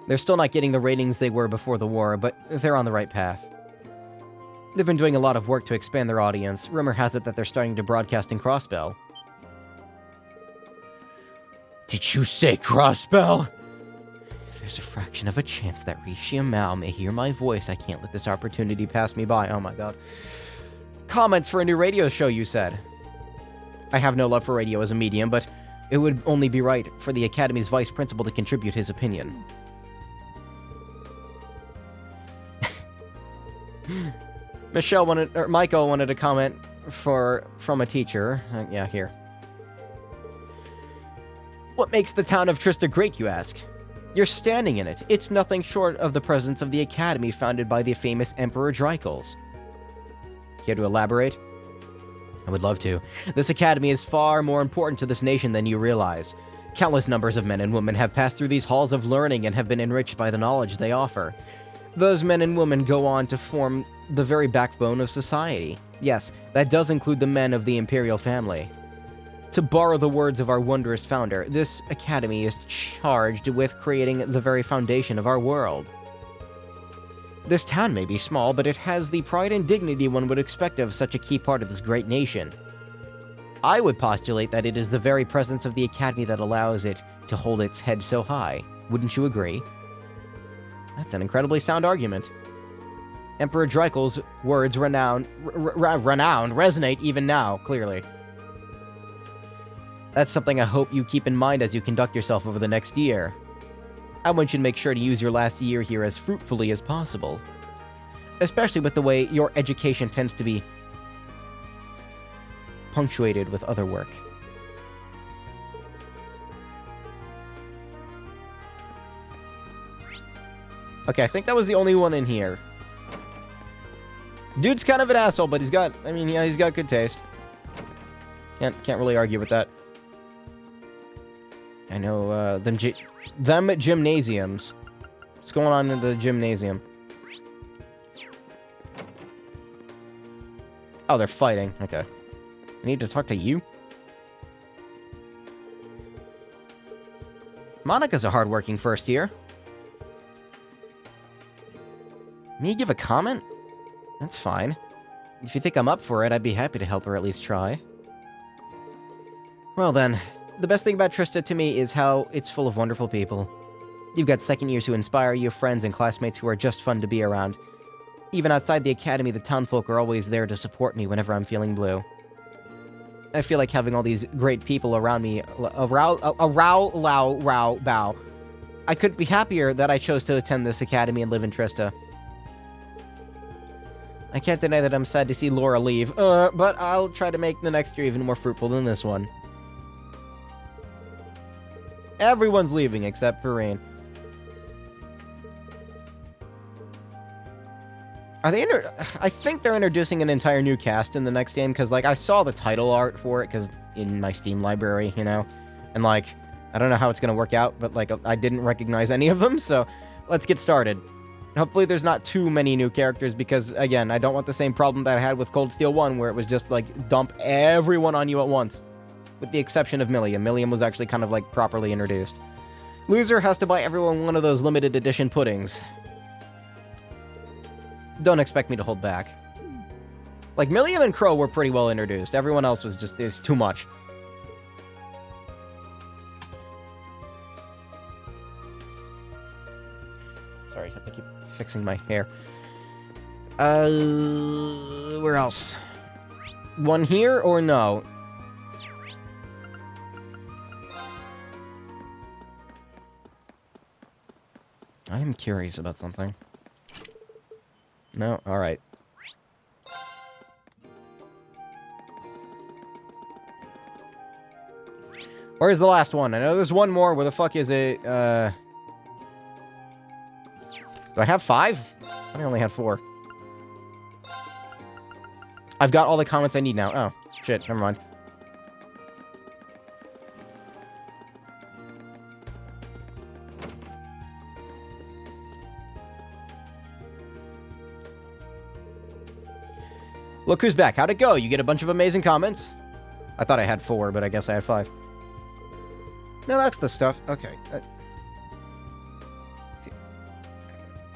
They're still not getting the ratings they were before the war, but they're on the right path. They've been doing a lot of work to expand their audience. Rumor has it that they're starting to broadcast in Crossbell. Did you say Crossbell? If there's a fraction of a chance that Rishi and Mao may hear my voice, I can't let this opportunity pass me by. Oh my god. Comments for a new radio show, you said. I have no love for radio as a medium, but it would only be right for the Academy's vice principal to contribute his opinion. Michael wanted a comment from a teacher. Yeah, here. What makes the town of Trista great, you ask? You're standing in it. It's nothing short of the presence of the Academy founded by the famous Emperor Drycles. Care to elaborate? I would love to. This Academy is far more important to this nation than you realize. Countless numbers of men and women have passed through these halls of learning and have been enriched by the knowledge they offer. Those men and women go on to form the very backbone of society. Yes, that does include the men of the Imperial family. To borrow the words of our wondrous founder, this academy is charged with creating the very foundation of our world. This town may be small, but it has the pride and dignity one would expect of such a key part of this great nation. I would postulate that it is the very presence of the academy that allows it to hold its head so high. Wouldn't you agree? That's an incredibly sound argument. Emperor Dreikel's words renowned resonate even now, clearly. That's something I hope you keep in mind as you conduct yourself over the next year. I want you to make sure to use your last year here as fruitfully as possible. Especially with the way your education tends to be punctuated with other work. Okay, I think that was the only one in here. Dude's kind of an asshole, but he's got good taste. Can't really argue with that. I know, them gymnasiums. What's going on in the gymnasium? Oh, they're fighting. Okay. I need to talk to you? Monica's a hardworking first year. Me give a comment? That's fine. If you think I'm up for it, I'd be happy to help her at least try. Well then, the best thing about Trista to me is how it's full of wonderful people. You've got second years who inspire you, friends and classmates who are just fun to be around. Even outside the academy, the townfolk are always there to support me whenever I'm feeling blue. I feel like having all these great people around me, bow. I couldn't be happier that I chose to attend this academy and live in Trista. I can't deny that I'm sad to see Laura leave, but I'll try to make the next year even more fruitful than this one. Everyone's leaving except for Rain. Are they I think they're introducing an entire new cast in the next game, because, like, I saw the title art for it, because in my Steam library, you know? And, like, I don't know how it's going to work out, but, like, I didn't recognize any of them, so let's get started. Hopefully there's not too many new characters, because, again, I don't want the same problem that I had with Cold Steel 1, where it was just, like, dump everyone on you at once. With the exception of Milliam. Milliam was actually kind of, like, properly introduced. Loser has to buy everyone one of those limited edition puddings. Don't expect me to hold back. Like, Milliam and Crow were pretty well introduced. Everyone else was just, is too much. Sorry, I have to keep fixing my hair. Where else? One here or no? I am curious about something. No? Alright. Where's the last one? I know there's one more. Where the fuck is it? Do I have 5? I only have 4. I've got all the comments I need now. Oh, shit. Never mind. Look who's back. How'd it go? You get a bunch of amazing comments? I thought I had 4, but I guess I had 5. No, that's the stuff. Okay. See,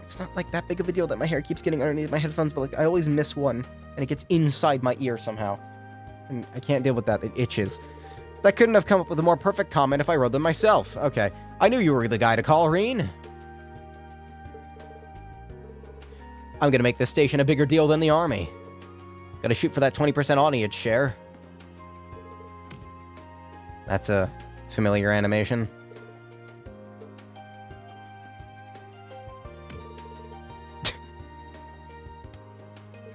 it's not like that big of a deal that my hair keeps getting underneath my headphones, but like I always miss one, and it gets inside my ear somehow. And I can't deal with that. It itches. I couldn't have come up with a more perfect comment if I wrote them myself. Okay. I knew you were the guy to call, Reen. I'm gonna make this station a bigger deal than the army. Gotta shoot for that 20% audience share. That's a familiar animation.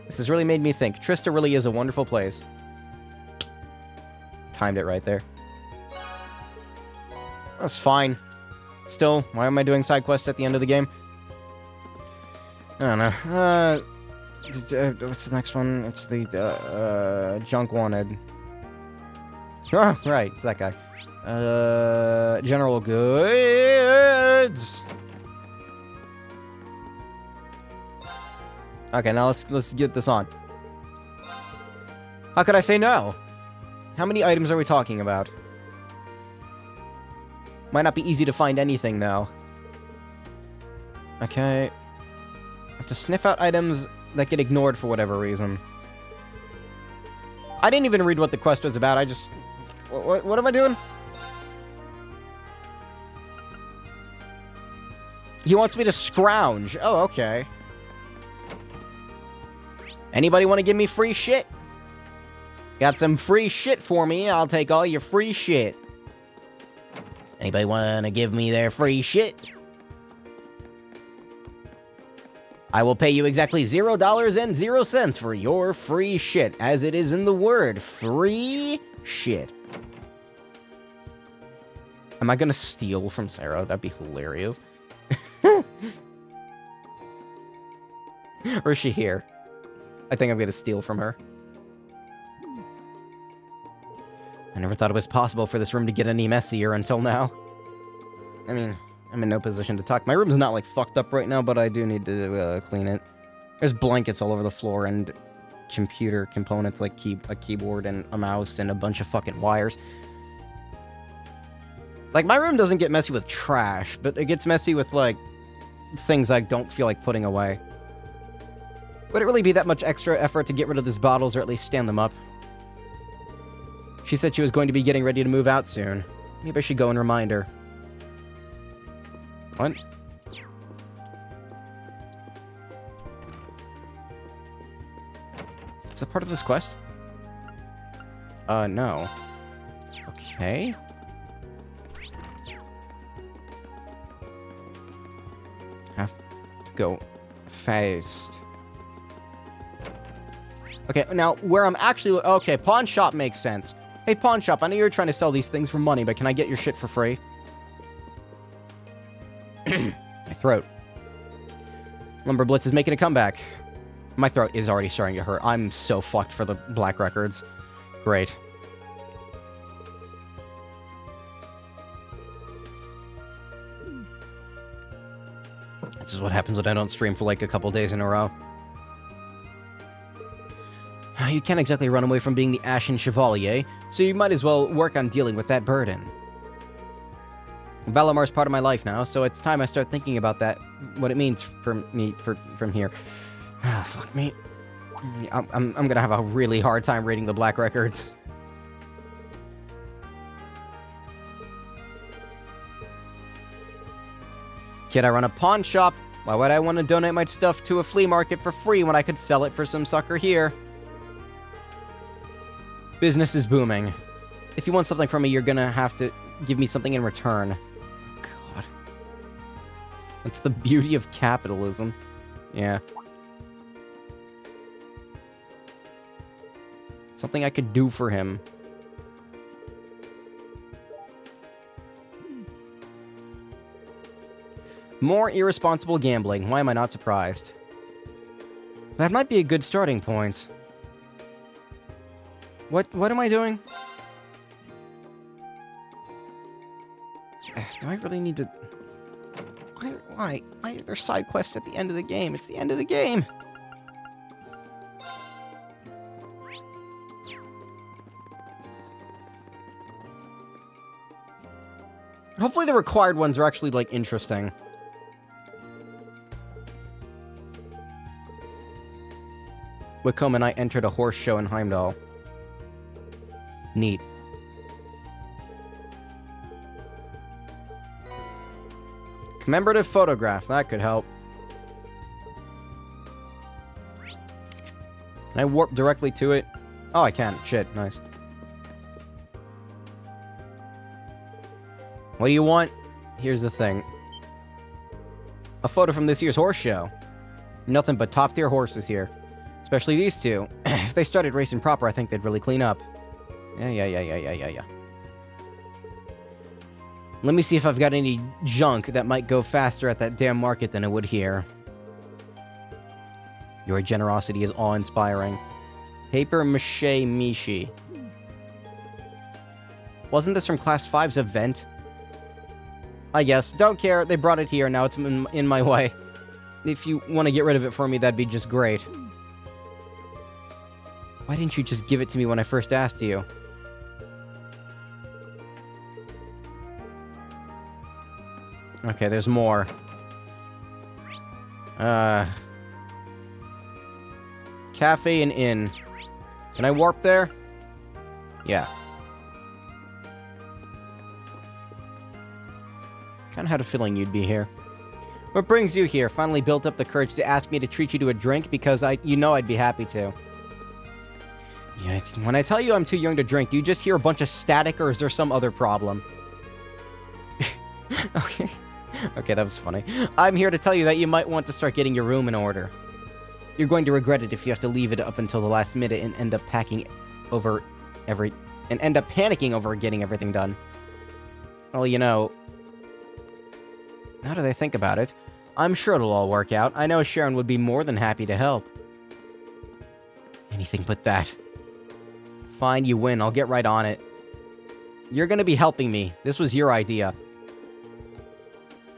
This has really made me think. Trista really is a wonderful place. Timed it right there. That's fine. Still, why am I doing side quests at the end of the game? I don't know. What's the next one? It's the, Junk Wanted. Oh, right, it's that guy. General Goods! Okay, now let's get this on. How could I say no? How many items are we talking about? Might not be easy to find anything, though. Okay. I have to sniff out items that get ignored for whatever reason. I didn't even read what the quest was about. I just... What am I doing? He wants me to scrounge. Oh, okay. Anybody want to give me free shit? Got some free shit for me? I'll take all your free shit. Anybody want to give me their free shit? I will pay you exactly $0.00 for your free shit, as it is in the word, free shit. Am I gonna steal from Sarah? That'd be hilarious. Or is she here? I think I'm gonna steal from her. I never thought it was possible for this room to get any messier until now. I mean, I'm in no position to talk. My room's not, like, fucked up right now, but I do need to clean it. There's blankets all over the floor and computer components, like a keyboard and a mouse and a bunch of fucking wires. Like, my room doesn't get messy with trash, but it gets messy with, like, things I don't feel like putting away. Would it really be that much extra effort to get rid of these bottles or at least stand them up? She said she was going to be getting ready to move out soon. Maybe I should go and remind her. What? Is that part of this quest? No. Okay. Have to go fast. Okay, now, where I'm actually... Okay, pawn shop makes sense. Hey, pawn shop, I know you're trying to sell these things for money, but can I get your shit for free? My throat. Lumber Blitz is making a comeback. My throat is already starting to hurt. I'm so fucked for the Black Records. Great. This is what happens when I don't stream for like a couple days in a row. You can't exactly run away from being the Ashen Chevalier, so you might as well work on dealing with that burden. Valamar's part of my life now, so it's time I start thinking about that, what it means for me from here. Ah, fuck me. I'm gonna have a really hard time reading the Black Records. Kid, I run a pawn shop. Why would I want to donate my stuff to a flea market for free when I could sell it for some sucker here? Business is booming. If you want something from me, you're gonna have to give me something in return. God. That's the beauty of capitalism. Yeah. Something I could do for him. More irresponsible gambling. Why am I not surprised? That might be a good starting point. What am I doing? Do I really need to... Why are there side quests at the end of the game? It's the end of the game! Hopefully the required ones are actually, like, interesting. Wickham and I entered a horse show in Heimdall. Neat. Commemorative photograph. That could help. Can I warp directly to it? Oh, I can. Shit. Nice. What do you want? Here's the thing. A photo from this year's horse show. Nothing but top-tier horses here. Especially these two. If they started racing proper, I think they'd really clean up. Yeah. Let me see if I've got any junk that might go faster at that damn market than it would here. Your generosity is awe-inspiring. Paper Mache Mishi. Wasn't this from Class 5's event? I guess. Don't care. They brought it here. Now it's in my way. If you want to get rid of it for me, that'd be just great. Why didn't you just give it to me when I first asked you? Okay, there's more. Cafe and inn. Can I warp there? Yeah. Kinda had a feeling you'd be here. What brings you here? Finally built up the courage to ask me to treat you to a drink because you know I'd be happy to. Yeah, it's when I tell you I'm too young to drink, do you just hear a bunch of static or is there some other problem? Okay. Okay, that was funny. I'm here to tell you that you might want to start getting your room in order. You're going to regret it if you have to leave it up until the last minute and end up panicking over getting everything done. Well, you know, now that I think about it, I'm sure it'll all work out. I know Sharon would be more than happy to help. Anything but that. Fine, you win. I'll get right on it. You're gonna be helping me. This was your idea.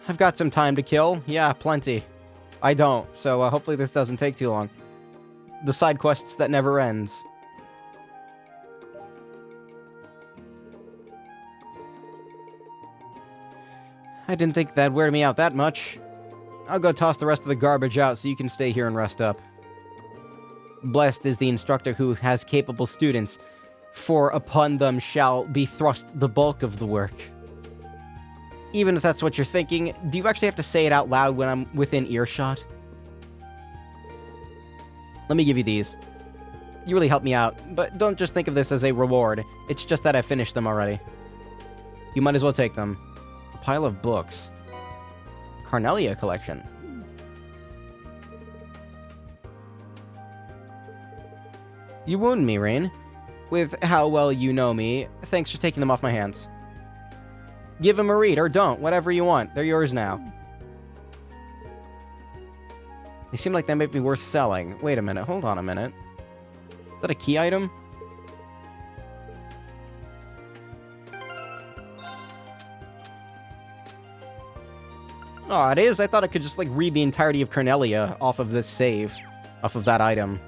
I've got some time to kill. Yeah, plenty. I don't, so hopefully this doesn't take too long. The side quests that never ends. I didn't think that'd wear me out that much. I'll go toss the rest of the garbage out so you can stay here and rest up. Blessed is the instructor who has capable students, for upon them shall be thrust the bulk of the work. Even if that's what you're thinking, do you actually have to say it out loud when I'm within earshot? Let me give you these. You really helped me out, but don't just think of this as a reward. It's just that I finished them already. You might as well take them. A pile of books. Carnelia collection. You wound me, Rain. With how well you know me, thanks for taking them off my hands. Give them a read, or don't, whatever you want. They're yours now. They seem like they might be worth selling. Wait a minute, hold on a minute. Is that a key item? Oh, it is? I thought I could just, like, read the entirety of Carnelia off of this save. Off of that item.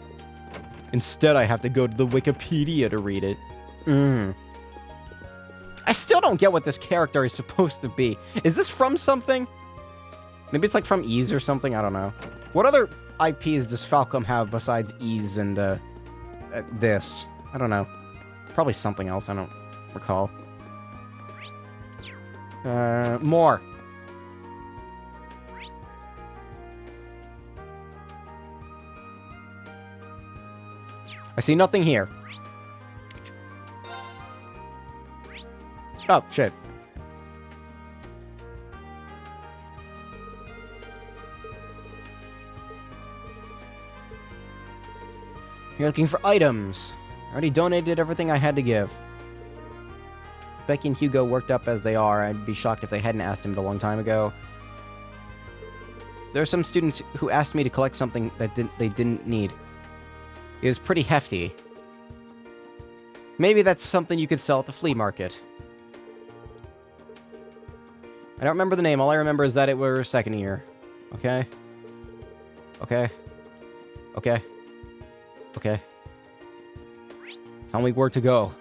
Instead, I have to go to the Wikipedia to read it. I still don't get what this character is supposed to be. Is this from something? Maybe it's like from Ys or something? I don't know. What other IPs does Falcom have besides Ys and this? I don't know. Probably something else. I don't recall. More. I see nothing here. Oh, shit. You're looking for items. I already donated everything I had to give. Becky and Hugo worked up as they are. I'd be shocked if they hadn't asked him a long time ago. There are some students who asked me to collect something that they didn't need. It was pretty hefty. Maybe that's something you could sell at the flea market. I don't remember the name. All I remember is that it was second year. Okay? Okay. Okay. Okay. Tell me where to go.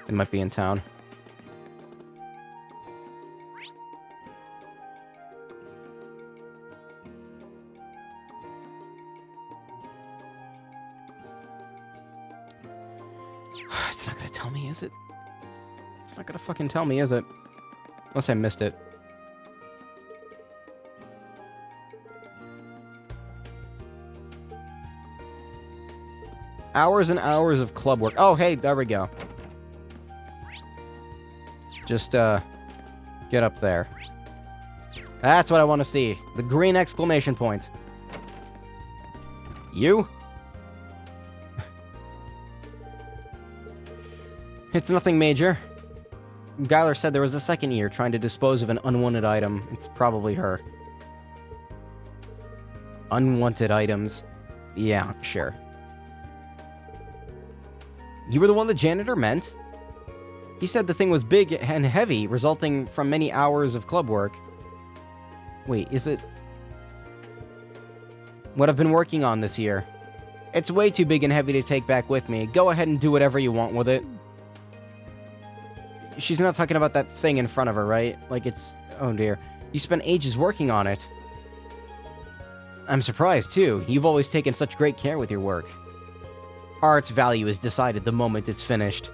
It might be in town. It's not gonna tell me, is it? It's not gonna fucking tell me, is it? Unless I missed it. Hours and hours of club work. Oh, hey, there we go. Just, get up there. That's what I want to see. The green exclamation point. You? It's nothing major. Gyler said there was a second year trying to dispose of an unwanted item. It's probably her. Unwanted items. Yeah, sure. You were the one the janitor meant? He said the thing was big and heavy, resulting from many hours of club work. Wait, is it... what I've been working on this year. It's way too big and heavy to take back with me. Go ahead and do whatever you want with it. She's not talking about that thing in front of her, right? Like it's... Oh dear. You spent ages working on it. I'm surprised, too. You've always taken such great care with your work. Art's value is decided the moment it's finished.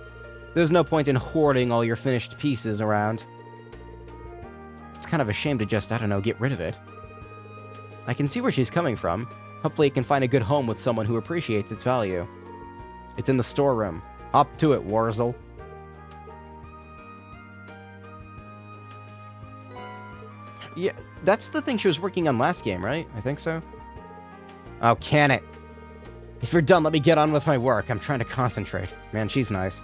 There's no point in hoarding all your finished pieces around. It's kind of a shame to just, I don't know, get rid of it. I can see where she's coming from. Hopefully it can find a good home with someone who appreciates its value. It's in the storeroom. Hop to it, Warzel. Yeah, that's the thing she was working on last game, right? I think so. Oh, can it? If you're done, let me get on with my work. I'm trying to concentrate. Man, she's nice.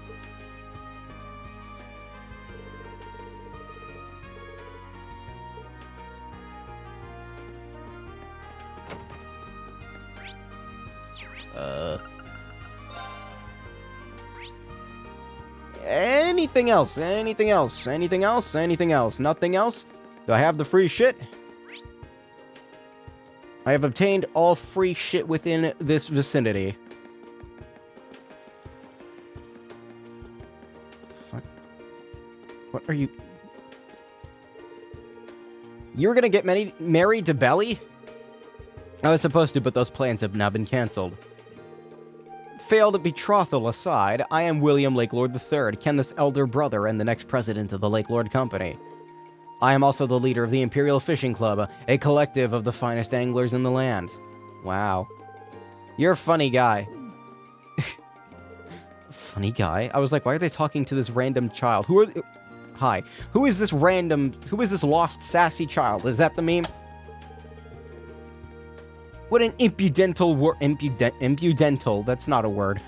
Anything else? Anything else? Anything else? Anything else? Nothing else? Do I have the free shit? I have obtained all free shit within this vicinity. Fuck. What are you... You were gonna get married to Belly? I was supposed to, but those plans have now been cancelled. Failed betrothal aside, I am William Lakelord III, Kenneth's elder brother and the next president of the Lakelord Company. I am also the leader of the Imperial Fishing Club, a collective of the finest anglers in the land. Wow. You're a funny guy. Funny guy? I was like, why are they talking to this random child? Hi. Who is this lost sassy child? Is that the meme? What an impudental, that's not a word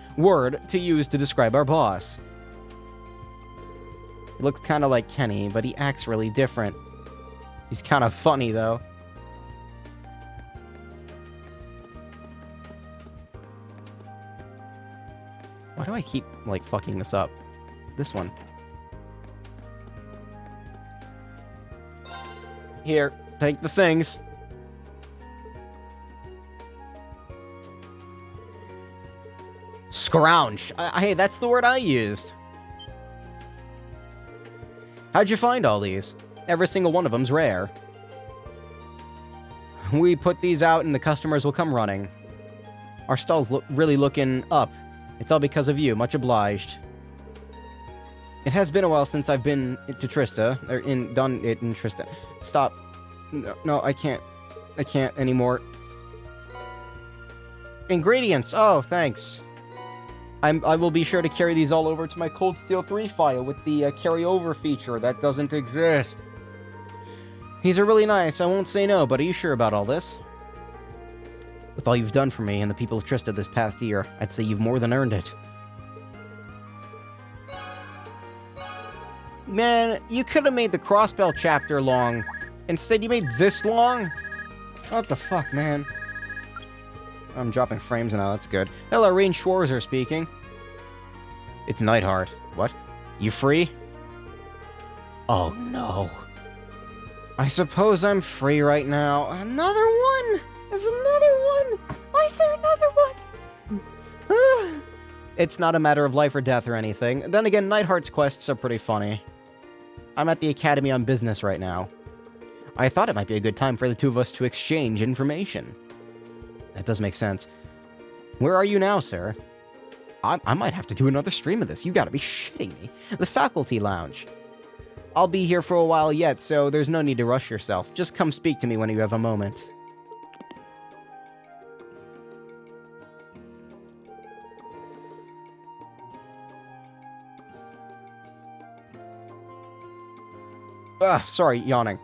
to use to describe our boss. He looks kind of like Kenny, but he acts really different. He's kind of funny, though. Why do I keep, like, fucking this up? This one. Here, take the things. Scrounge. Hey, that's the word I used. How'd you find all these? Every single one of them's rare. We put these out and the customers will come running. Our stall's really looking up. It's all because of you. Much obliged. It has been a while since I've been to Trista. Done it in Trista. Stop. No, I can't. I can't anymore. Ingredients. Oh, thanks. I will be sure to carry these all over to my Cold Steel 3 file with the carryover feature that doesn't exist. These are really nice, I won't say no, but are you sure about all this? With all you've done for me and the people of Trista this past year, I'd say you've more than earned it. Man, you could have made the Crossbell chapter long. Instead, you made this long? What the fuck, man? I'm dropping frames now, that's good. Hello, Rain Schwarzer speaking. It's Neidhart. What? You free? Oh no. I suppose I'm free right now. Another one! There's another one! Why is there another one? It's not a matter of life or death or anything. Then again, Neidhart's quests are pretty funny. I'm at the Academy on business right now. I thought it might be a good time for the two of us to exchange information. That does make sense. Where are you now, sir? I might have to do another stream of this. You gotta be shitting me. The Faculty Lounge. I'll be here for a while yet, so there's no need to rush yourself. Just come speak to me when you have a moment. Sorry, yawning.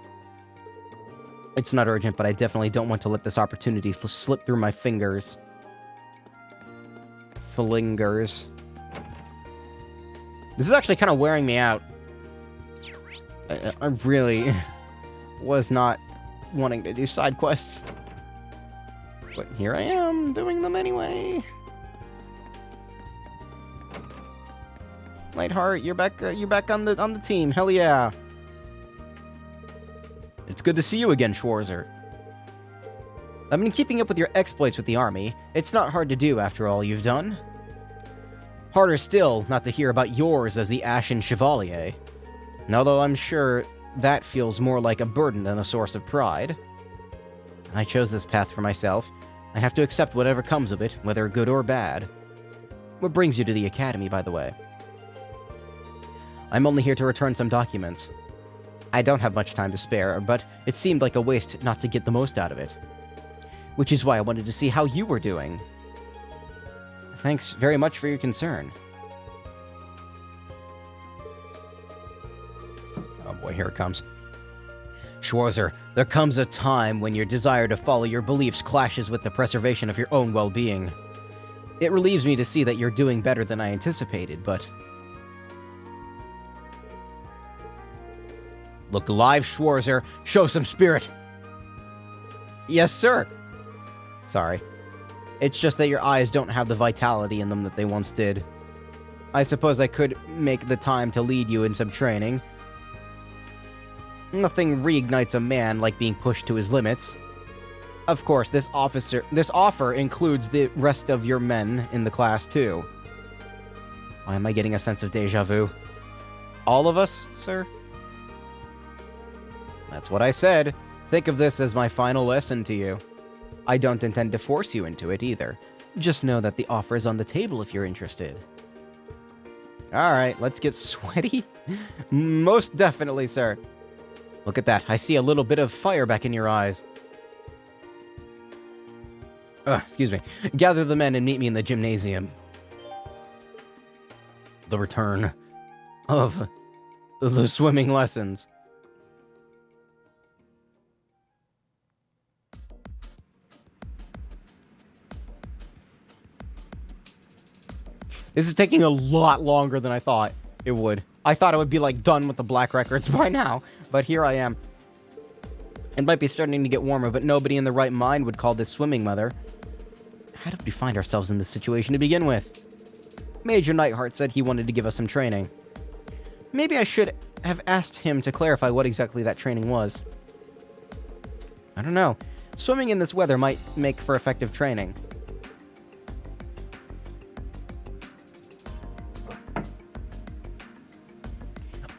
It's not urgent, but I definitely don't want to let this opportunity slip through my fingers. Flingers. This is actually kind of wearing me out. I really was not wanting to do side quests. But here I am, doing them anyway. Neidhart, you're back on the team. Hell yeah. It's good to see you again, Schwarzer. I've been keeping up with your exploits with the army. It's not hard to do after all you've done. Harder still not to hear about yours as the Ashen Chevalier. Although I'm sure that feels more like a burden than a source of pride. I chose this path for myself. I have to accept whatever comes of it, whether good or bad. What brings you to the Academy, by the way? I'm only here to return some documents. I don't have much time to spare, but it seemed like a waste not to get the most out of it. Which is why I wanted to see how you were doing. Thanks very much for your concern. Oh boy, here it comes. Schwarzer, there comes a time when your desire to follow your beliefs clashes with the preservation of your own well-being. It relieves me to see that you're doing better than I anticipated, but... Look alive, Schwarzer. Show some spirit. Yes, sir. Sorry. It's just that your eyes don't have the vitality in them that they once did. I suppose I could make the time to lead you in some training. Nothing reignites a man like being pushed to his limits. Of course, this offer includes the rest of your men in the class, too. Why am I getting a sense of déjà vu? All of us, sir? That's what I said. Think of this as my final lesson to you. I don't intend to force you into it either. Just know that the offer is on the table if you're interested. Alright, let's get sweaty. Most definitely, sir. Look at that. I see a little bit of fire back in your eyes. Excuse me. Gather the men and meet me in the gymnasium. The return of the swimming lessons. This is taking a lot longer than I thought it would. I thought it would be, like, done with the black records by now, but here I am. It might be starting to get warmer, but nobody in the right mind would call this swimming, Mother. How did we find ourselves in this situation to begin with? Major Nightheart said he wanted to give us some training. Maybe I should have asked him to clarify what exactly that training was. I don't know. Swimming in this weather might make for effective training.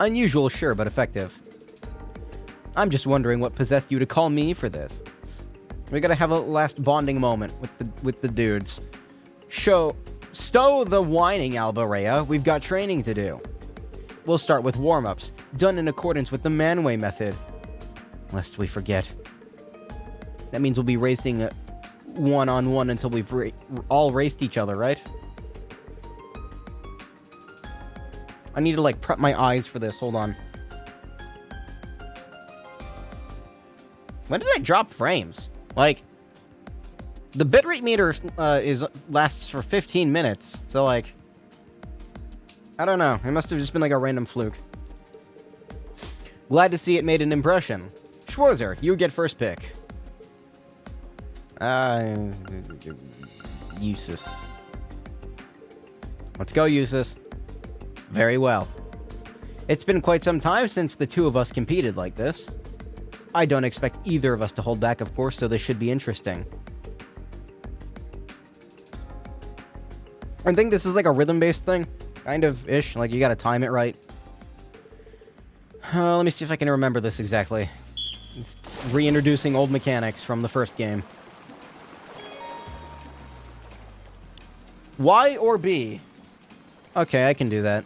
Unusual, sure, but effective. I'm just wondering what possessed you to call me for this. We gotta have a last bonding moment with the dudes. Stow the whining, Albarea. We've got training to do. We'll start with warm-ups, done in accordance with the Manway method. Lest we forget. That means we'll be racing one-on-one until we've all raced each other, right? I need to, like, prep my eyes for this. Hold on. When did I drop frames? Like, the bitrate meter lasts for 15 minutes. So, like, I don't know. It must have just been, like, a random fluke. Glad to see it made an impression. Schwarzer, you get first pick. Eustace. Let's go, Eustace. Very well. It's been quite some time since the two of us competed like this. I don't expect either of us to hold back, of course, so this should be interesting. I think this is like a rhythm-based thing. Kind of-ish. Like, you gotta time it right. Let me see if I can remember this exactly. It's reintroducing old mechanics from the first game. Y or B? Okay, I can do that.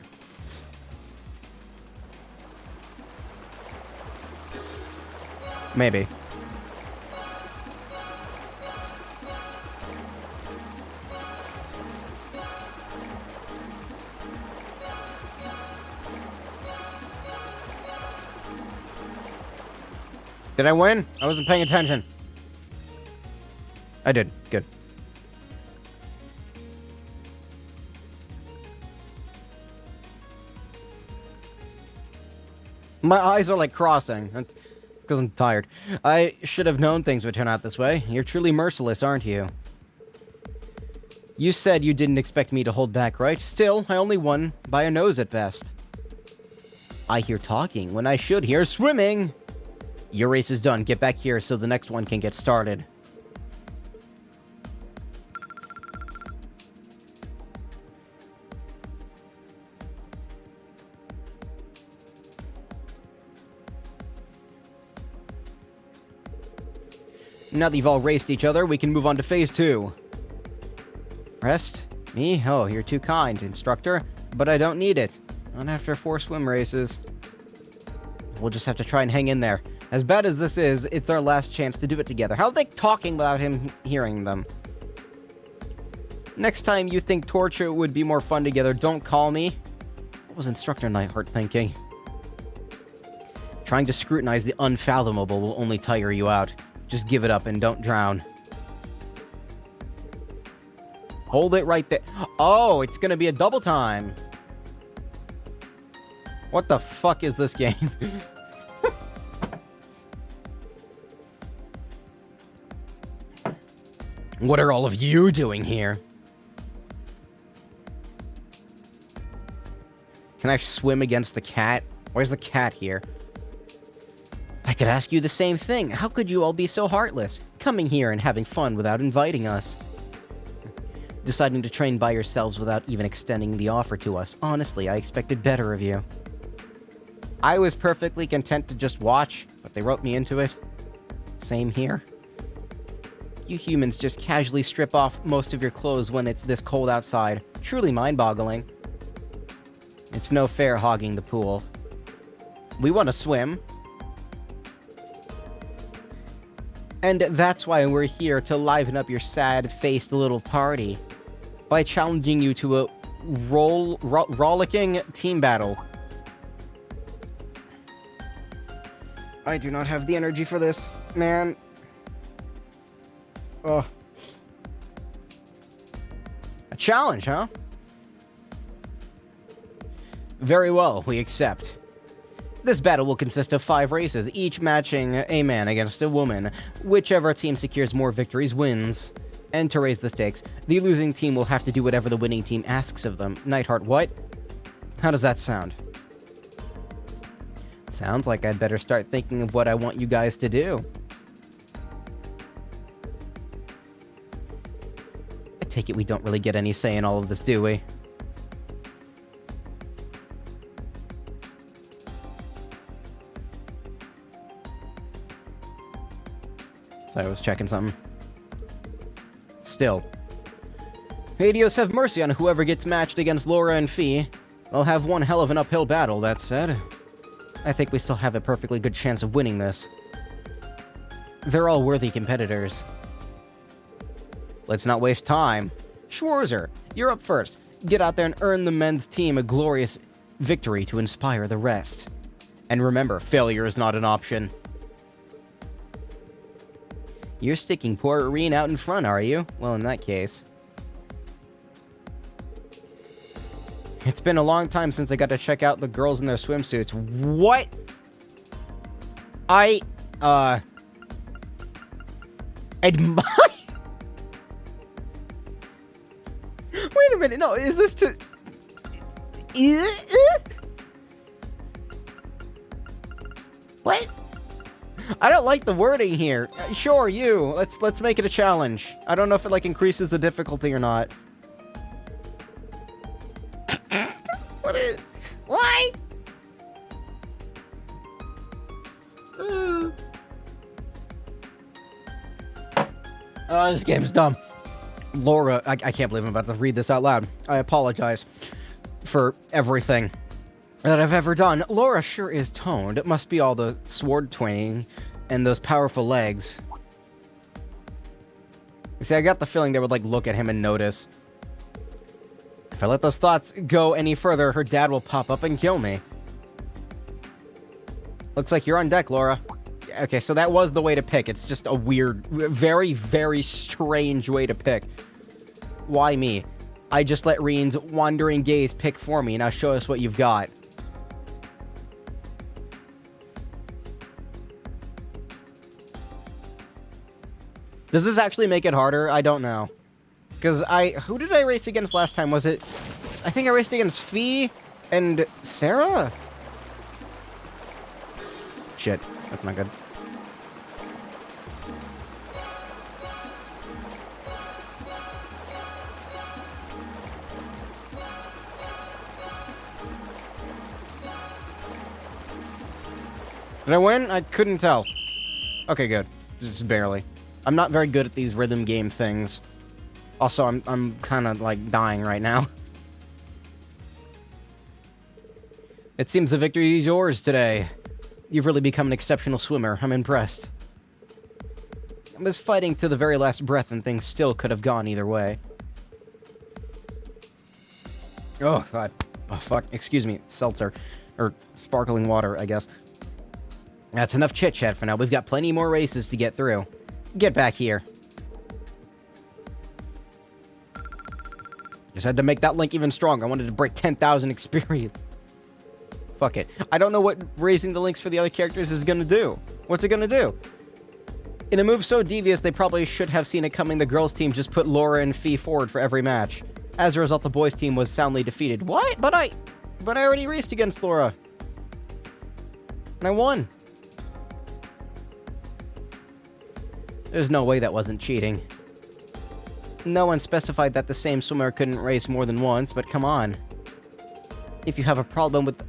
Maybe. Did I win? I wasn't paying attention. I did. Good. My eyes are like crossing. That's because I'm tired. I should have known things would turn out this way. You're truly merciless, aren't you? You said you didn't expect me to hold back, right? Still, I only won by a nose at best. I hear talking when I should hear swimming. Your race is done. Get back here so the next one can get started. Now that you've all raced each other, we can move on to phase 2. Rest? Me? Oh, you're too kind, instructor. But I don't need it. Not after 4 swim races. We'll just have to try and hang in there. As bad as this is, it's our last chance to do it together. How are they talking without him hearing them? Next time you think torture would be more fun together, don't call me. What was Instructor Nightheart thinking? Trying to scrutinize the unfathomable will only tire you out. Just give it up and don't drown. Hold it right there. Oh, it's gonna be a double time. What the fuck is this game? What are all of you doing here? Can I swim against the cat? Where's the cat here? I could ask you the same thing. How could you all be so heartless? Coming here and having fun without inviting us. Deciding to train by yourselves without even extending the offer to us. Honestly, I expected better of you. I was perfectly content to just watch, but they wrote me into it. Same here. You humans just casually strip off most of your clothes when it's this cold outside. Truly mind-boggling. It's no fair hogging the pool. We want to swim. And that's why we're here, to liven up your sad-faced little party. By challenging you to a rollicking team battle. I do not have the energy for this, man. Ugh. A challenge, huh? Very well, we accept. This battle will consist of 5 races, each matching a man against a woman. Whichever team secures more victories wins. And to raise the stakes, the losing team will have to do whatever the winning team asks of them. Nightheart, what? How does that sound? Sounds like I'd better start thinking of what I want you guys to do. I take it we don't really get any say in all of this, do we? Sorry, I was checking something. Still. Hades, have mercy on whoever gets matched against Laura and Fee. They'll have one hell of an uphill battle, that said. I think we still have a perfectly good chance of winning this. They're all worthy competitors. Let's not waste time. Schwarzer, you're up first. Get out there and earn the men's team a glorious victory to inspire the rest. And remember, failure is not an option. You're sticking poor Irene out in front, are you? Well, in that case. It's been a long time since I got to check out the girls in their swimsuits. What? Admire? Wait a minute, no, is this to... What? I don't like the wording here. Sure, you. Let's make it a challenge. I don't know if it, like, increases the difficulty or not. What is... Why? Oh, this game's dumb. Laura, I can't believe I'm about to read this out loud. I apologize for everything that I've ever done. Laura sure is toned. It must be all the sword twanging and those powerful legs. See, I got the feeling they would, like, look at him and notice. If I let those thoughts go any further, her dad will pop up and kill me. Looks like you're on deck, Laura. Okay, so that was the way to pick. It's just a weird, very, very strange way to pick. Why me? I just let Reen's wandering gaze pick for me. Now show us what you've got. Does this actually make it harder? I don't know. Because who did I race against last time? Was it... I think I raced against Fee and Sarah? Shit, that's not good. Did I win? I couldn't tell. Okay, good. Just barely. I'm not very good at these rhythm game things. Also, I'm kind of, like, dying right now. It seems the victory is yours today. You've really become an exceptional swimmer. I'm impressed. I was fighting to the very last breath and things still could have gone either way. Oh, God. Oh, fuck. Excuse me. Seltzer. Or sparkling water, I guess. That's enough chit-chat for now. We've got plenty more races to get through. Get back here. Just had to make that link even stronger. I wanted to break 10,000 experience. Fuck it. I don't know what raising the links for the other characters is gonna do. What's it gonna do? In a move so devious, they probably should have seen it coming. The girls' team just put Laura and Fee forward for every match. As a result, the boys' team was soundly defeated. What? But I already raced against Laura. And I won. There's no way that wasn't cheating. No one specified that the same swimmer couldn't race more than once, but come on. If you have a problem with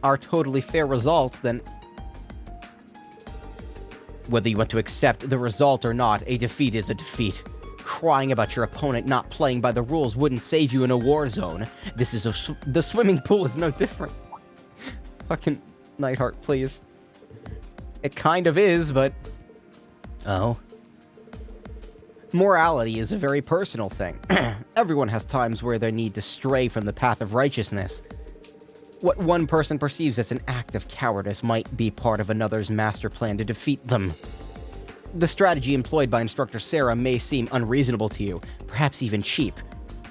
our totally fair results, then whether you want to accept the result or not, a defeat is a defeat. Crying about your opponent not playing by the rules wouldn't save you in a war zone. This is the swimming pool is no different. Fucking Nightheart, please. It kind of is, but... Oh. Morality is a very personal thing. Everyone has times where they need to stray from the path of righteousness. What one person perceives as an act of cowardice might be part of another's master plan to defeat them. The strategy employed by Instructor Sarah may seem unreasonable to you, perhaps even cheap.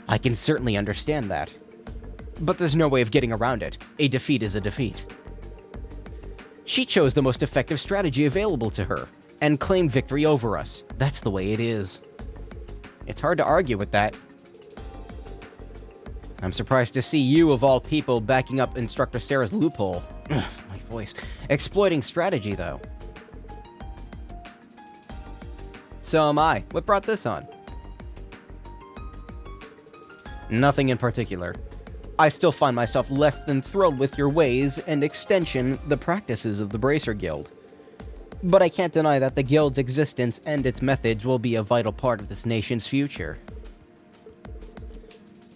I can certainly understand that. But there's no way of getting around it. A defeat is a defeat. She chose the most effective strategy available to her, and claimed victory over us. That's the way it is. It's hard to argue with that. I'm surprised to see you, of all people, backing up Instructor Sarah's loophole. Ugh, my voice. Exploiting strategy, though. So am I. What brought this on? Nothing in particular. I still find myself less than thrilled with your ways and extension, the practices of the Bracer Guild. But I can't deny that the Guild's existence and its methods will be a vital part of this nation's future.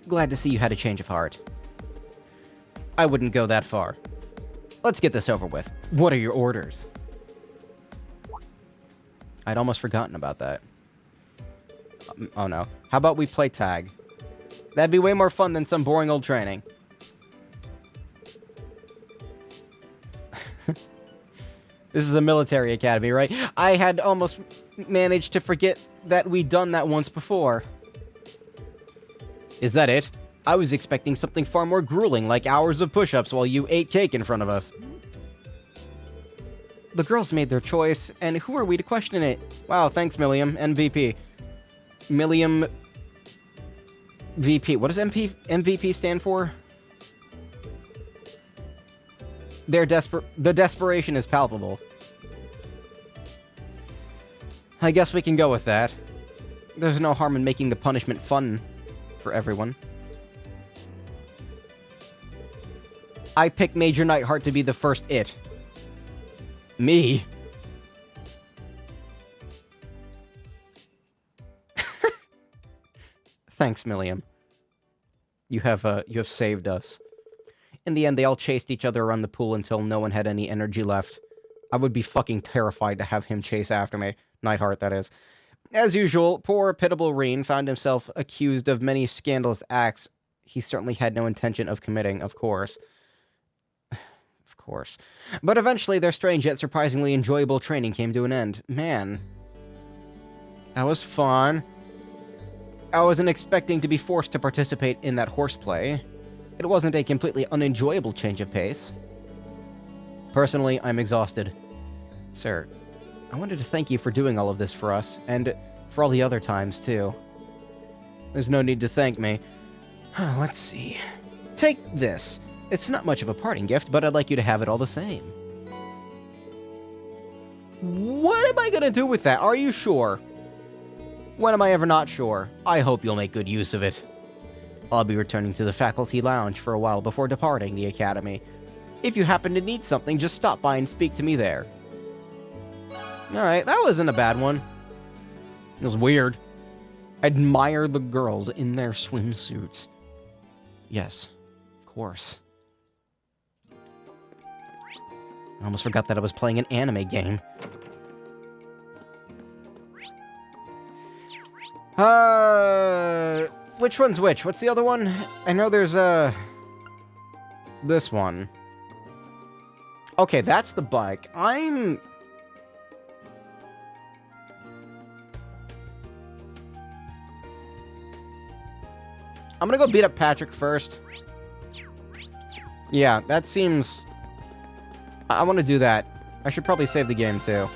Glad to see you had a change of heart. I wouldn't go that far. Let's get this over with. What are your orders? I'd almost forgotten about that. Oh no. How about we play tag? That'd be way more fun than some boring old training. This is a military academy, right? I had almost managed to forget that we'd done that once before. Is that it? I was expecting something far more grueling, like hours of push-ups while you ate cake in front of us. The girls made their choice, and who are we to question it? Wow, thanks, Milliam. MVP. Milliam... VP. What does MVP stand for? The desperation is palpable. I guess we can go with that. There's no harm in making the punishment fun for everyone. I pick Major Nightheart to be the first it. Me? Thanks, Milliam. You have saved us. In the end, they all chased each other around the pool until no one had any energy left. I would be fucking terrified to have him chase after me. Nightheart, that is. As usual, poor, pitiable Reen found himself accused of many scandalous acts he certainly had no intention of committing, of course. Of course. But eventually, their strange yet surprisingly enjoyable training came to an end. Man. That was fun. I wasn't expecting to be forced to participate in that horseplay. It wasn't a completely unenjoyable change of pace. Personally, I'm exhausted. Sir, I wanted to thank you for doing all of this for us, and for all the other times, too. There's no need to thank me. Let's see. Take this. It's not much of a parting gift, but I'd like you to have it all the same. What am I gonna do with that? Are you sure? When am I ever not sure? I hope you'll make good use of it. I'll be returning to the faculty lounge for a while before departing the academy. If you happen to need something, just stop by and speak to me there. Alright, that wasn't a bad one. It was weird. Admire the girls in their swimsuits. Yes, of course. I almost forgot that I was playing an anime game. Which one's which? What's the other one? I know there's this one. Okay, that's the bike. I'm gonna go beat up Patrick first. Yeah, that seems... I want to do that. I should probably save the game, too.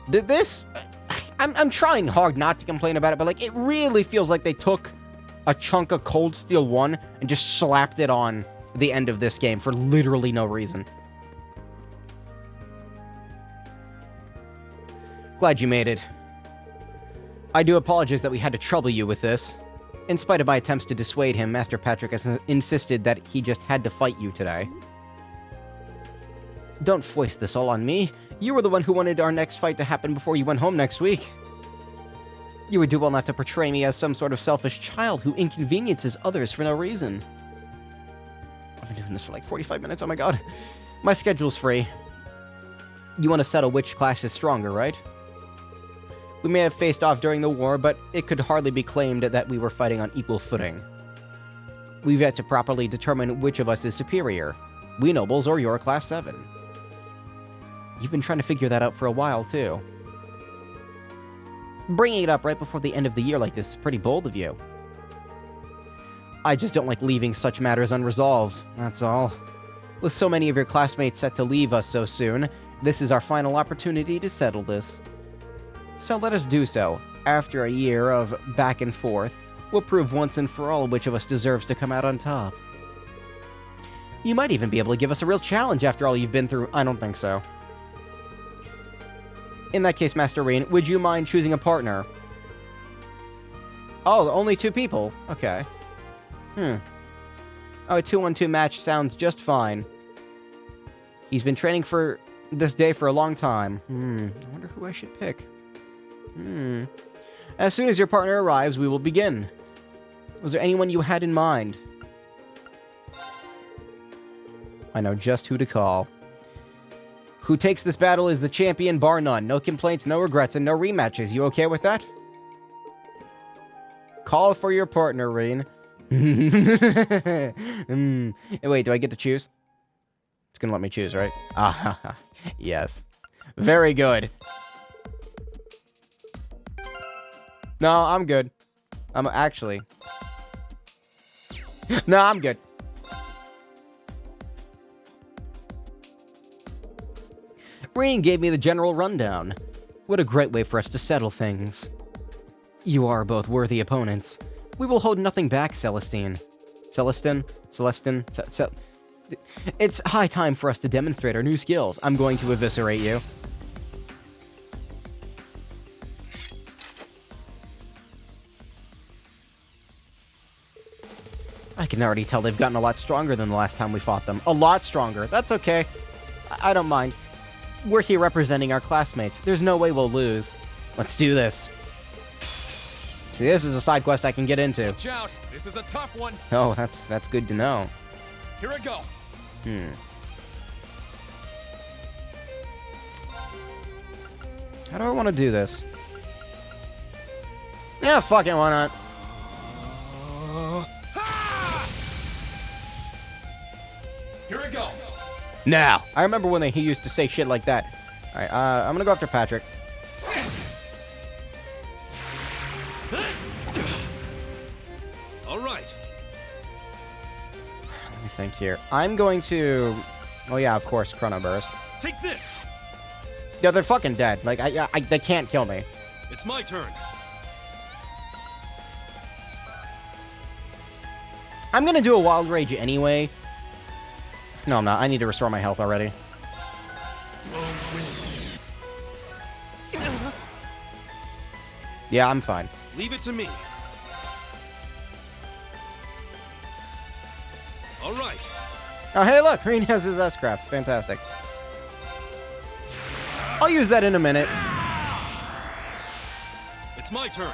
This... I'm trying hard not to complain about it, but, like, it really feels like they took a chunk of Cold Steel 1 and just slapped it on the end of this game for literally no reason. Glad you made it. I do apologize that we had to trouble you with this. In spite of my attempts to dissuade him, Master Patrick has insisted that he just had to fight you today. Don't foist this all on me. You were the one who wanted our next fight to happen before you went home next week. You would do well not to portray me as some sort of selfish child who inconveniences others for no reason. I've been doing this for like 45 minutes, oh my god. My schedule's free. You want to settle which class is stronger, right? We may have faced off during the war, but it could hardly be claimed that we were fighting on equal footing. We've yet to properly determine which of us is superior, we nobles or your Class 7. You've been trying to figure that out for a while, too. Bringing it up right before the end of the year like this is pretty bold of you. I just don't like leaving such matters unresolved, that's all. With so many of your classmates set to leave us so soon, this is our final opportunity to settle this. So let us do so. After a year of back and forth, we'll prove once and for all which of us deserves to come out on top. You might even be able to give us a real challenge after all you've been through. I don't think so. In that case, Master Rean, would you mind choosing a partner? Oh, only 2 people? Okay. Oh, a 2-on-2 match sounds just fine. He's been training for this day for a long time. I wonder who I should pick. As soon as your partner arrives, we will begin. Was there anyone you had in mind? I know just who to call. Who takes this battle is the champion, bar none. No complaints, no regrets, and no rematches. You okay with that? Call for your partner, Rean. Wait, do I get to choose? It's gonna let me choose, right? Ah, yes. Very good. No, I'm good. I'm actually... No, I'm good. Rean gave me the general rundown. What a great way for us to settle things. You are both worthy opponents. We will hold nothing back, Celestine. Celestine? It's high time for us to demonstrate our new skills. I'm going to eviscerate you. I can already tell they've gotten a lot stronger than the last time we fought them. A lot stronger. That's okay. I don't mind. We're here representing our classmates. There's no way we'll lose. Let's do this. See, this is a side quest I can get into. Watch out! This is a tough one. Oh, that's good to know. Here I go. How do I want to do this? Yeah, fuck it, why not? Here I go. Now, I remember when he used to say shit like that. All right, I'm gonna go after Patrick. All right. Let me think here. I'm going to... Oh yeah, of course, Chrono Burst. Take this. Yeah, they're fucking dead. Like, they can't kill me. It's my turn. I'm gonna do a Wild Rage anyway. No, I'm not. I need to restore my health already. Yeah, I'm fine. Leave it to me. All right. Oh, hey, look! Green has his S-Craft. Fantastic. I'll use that in a minute. It's my turn.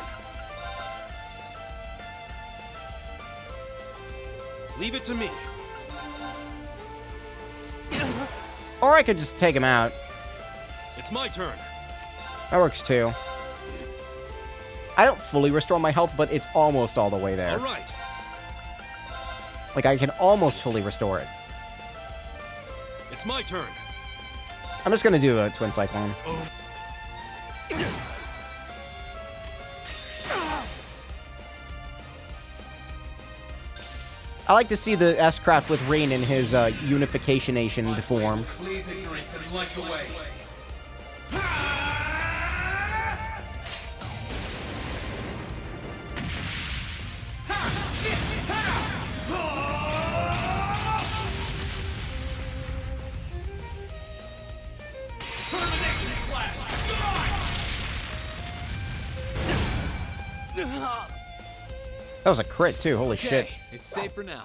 Leave it to me. Or I could just take him out. It's my turn. That works too. I don't fully restore my health, but it's almost all the way there. All right. Like, I can almost fully restore it. It's my turn. I'm just gonna do a Twin Cyclone. I like to see the S-Craft with Rain in his Unification-ation form. Cleave ignorance and light the way. Termination slash. That was a crit, too. Holy shit. It's safe for now.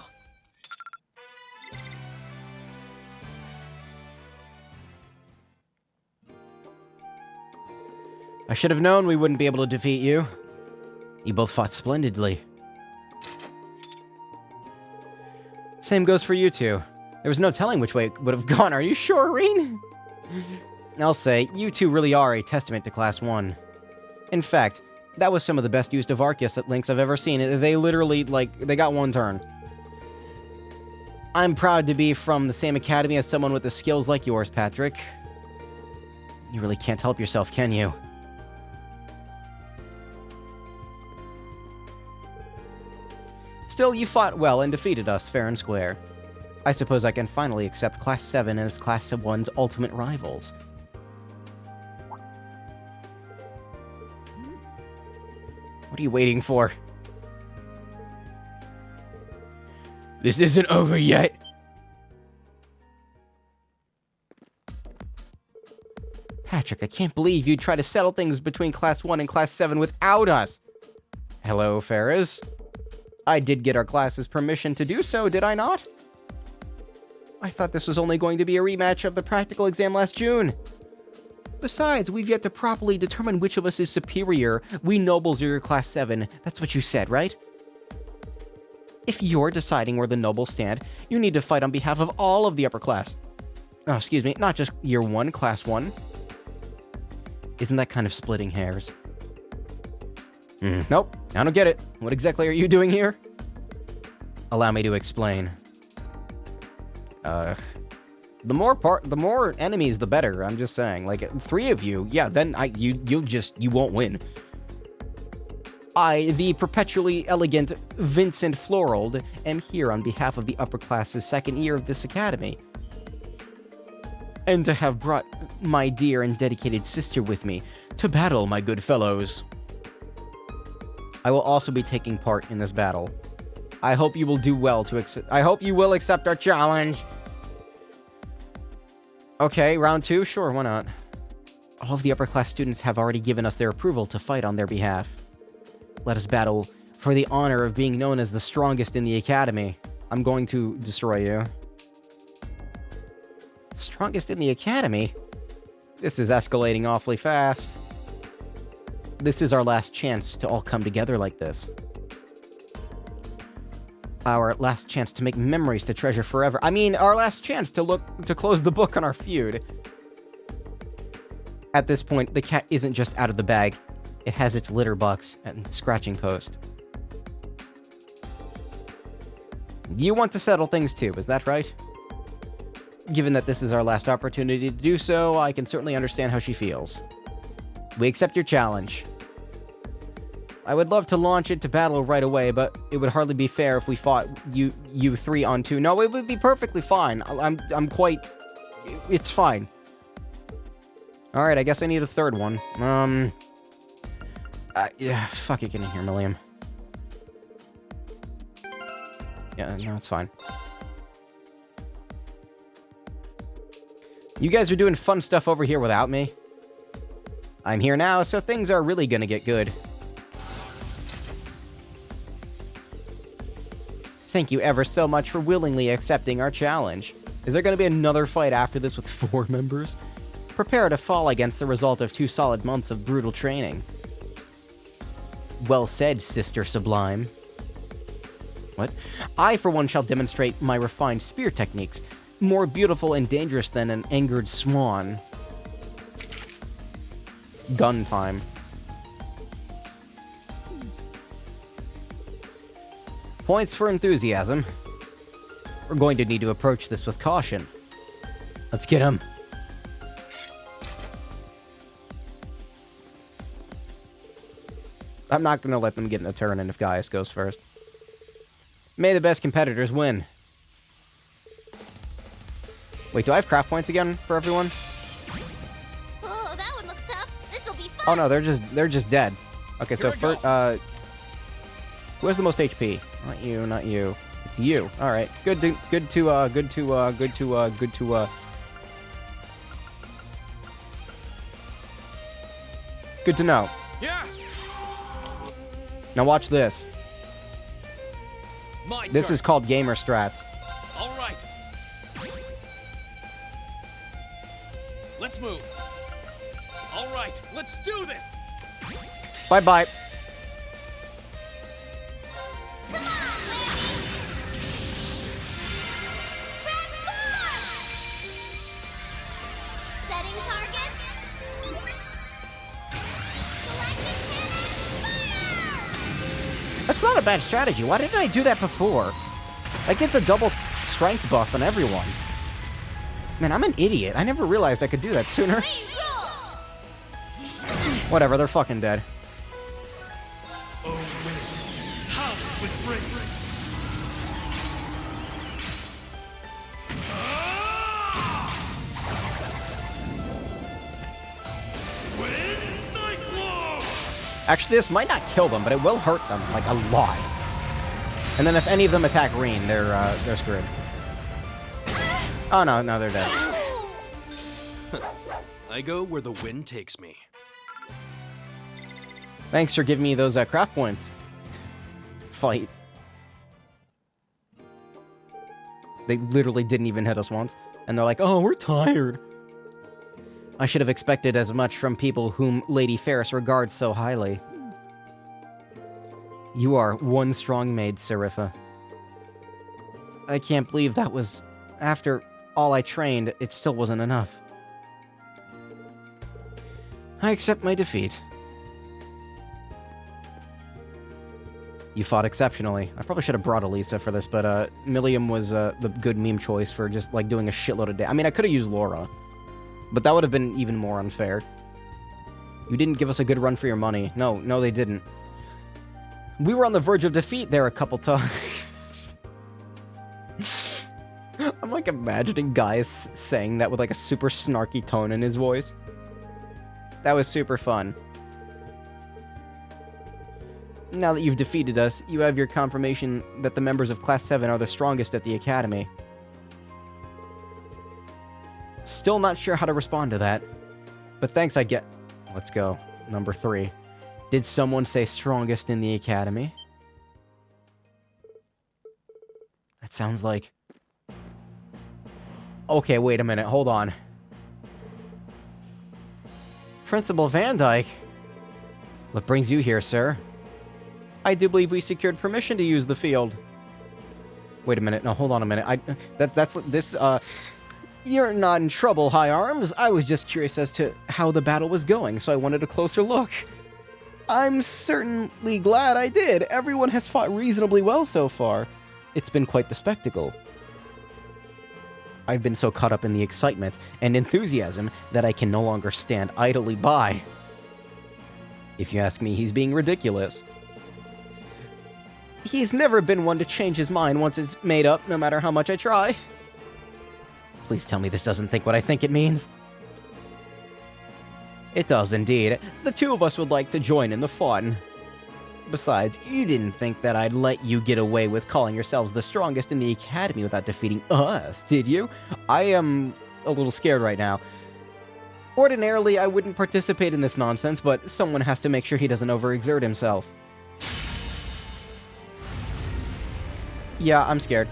I should have known we wouldn't be able to defeat you. You both fought splendidly. Same goes for you two. There was no telling which way it would have gone. Are you sure, Reen? I'll say, you two really are a testament to Class 1. In fact, that was some of the best used of Arceus links I've ever seen. They literally, they got one turn. I'm proud to be from the same academy as someone with the skills like yours, Patrick. You really can't help yourself, can you? Still, you fought well and defeated us fair and square. I suppose I can finally accept Class 7 as Class 1's ultimate rivals. What are you waiting for? This isn't over yet. Patrick, I can't believe you tried to settle things between Class 1 and Class 7 without us. Hello, Ferris. I did get our class's permission to do so, did I not? I thought this was only going to be a rematch of the practical exam last June. Besides, we've yet to properly determine which of us is superior. We nobles are your Class 7. That's what you said, right? If you're deciding where the nobles stand, you need to fight on behalf of all of the upper class. Oh, excuse me, not just Year 1, Class 1. Isn't that kind of splitting hairs? Nope, I don't get it. What exactly are you doing here? Allow me to explain. The more enemies, the better. I'm just saying. Like, 3 of you, yeah, then you won't win. I, the perpetually elegant Vincent Florold, am here on behalf of the upper class's second year of this academy. And to have brought my dear and dedicated sister with me to battle, my good fellows. I will also be taking part in this battle. I hope you will do well to I hope you will accept our challenge. Okay, round 2? Sure, why not? All of the upper class students have already given us their approval to fight on their behalf. Let us battle for the honor of being known as the strongest in the academy. I'm going to destroy you. Strongest in the academy? This is escalating awfully fast. This is our last chance to all come together like this. Our last chance to make memories to treasure forever. I mean, our last chance to close the book on our feud. At this point, the cat isn't just out of the bag. It has its litter box and scratching post. You want to settle things too, is that right? Given that this is our last opportunity to do so, I can certainly understand how she feels. We accept your challenge. I would love to launch into battle right away, but it would hardly be fair if we fought you 3 on 2. No, it would be perfectly fine. I'm quite... It's fine. Alright, I guess I need a third one. Yeah, fuck it, get in here, Milliam. Yeah, no, it's fine. You guys are doing fun stuff over here without me. I'm here now, so things are really gonna get good. Thank you ever so much for willingly accepting our challenge. Is there gonna be another fight after this with 4 members? Prepare to fall against the result of 2 solid months of brutal training. Well said, Sister Sublime. What? I, for one, shall demonstrate my refined spear techniques, more beautiful and dangerous than an angered swan. Gun time. Points for enthusiasm. We're going to need to approach this with caution. Let's get him. I'm not going to let them get in a turn in if Gaius goes first. May the best competitors win. Wait, do I have craft points again for everyone? Oh, that one looks tough. This'll be fun. Oh no, they're just dead. Okay, so for who has the most HP? Not you, not you. It's you. All right. Good to know. Yeah. Now watch this. This turn. is called gamer strats. All right. Let's move. All right, let's do this. Bye-bye. Setting target. That's not a bad strategy. Why didn't I do that before? That gets a double strength buff on everyone. Man, I'm an idiot. I never realized I could do that sooner. Whatever, they're fucking dead. Actually, this might not kill them, but it will hurt them, like, a lot. And then if any of them attack Reen, they're screwed. Oh, no, they're dead. I go where the wind takes me. Thanks for giving me those craft points. Fight. They literally didn't even hit us once. And they're like, oh, we're tired. I should have expected as much from people whom Lady Ferris regards so highly. You are one strong maid, Serapha. I can't believe that was... After all I trained, it still wasn't enough. I accept my defeat. You fought exceptionally. I probably should have brought Elisa for this, but Milliam was the good meme choice for just, like, doing a shitload of damage. I mean, I could have used Laura. But that would have been even more unfair. You didn't give us a good run for your money. No, they didn't. We were on the verge of defeat there a couple times. I'm like imagining Gaius saying that with like a super snarky tone in his voice. That was super fun. Now that you've defeated us, you have your confirmation that the members of Class 7 are the strongest at the Academy. Still not sure how to respond to that. But thanks I get... Let's go. Number 3. Did someone say strongest in the Academy? That sounds like... Okay, wait a minute. Hold on. Principal Van Dyke? What brings you here, sir? I do believe we secured permission to use the field. Wait a minute. No, hold on a minute. You're not in trouble, High Arms. I was just curious as to how the battle was going, so I wanted a closer look. I'm certainly glad I did. Everyone has fought reasonably well so far. It's been quite the spectacle. I've been so caught up in the excitement and enthusiasm that I can no longer stand idly by. If you ask me, he's being ridiculous. He's never been one to change his mind once it's made up, no matter how much I try. Please tell me this doesn't think what I think it means. It does indeed. The two of us would like to join in the fun. Besides, you didn't think that I'd let you get away with calling yourselves the strongest in the Academy without defeating us, did you? I am a little scared right now. Ordinarily, I wouldn't participate in this nonsense, but someone has to make sure he doesn't overexert himself. Yeah, I'm scared.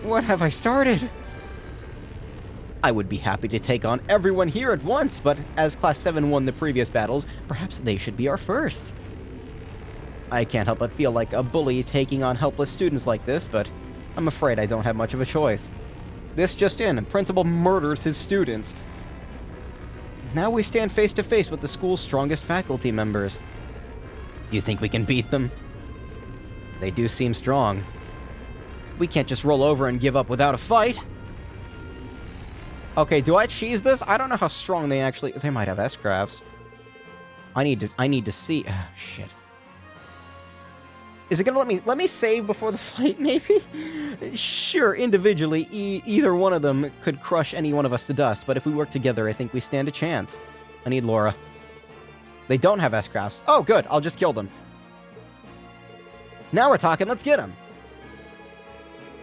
What have I started? I would be happy to take on everyone here at once, but as Class 7 won the previous battles, perhaps they should be our first. I can't help but feel like a bully taking on helpless students like this, but I'm afraid I don't have much of a choice. This just in, Principal murders his students. Now we stand face to face with the school's strongest faculty members. Do you think we can beat them? They do seem strong. We can't just roll over and give up without a fight. Okay, do I cheese this? I don't know how strong they actually... They might have S-crafts. I need to see... Oh, shit. Is it gonna let me save before the fight, maybe? Sure, individually, either one of them could crush any one of us to dust, but if we work together, I think we stand a chance. I need Laura. They don't have S-crafts. Oh, good. I'll just kill them. Now we're talking. Let's get them.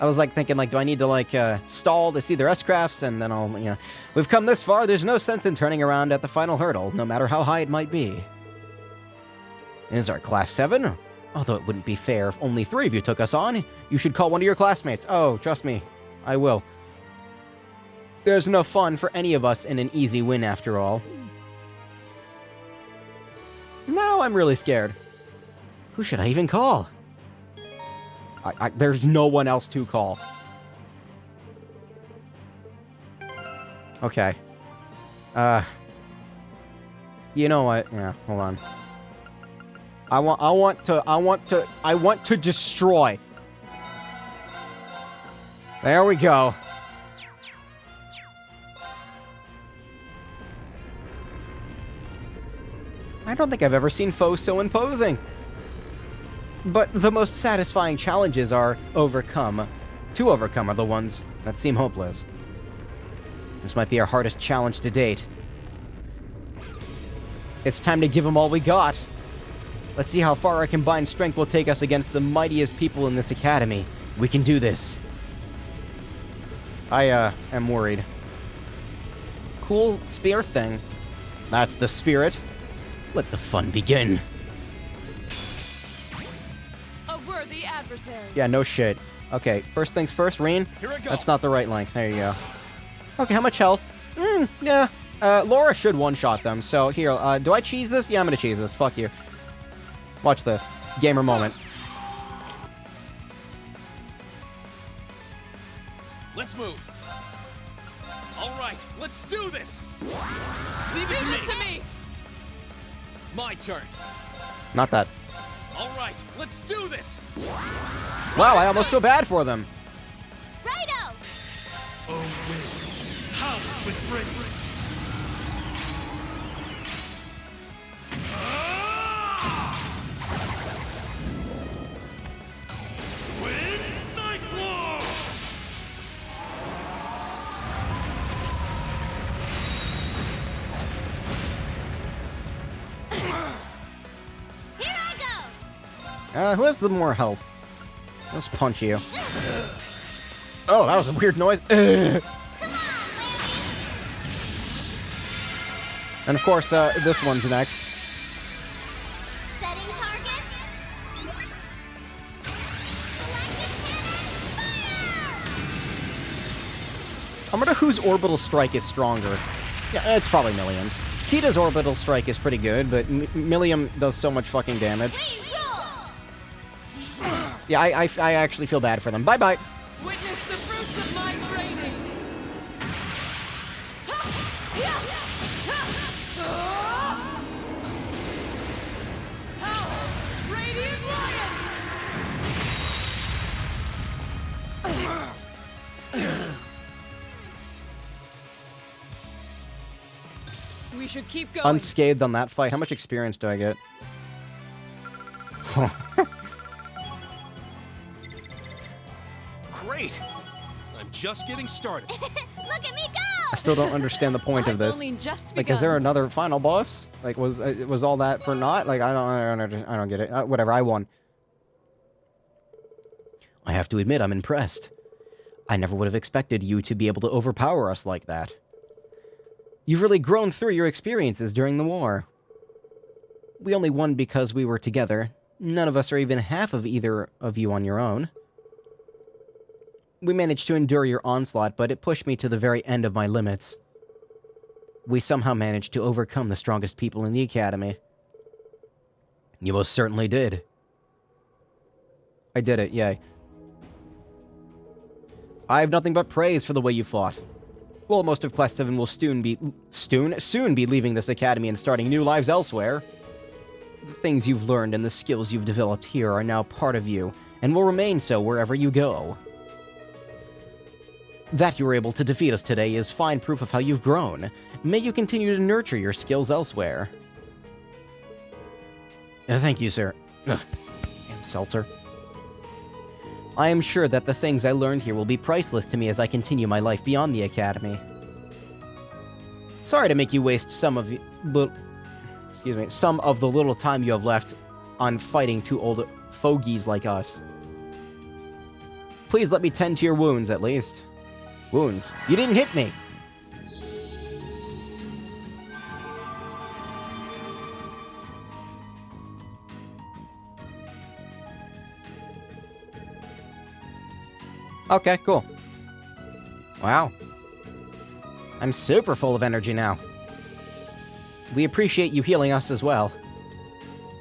I was thinking do I need to stall to see their S-crafts, and then I'll, we've come this far, there's no sense in turning around at the final hurdle, no matter how high it might be. Is our Class 7? Although it wouldn't be fair if only 3 of you took us on. You should call one of your classmates. Oh, trust me, I will. There's no fun for any of us in an easy win after all. No, I'm really scared. Who should I even call? There's no one else to call. Okay. You know what? Yeah, hold on. I want to destroy. There we go. I don't think I've ever seen foes so imposing. But the most satisfying challenges to overcome are the ones that seem hopeless. This might be our hardest challenge to date. It's time to give them all we got. Let's see how far our combined strength will take us against the mightiest people in this academy. We can do this. I am worried. Cool spear thing. That's the spirit. Let the fun begin. The adversary. Yeah, no shit. Okay, first things first, Rain. That's not the right link. There you go. Okay, how much health? Yeah. Laura should one-shot them, so here, do I cheese this? Yeah, I'm gonna cheese this. Fuck you. Watch this. Gamer moment. Let's move. All right, let's do this. Leave it to me. My turn. Not that. All right, let's do this. Wow, I almost feel bad for them. Righto. Oh, wins. Power with bravery. Wind Cyclone. Who has the more health? Let's punch you. Oh, that was a weird noise. And of course, this one's next. Setting target. I wonder whose orbital strike is stronger. Yeah, it's probably Millium's. Tita's orbital strike is pretty good, but Millium does so much fucking damage. Yeah, I actually feel bad for them. Bye-bye. Witness the fruits of my training. Radiant Lion. We should keep going. Unscathed on that fight. How much experience do I get? Great. I'm just getting started. Look at me go! I still don't understand the point of this. only just Like, is there another final boss? Like, was all that for naught? Like, I don't get it. Whatever, I won. I have to admit, I'm impressed. I never would have expected you to be able to overpower us like that. You've really grown through your experiences during the war. We only won because we were together. None of us are even half of either of you on your own. We managed to endure your onslaught, but it pushed me to the very end of my limits. We somehow managed to overcome the strongest people in the Academy. You most certainly did. I did it, yay. I have nothing but praise for the way you fought. While most of Class 7 will soon be leaving this academy and starting new lives elsewhere, the things you've learned and the skills you've developed here are now part of you, and will remain so wherever you go. That you were able to defeat us today is fine proof of how you've grown. May you continue to nurture your skills elsewhere. Thank you, sir. Ugh. Damn seltzer. I am sure that the things I learned here will be priceless to me as I continue my life beyond the academy. Sorry to make you waste some of the little time you have left on fighting two old fogies like us. Please let me tend to your wounds, at least. Wounds? You didn't hit me! Okay, cool. Wow. I'm super full of energy now. We appreciate you healing us as well.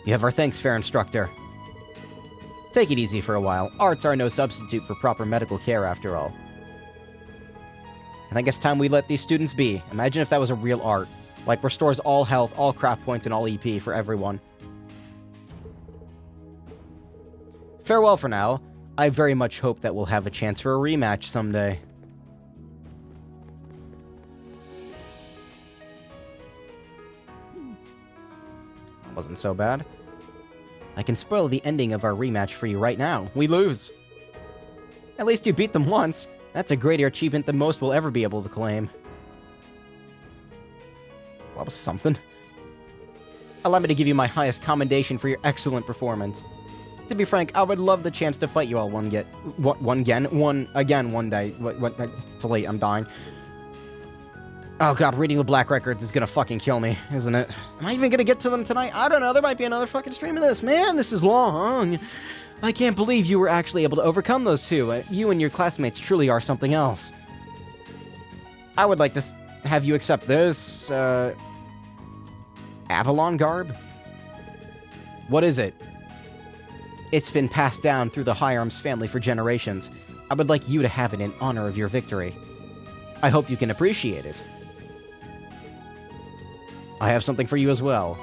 You have our thanks, fair instructor. Take it easy for a while. Arts are no substitute for proper medical care, after all. And I guess time we let these students be. Imagine if that was a real art. Like, restores all health, all craft points, and all EP for everyone. Farewell for now. I very much hope that we'll have a chance for a rematch someday. Wasn't so bad. I can spoil the ending of our rematch for you right now. We lose. At least you beat them once. That's a greater achievement than most will ever be able to claim. Well, that was something. Allow me to give you my highest commendation for your excellent performance. To be frank, I would love the chance to fight you all one again one day. It's late, I'm dying. Oh god, reading the Black Records is gonna fucking kill me, isn't it? Am I even gonna get to them tonight? I don't know, there might be another fucking stream of this. Man, this is long. I can't believe you were actually able to overcome those two. You and your classmates truly are something else. I would like to have you accept this, Avalon garb? What is it? It's been passed down through the High Arms family for generations. I would like you to have it in honor of your victory. I hope you can appreciate it. I have something for you as well.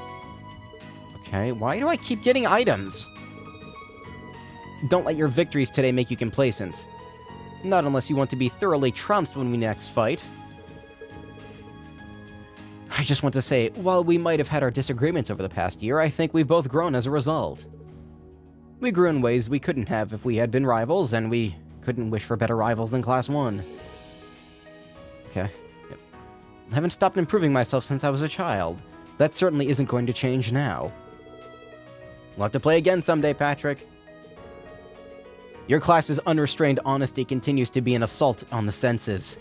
Okay, why do I keep getting items? Don't let your victories today make you complacent. Not unless you want to be thoroughly trounced when we next fight. I just want to say, while we might have had our disagreements over the past year, I think we've both grown as a result. We grew in ways we couldn't have if we had been rivals, and we couldn't wish for better rivals than Class 1. Okay. Yep. I haven't stopped improving myself since I was a child. That certainly isn't going to change now. We'll have to play again someday, Patrick. Your class's unrestrained honesty continues to be an assault on the senses.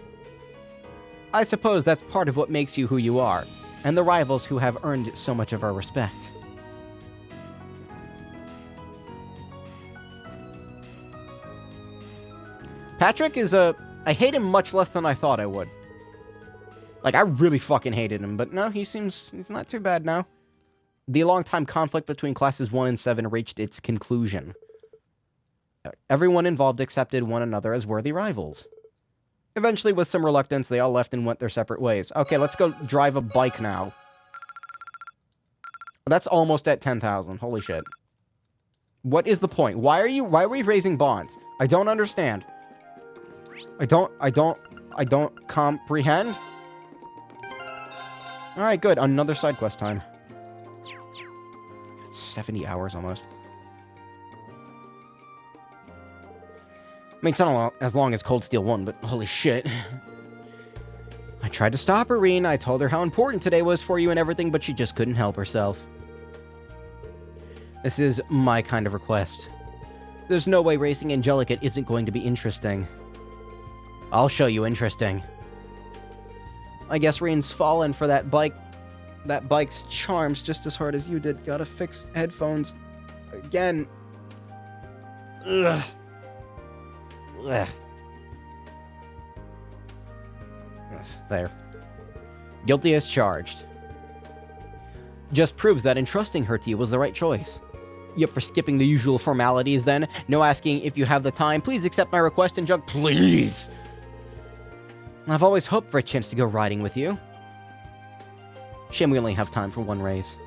I suppose that's part of what makes you who you are, and the rivals who have earned so much of our respect. Patrick is I hate him much less than I thought I would. Like, I really fucking hated him, but no, he's not too bad now. The long-time conflict between classes 1 and 7 reached its conclusion. Everyone involved accepted one another as worthy rivals. Eventually, with some reluctance, they all left and went their separate ways. Okay, let's go drive a bike now. That's almost at 10,000. Holy shit. What is the point? Why are we raising bonds? I don't understand. I don't comprehend. Alright, good. Another side quest time. It's 70 hours almost. I mean, it's not as long as Cold Steel 1, but holy shit. I tried to stop her, Reen. I told her how important today was for you and everything, but she just couldn't help herself. This is my kind of request. There's no way racing Angelica isn't going to be interesting. I'll show you interesting. I guess Reen's fallen for that bike's charms just as hard as you did. Gotta fix headphones again. Ugh. Ugh. There. Guilty as charged. Just proves that entrusting her to you was the right choice. You up for skipping the usual formalities then? No asking if you have the time. Please accept my request and jump. Please! I've always hoped for a chance to go riding with you. Shame we only have time for one race.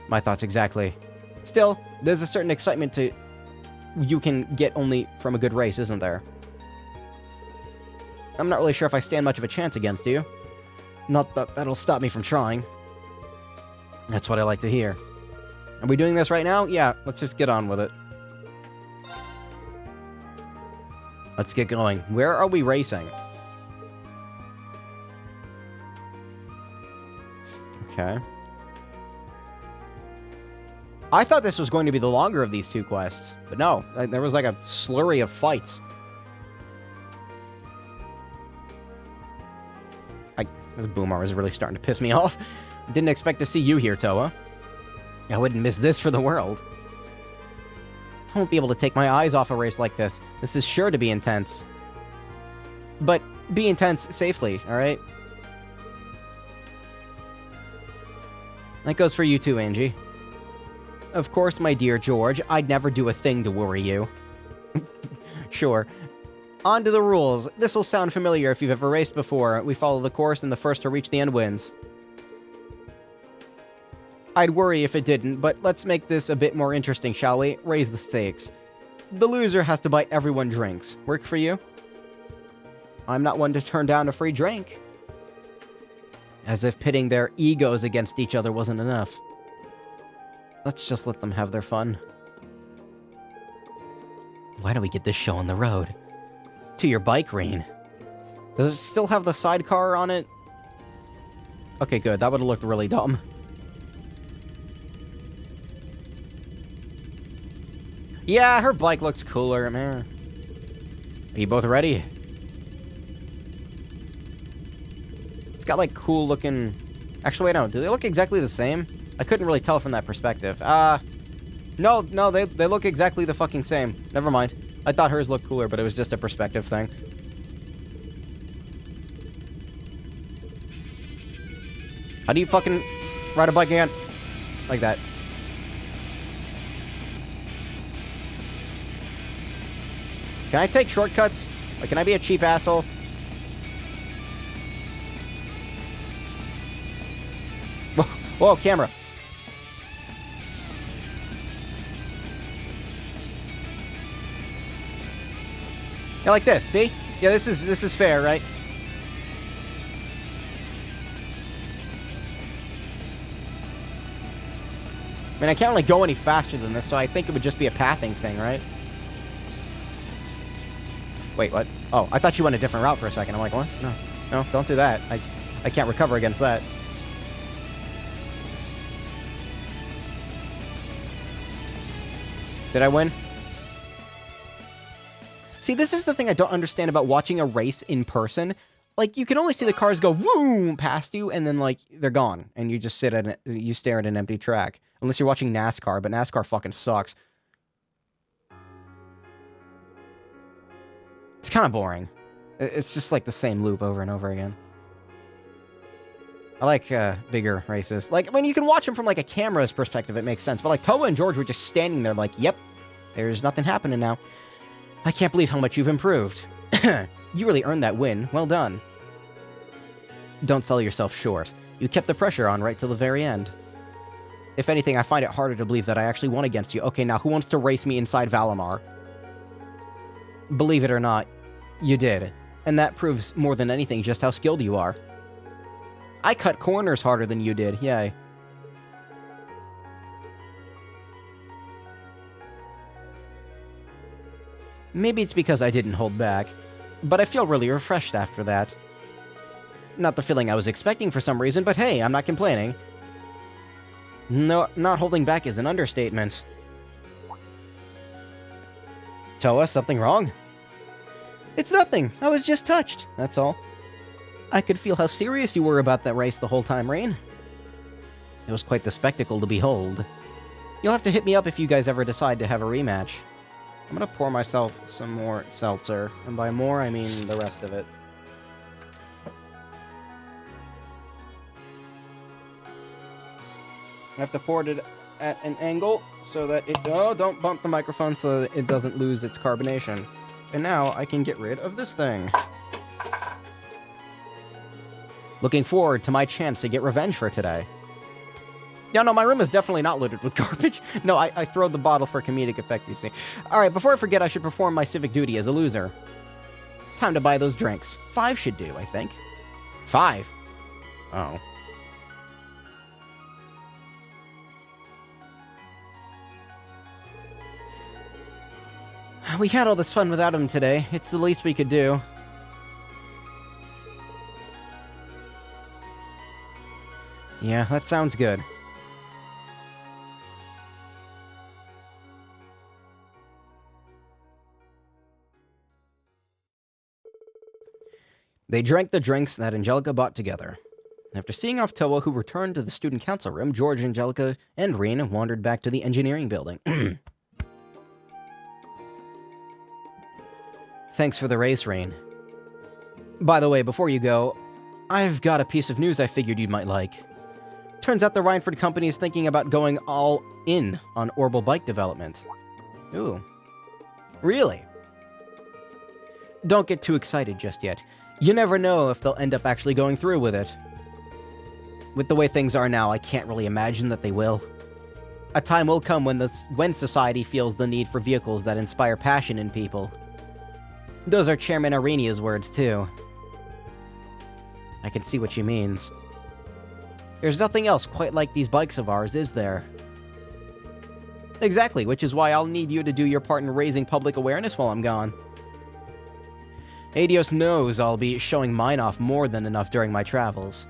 My thoughts exactly. Still, there's a certain excitement to you can get only from a good race, isn't there? I'm not really sure if I stand much of a chance against you. Not that that'll stop me from trying. That's what I like to hear. Are we doing this right now? Yeah, let's just get on with it. Let's get going. Where are we racing? Okay. I thought this was going to be the longer of these two quests, but no, there was like a slurry of fights. This Boomar is really starting to piss me off. Didn't expect to see you here, Toa. I wouldn't miss this for the world. I won't be able to take my eyes off a race like this. This is sure to be intense. But be intense safely, alright? That goes for you too, Angie. Of course, my dear George, I'd never do a thing to worry you. Sure. On to the rules. This'll sound familiar if you've ever raced before. We follow the course and the first to reach the end wins. I'd worry if it didn't, but let's make this a bit more interesting, shall we? Raise the stakes. The loser has to buy everyone drinks. Work for you? I'm not one to turn down a free drink. As if pitting their egos against each other wasn't enough. Let's just let them have their fun. Why don't we get this show on the road? To your bike, Rain. Does it still have the sidecar on it? Okay, good. That would have looked really dumb. Yeah, her bike looks cooler, man. Are you both ready? It's got, like, cool looking... Actually, wait, no. Do they look exactly the same? I couldn't really tell from that perspective. No, they look exactly the fucking same. Never mind. I thought hers looked cooler, but it was just a perspective thing. How do you fucking ride a bike again? Like that. Can I take shortcuts? Like, can I be a cheap asshole? Whoa, camera. Yeah, like this, see? Yeah, this is fair, right? I mean, I can't really go any faster than this, so I think it would just be a pathing thing, right? Wait, what? Oh, I thought you went a different route for a second. I'm like, what? No, don't do that. I can't recover against that. Did I win? See, this is the thing I don't understand about watching a race in person. Like, you can only see the cars go vroom past you, and then, like, they're gone. And you just you stare at an empty track. Unless you're watching NASCAR, but NASCAR fucking sucks. It's kind of boring. It's just, like, the same loop over and over again. I like bigger races. Like, when you can watch them from, like, a camera's perspective, it makes sense. But, like, Toa and George were just standing there like, yep, there's nothing happening now. I can't believe how much you've improved. You really earned that win. Well done. Don't sell yourself short. You kept the pressure on right till the very end. If anything, I find it harder to believe that I actually won against you. Okay, now who wants to race me inside Valimar? Believe it or not, you did. And that proves more than anything just how skilled you are. I cut corners harder than you did. Yay. Maybe it's because I didn't hold back, but I feel really refreshed after that. Not the feeling I was expecting for some reason, but hey, I'm not complaining. No, not holding back is an understatement. Toa, something wrong? It's nothing. I was just touched, that's all. I could feel how serious you were about that race the whole time, Rain. It was quite the spectacle to behold. You'll have to hit me up if you guys ever decide to have a rematch. I'm gonna pour myself some more seltzer, and by more I mean the rest of it. I have to port it at an angle so that it... Oh, don't bump the microphone so that it doesn't lose its carbonation. And now I can get rid of this thing. Looking forward to my chance to get revenge for today. Yeah, no, my room is definitely not littered with garbage. No, I throw the bottle for comedic effect, you see. Alright, before I forget, I should perform my civic duty as a loser. Time to buy those drinks. 5 should do, I think. 5? Oh. We had all this fun without him today. It's the least we could do. Yeah, that sounds good. They drank the drinks that Angelica bought together. After seeing off Toa, who returned to the student council room, George, Angelica, and Rean wandered back to the engineering building. Thanks for the race, Rean. By the way, before you go, I've got a piece of news I figured you might like. Turns out the Rhineford Company is thinking about going all in on orbital bike development. Ooh. Really? Don't get too excited just yet. You never know if they'll end up actually going through with it. With the way things are now, I can't really imagine that they will. A time will come when society feels the need for vehicles that inspire passion in people. Those are Chairman Arenia's words, too. I can see what she means. There's nothing else quite like these bikes of ours, is there? Exactly, which is why I'll need you to do your part in raising public awareness while I'm gone. Adios knows I'll be showing mine off more than enough during my travels.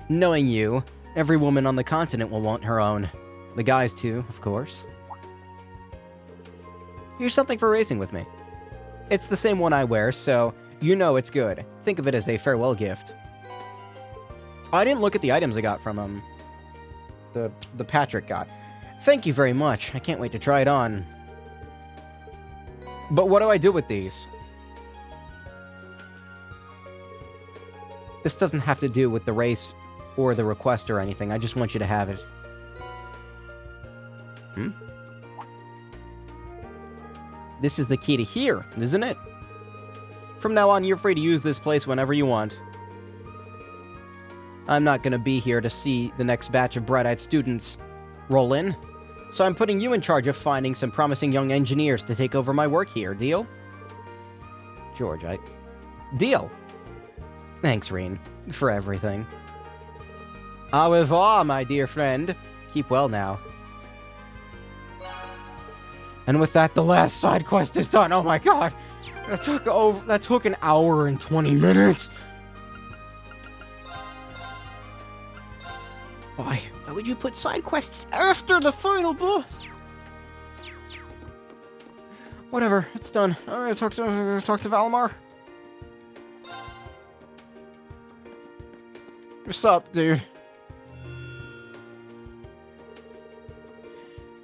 Knowing you, every woman on the continent will want her own. The guys too, of course. Here's something for racing with me. It's the same one I wear, so you know it's good. Think of it as a farewell gift. I didn't look at the items I got from, the Patrick got. Thank you very much. I can't wait to try it on. But what do I do with these? This doesn't have to do with the race or the request or anything. I just want you to have it. This is the key to here, isn't it? From now on, you're free to use this place whenever you want. I'm not gonna be here to see the next batch of bright-eyed students roll in, so I'm putting you in charge of finding some promising young engineers to take over my work here, deal? George, Deal! Thanks, Rean, for everything. Au revoir, my dear friend. Keep well now. And with that, the last side quest is done. Oh my god! That took an hour and 20 minutes! Why would you put side quests after the final boss? Whatever, it's done. Alright, talk to Valimar. What's up, dude?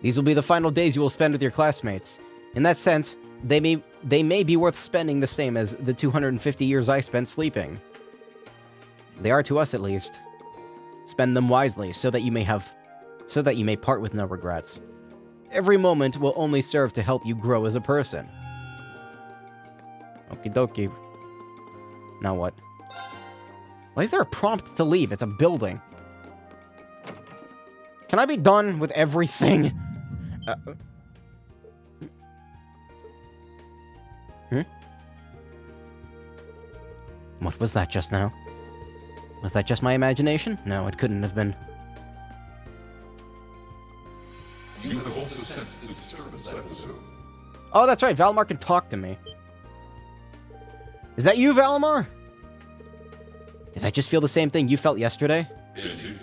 These will be the final days you will spend with your classmates. In that sense, they may be worth spending the same as the 250 years I spent sleeping. They are to us, at least. Spend them wisely, so that you may part with no regrets. Every moment will only serve to help you grow as a person. Okie dokie. Now what? Why is there a prompt to leave? It's a building. Can I be done with everything? What was that just now? Was that just my imagination? No, it couldn't have been. You have also sensed the disturbance, I presume. Oh, that's right. Valimar can talk to me. Is that you, Valimar? Did I just feel the same thing you felt yesterday? Indeed.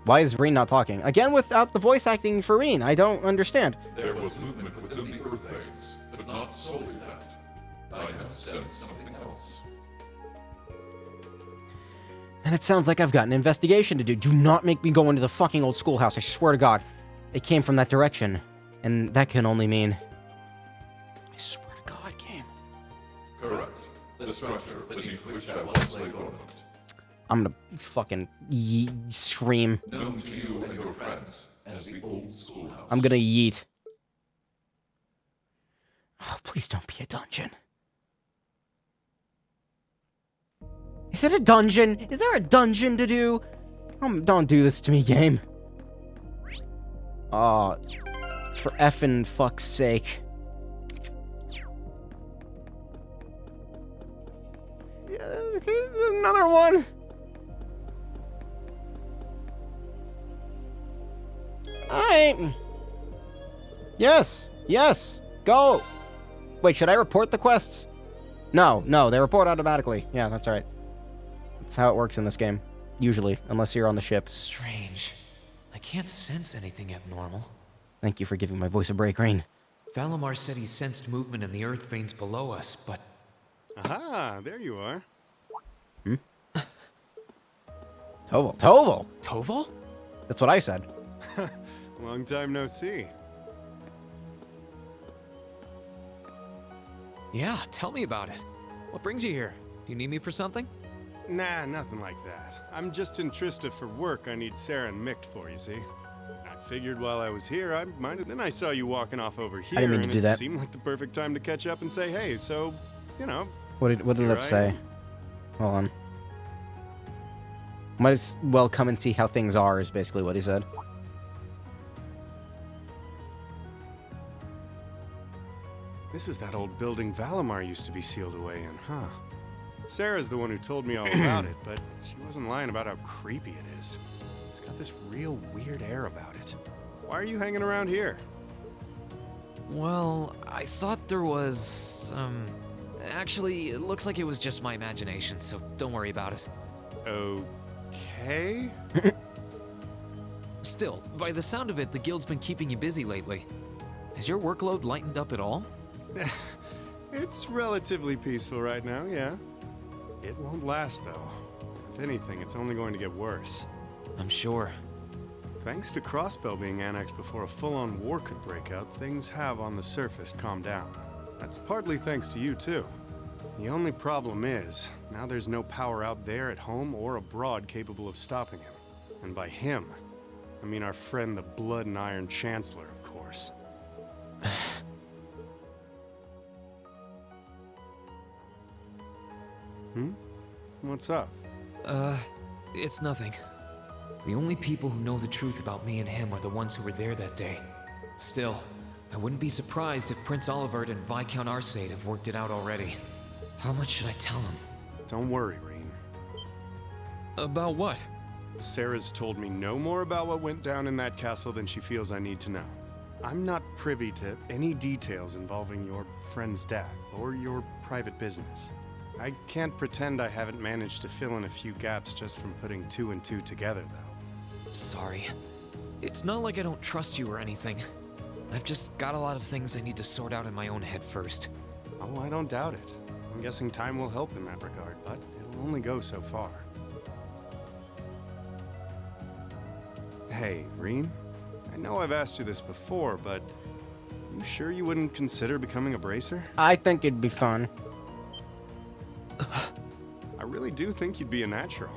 Why is Rean not talking? Again, without the voice acting for Rean. I don't understand. There was movement within the Earth Eggs, but not solely that. I have sensed something else. And it sounds like I've got an investigation to do. Do not make me go into the fucking old schoolhouse. I swear to God. It came from that direction. And that can only mean... I swear to God, game. Correct. The structure beneath which I once lay dormant. I'm gonna fucking scream. Known to you and your friends as the Old Schoolhouse. I'm gonna yeet. Oh, please don't be a dungeon. Is it a dungeon? Is there a dungeon to do? Don't do this to me, game. Oh, for effing fuck's sake. Another one. Alright. Yes. Yes. Go. Wait, should I report the quests? No, they report automatically. Yeah, that's right. That's how it works in this game. Usually, unless you're on the ship. Strange. I can't sense anything abnormal. Thank you for giving my voice a break, Rain. Valimar said he sensed movement in the earth veins below us, but... Aha, there you are. Toval! Toval? That's what I said. Long time no see. Yeah, tell me about it. What brings you here? Do you need me for something? Nah, nothing like that. I'm just in Trista for work I need Sarah and Mick for, you see. I figured while I was here, I might have... Then I saw you walking off over here, didn't mean to and do it that. seemed like the perfect time to catch up and say hey, so, you know... What did here that I say? am. Hold on. Might as well come and see how things are, is basically what he said. This is that old building Valimar used to be sealed away in, huh? Sarah's the one who told me all about it, but she wasn't lying about how creepy it is. It's got this real weird air about it. Why are you hanging around here? Well, I thought there was, Actually, it looks like it was just my imagination, so don't worry about it. Okay? Still, by the sound of it, the guild's been keeping you busy lately. Has your workload lightened up at all? It's relatively peaceful right now, yeah. It won't last, though. If anything, it's only going to get worse. I'm sure. Thanks to Crossbell being annexed before a full-on war could break out, things have on the surface calmed down. That's partly thanks to you, too. The only problem is, now there's no power out there at home or abroad capable of stopping him. And by him, I mean our friend the Blood and Iron Chancellor, of course. What's up? It's nothing. The only people who know the truth about me and him are the ones who were there that day. Still, I wouldn't be surprised if Prince Olivert and Viscount Arcade have worked it out already. How much should I tell him? Don't worry, Reen. About what? Sarah's told me no more about what went down in that castle than she feels I need to know. I'm not privy to any details involving your friend's death or your private business. I can't pretend I haven't managed to fill in a few gaps just from putting two and two together, though. Sorry. It's not like I don't trust you or anything. I've just got a lot of things I need to sort out in my own head first. Oh, I don't doubt it. I'm guessing time will help in that regard, but it'll only go so far. Hey, Reen. I know I've asked you this before, but you sure you wouldn't consider becoming a bracer? I think it'd be fun. I really do think you'd be a natural.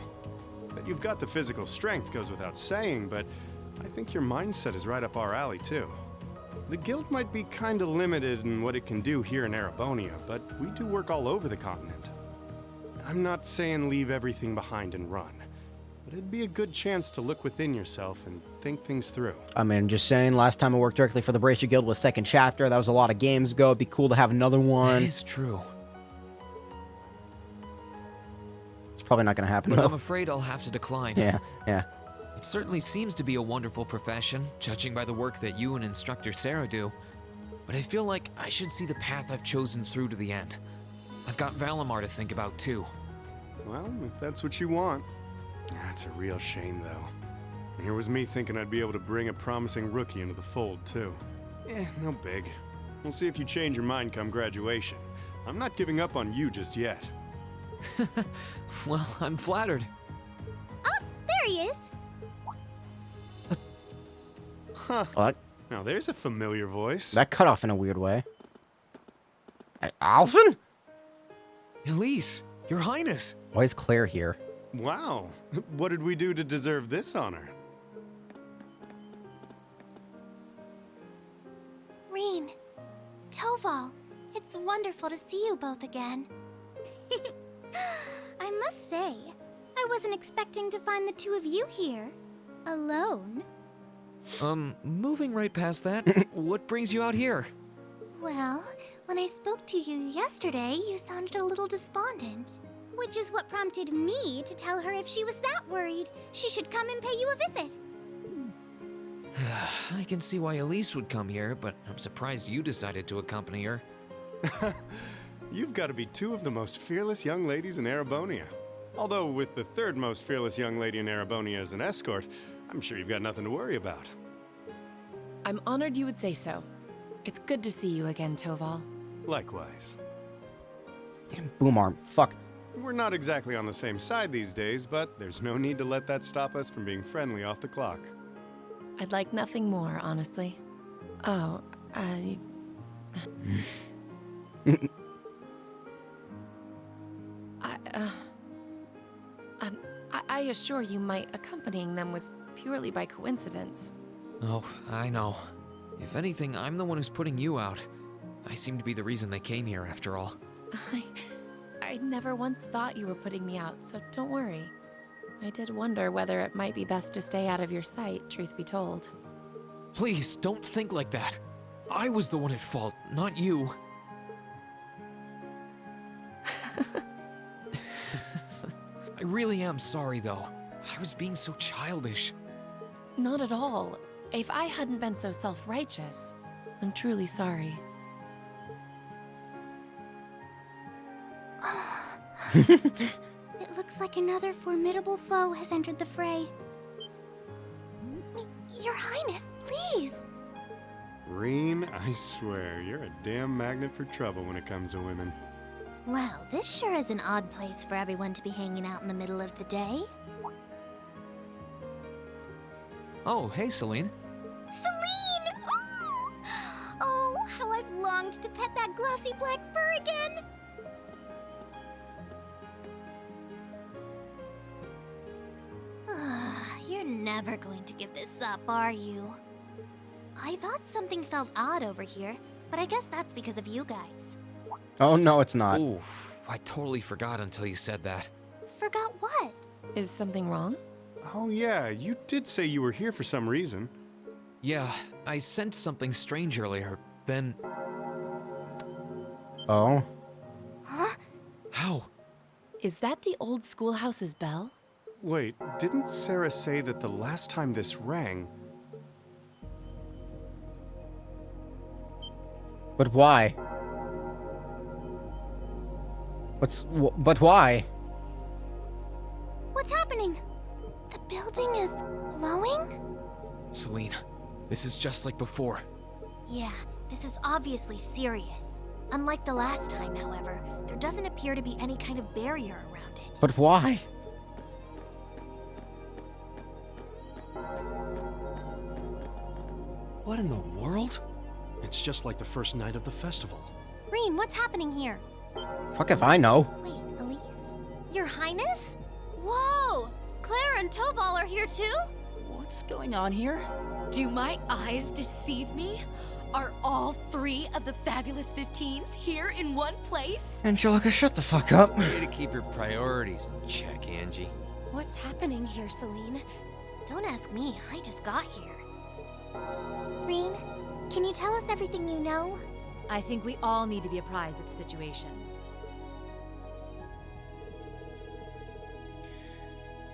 That you've got the physical strength goes without saying, but I think your mindset is right up our alley, too. The guild might be kinda limited in what it can do here in Erebonia, but we do work all over the continent. I'm not saying leave everything behind and run, but it'd be a good chance to look within yourself and think things through. I mean, just saying, last time I worked directly for the Bracer Guild was second chapter. That was a lot of games ago. It'd be cool to have another one. That is true. It's probably not going to happen, But though. I'm afraid I'll have to decline. Yeah. It certainly seems to be a wonderful profession, judging by the work that you and Instructor Sarah do. But I feel like I should see the path I've chosen through to the end. I've got Valimar to think about, too. Well, if that's what you want. That's a real shame, though. Here was me thinking I'd be able to bring a promising rookie into the fold, too. No big. We'll see if you change your mind come graduation. I'm not giving up on you just yet. Well, I'm flattered. Oh, there he is! Huh. What? Now there's a familiar voice. That cut off in a weird way. Alphen? Elise, Your Highness. Why is Claire here? Wow. What did we do to deserve this honor? Reen, Toval, it's wonderful to see you both again. I must say, I wasn't expecting to find the two of you here, alone. Moving right past that, what brings you out here? Well, when I spoke to you yesterday, you sounded a little despondent. Which is what prompted me to tell her if she was that worried, she should come and pay you a visit. I can see why Elise would come here, but I'm surprised you decided to accompany her. You've got to be two of the most fearless young ladies in Erebonia. Although with the third most fearless young lady in Erebonia as an escort, I'm sure you've got nothing to worry about. I'm honored you would say so. It's good to see you again, Toval. Likewise. Damn boom arm. Fuck. We're not exactly on the same side these days, but there's no need to let that stop us from being friendly off the clock. I'd like nothing more, honestly. Oh, I assure you my accompanying them was purely by coincidence. Oh, I know. If anything, I'm the one who's putting you out. I seem to be the reason they came here, after all. I never once thought you were putting me out, so don't worry. I did wonder whether it might be best to stay out of your sight, truth be told. Please, don't think like that. I was the one at fault, not you. I really am sorry, though. I was being so childish. Not at all. If I hadn't been so self-righteous, I'm truly sorry. It looks like another formidable foe has entered the fray. Your Highness, please! Reen, I swear, you're a damn magnet for trouble when it comes to women. Well, this sure is an odd place for everyone to be hanging out in the middle of the day. Oh, hey, Celine. Celine! Oh, how I've longed to pet that glossy black fur again! You're never going to give this up, are you? I thought something felt odd over here, but I guess that's because of you guys. Oh, no, it's not. Ooh, I totally forgot until you said that. Forgot what? Is something wrong? Oh yeah, you did say you were here for some reason. Yeah, I sensed something strange earlier, then... Oh? Huh? How? Is that the old schoolhouse's bell? Wait, didn't Sarah say that the last time this rang... But why? But why? What's happening? The building is glowing? Celine, this is just like before. Yeah, this is obviously serious. Unlike the last time, however, there doesn't appear to be any kind of barrier around it. But why? What in the world? It's just like the first night of the festival. Reen, what's happening here? Fuck if I know. Wait, Elise? Your Highness? Whoa! Claire and Toval are here too? What's going on here? Do my eyes deceive me? Are all three of the fabulous 15s here in one place? Angelica, shut the fuck up. Way to keep your priorities in check, Angie. What's happening here, Celine? Don't ask me, I just got here. Reen, can you tell us everything you know? I think we all need to be apprised of the situation.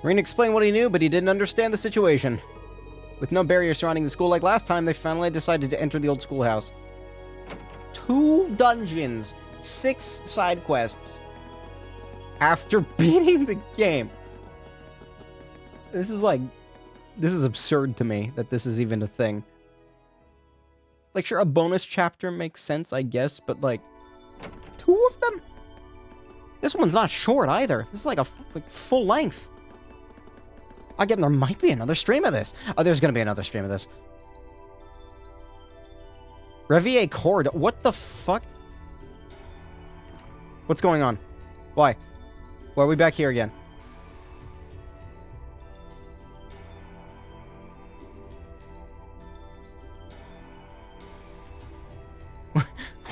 Reen explained what he knew, but he didn't understand the situation. With no barrier surrounding the school like last time, they finally decided to enter the old schoolhouse. 2 dungeons, 6 side quests. After beating the game. This is absurd to me that this is even a thing. Like, sure, a bonus chapter makes sense, I guess, but like, 2 of them? This one's not short either. This is like full length. Again, there might be another stream of this. Oh, there's gonna be another stream of this. Revier Cord. What the fuck? What's going on? Why? Why are we back here again?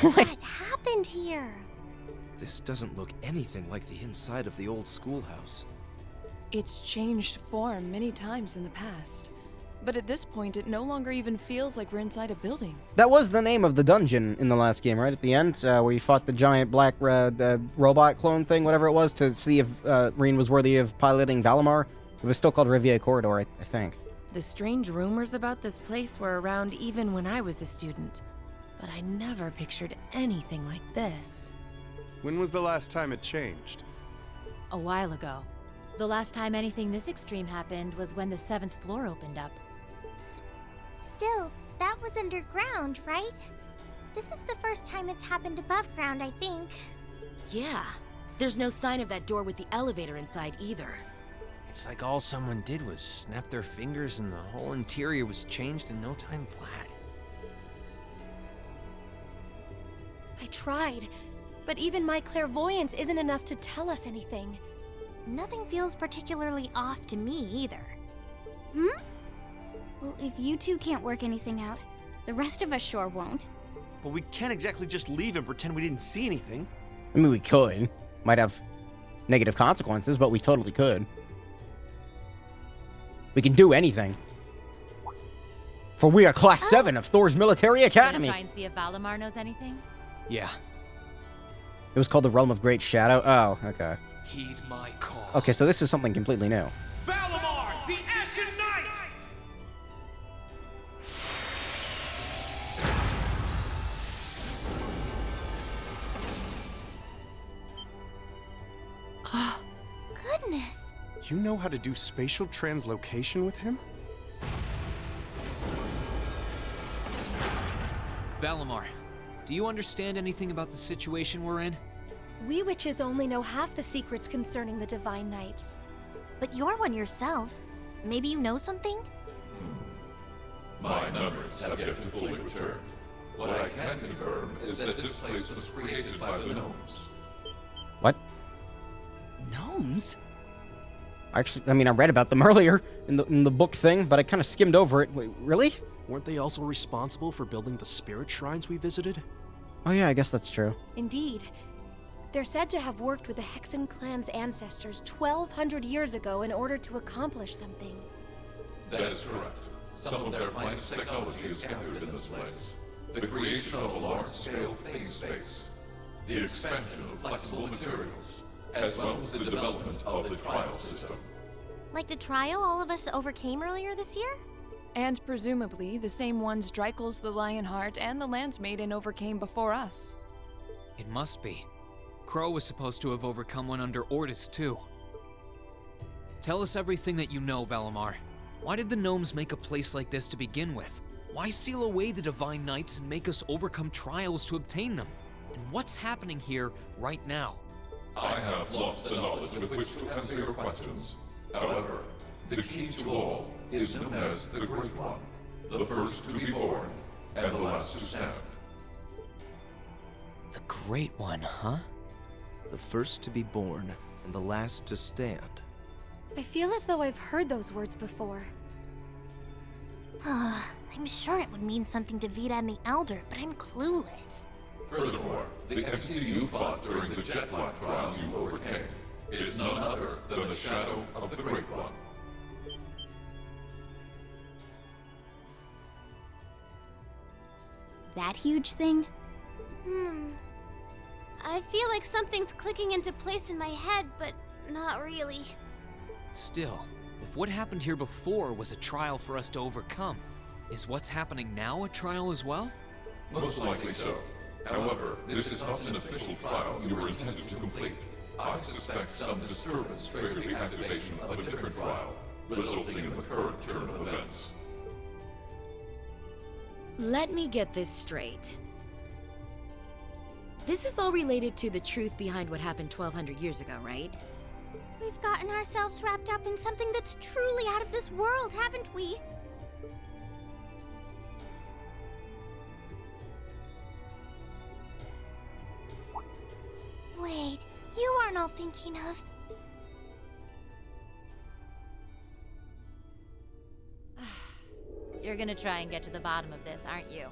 What happened here? This doesn't look anything like the inside of the old schoolhouse. It's changed form many times in the past. But at this point, it no longer even feels like we're inside a building. That was the name of the dungeon in the last game, right? At the end, where you fought the giant black robot clone thing, whatever it was, to see if Rean was worthy of piloting Valimar. It was still called Riviera Corridor, I think. The strange rumors about this place were around even when I was a student. But I never pictured anything like this. When was the last time it changed? A while ago. The last time anything this extreme happened was when the 7th floor opened up. Still, that was underground, right? This is the first time it's happened above ground, I think. Yeah. There's no sign of that door with the elevator inside either. It's like all someone did was snap their fingers and the whole interior was changed in no time flat. I tried, but even my clairvoyance isn't enough to tell us anything. Nothing feels particularly off to me either. Well, if you two can't work anything out, the rest of us sure won't. But we can't exactly just leave and pretend we didn't see anything. I mean, we could. Might have negative consequences, but we totally could. We can do anything. For we are Class 7 of Thor's Military Academy. Try and see if Valimar knows anything? Yeah. It was called the Realm of Great Shadow. Oh, okay. Heed my call. Okay, so this is something completely new. Valimar, the Ashen Knight! Goodness. You know how to do spatial translocation with him? Valimar, do you understand anything about the situation we're in? We witches only know half the secrets concerning the Divine Knights. But you're one yourself. Maybe you know something? My memories have yet to fully return. What I can confirm is that this place was created by the gnomes. What? Gnomes? Actually, I mean, I read about them earlier in the book thing, but I kind of skimmed over it. Wait, really? Weren't they also responsible for building the spirit shrines we visited? Oh yeah, I guess that's true. Indeed. They're said to have worked with the Hexen clan's ancestors 1,200 years ago in order to accomplish something. That is correct. Some of their finest technology is gathered in this place. The creation of a large-scale phase space, the expansion of flexible materials, as well as the development of the trial system. Like the trial all of us overcame earlier this year? And presumably the same ones Dreikel's the Lionheart and the Landsmaiden overcame before us. It must be. Crow was supposed to have overcome one under Ordis, too. Tell us everything that you know, Valimar. Why did the gnomes make a place like this to begin with? Why seal away the Divine Knights and make us overcome trials to obtain them? And what's happening here right now? I have lost the knowledge with which to answer your questions. However, the key to all is known as the Great One, the first to be born and the last to stand. The Great One, huh? The first to be born and the last to stand. I feel as though I've heard those words before. I'm sure it would mean something to Vita and the Elder, but I'm clueless. Furthermore, the entity you fought during the Jetline trial you overcame is none other than the shadow of the Great One. That huge thing? I feel like something's clicking into place in my head, but not really. Still, if what happened here before was a trial for us to overcome, is what's happening now a trial as well? Most likely so. However, this is not an official trial you were intended to complete. I suspect some disturbance triggered the activation of a different trial, resulting in the current turn of events. Let me get this straight. This is all related to the truth behind what happened 1,200 years ago, right? We've gotten ourselves wrapped up in something that's truly out of this world, haven't we? Wait, you aren't all thinking of... You're gonna try and get to the bottom of this, aren't you?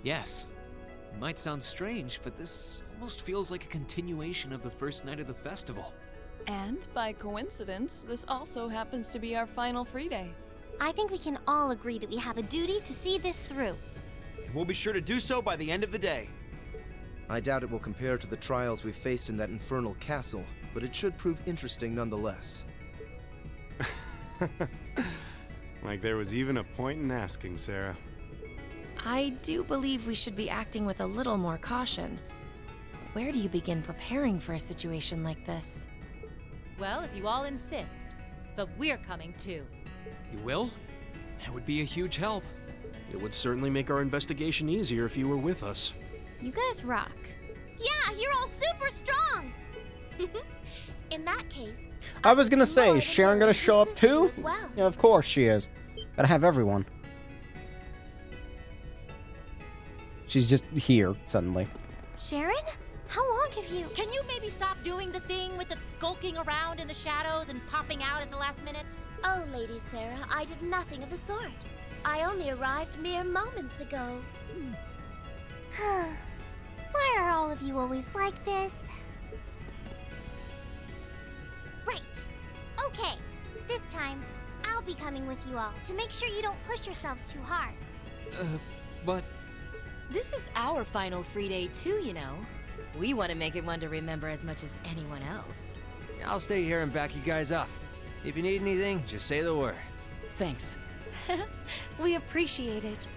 Yes. It might sound strange, but this almost feels like a continuation of the first night of the festival. And by coincidence, this also happens to be our final free day. I think we can all agree that we have a duty to see this through. We'll be sure to do so by the end of the day. I doubt it will compare to the trials we faced in that infernal castle, but it should prove interesting nonetheless. Like there was even a point in asking, Sarah. I do believe we should be acting with a little more caution. Where do you begin preparing for a situation like this? Well, if you all insist. But we're coming too. You will? That would be a huge help. It would certainly make our investigation easier if you were with us. You guys rock. Yeah, you're all super strong! In that case, I was gonna say, is Sharon gonna show up too? as well. Yeah, of course she is. Gotta have everyone. She's just here, suddenly. Sharon? How long have you... Can you maybe stop doing the thing with the skulking around in the shadows and popping out at the last minute? Oh, Lady Sarah, I did nothing of the sort. I only arrived mere moments ago. Why are all of you always like this? Right. Okay. This time, I'll be coming with you all to make sure you don't push yourselves too hard. But... This is our final free day too, you know. We want to make it one to remember as much as anyone else. I'll stay here and back you guys up. If you need anything, just say the word. Thanks. We appreciate it.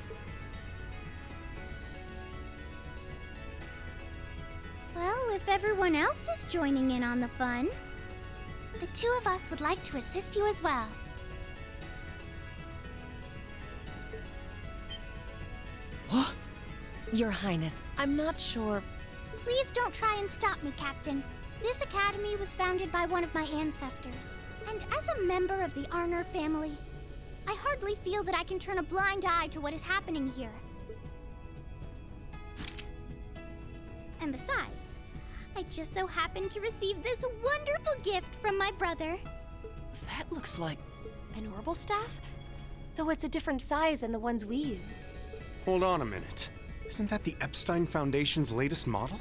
Well, if everyone else is joining in on the fun. The two of us would like to assist you as well. Your Highness, I'm not sure. Please don't try and stop me, Captain. This academy was founded by one of my ancestors. And as a member of the Arner family, I hardly feel that I can turn a blind eye to what is happening here. And besides, I just so happened to receive this wonderful gift from my brother. That looks like an orbital staff? Though it's a different size than the ones we use. Hold on a minute. Isn't that the Epstein Foundation's latest model?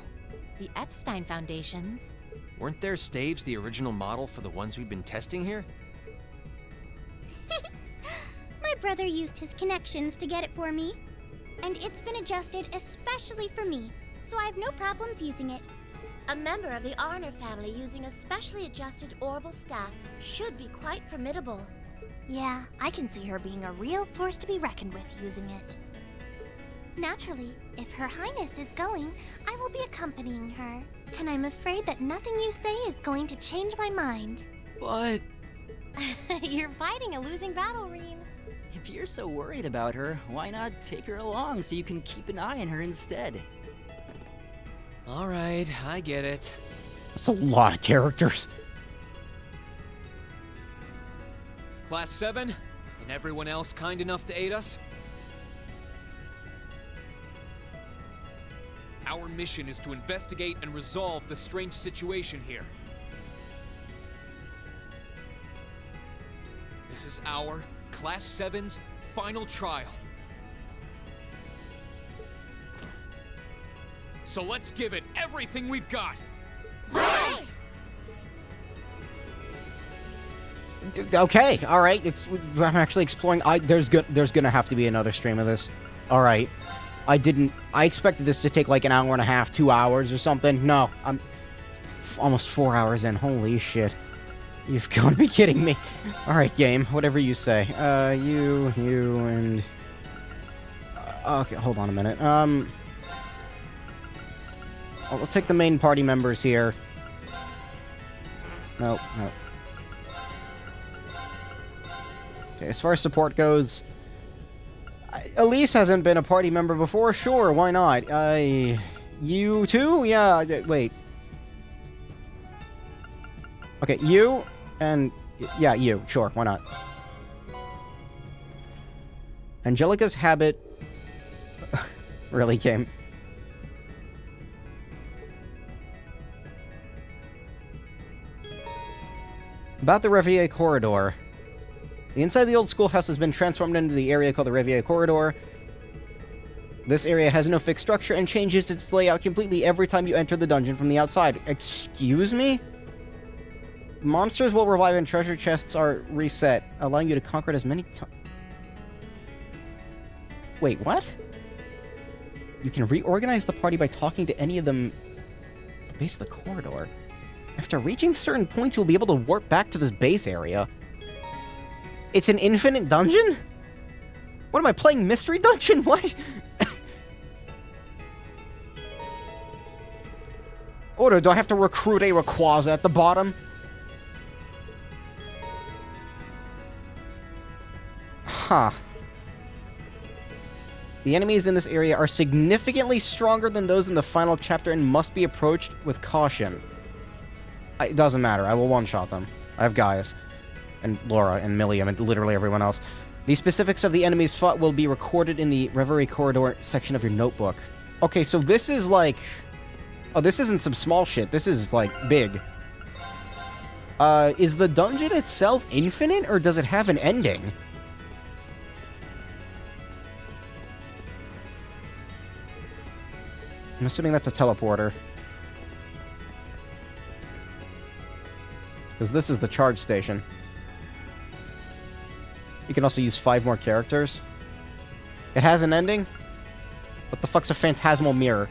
The Epstein Foundation's? Weren't their staves the original model for the ones we've been testing here? My brother used his connections to get it for me. And it's been adjusted especially for me, so I have no problems using it. A member of the Arner family using a specially adjusted orbital staff should be quite formidable. Yeah, I can see her being a real force to be reckoned with using it. Naturally, if Her Highness is going, I will be accompanying her. And I'm afraid that nothing you say is going to change my mind. But... You're fighting a losing battle, Reen. If you're so worried about her, why not take her along so you can keep an eye on her instead? Alright, I get it. That's a lot of characters. Class 7, and everyone else kind enough to aid us? Our mission is to investigate and resolve the strange situation here. This is our, Class 7's, final trial. So let's give it everything we've got! Right! Okay, all right. I'm actually exploring. There's gonna have to be another stream of this. All right. I expected this to take like an hour and a half, 2 hours or something. No, I'm almost 4 hours in. Holy shit. You've got to be kidding me. All right, game. Whatever you say. You, and... okay, hold on a minute. I'll take the main party members here. No. Okay, as far as support goes... Elise hasn't been a party member before. Sure, why not? You too? Yeah, wait. Okay, you and... yeah, you. Sure, why not? Angelica's habit... really came... About the Revier Corridor. The inside of the old schoolhouse has been transformed into the area called the Revier Corridor. This area has no fixed structure and changes its layout completely every time you enter the dungeon from the outside. Excuse me? Monsters will revive and treasure chests are reset, allowing you to conquer it as many times. Wait, what? You can reorganize the party by talking to any of them at the base of the corridor. After reaching certain points, you'll be able to warp back to this base area. It's an infinite dungeon? What am I playing, Mystery Dungeon? What? Or do I have to recruit a Rayquaza at the bottom? Huh. The enemies in this area are significantly stronger than those in the final chapter and must be approached with caution. It doesn't matter. I will one-shot them. I have Gaius, and Laura, and Millium, and literally everyone else. The specifics of the enemies fought will be recorded in the Reverie Corridor section of your notebook. Okay, so this is like... Oh, this isn't some small shit. This is, like, big. Is the dungeon itself infinite, or does it have an ending? I'm assuming that's a teleporter. Because this is the charge station. You can also use 5 more characters. It has an ending? What the fuck's a phantasmal mirror?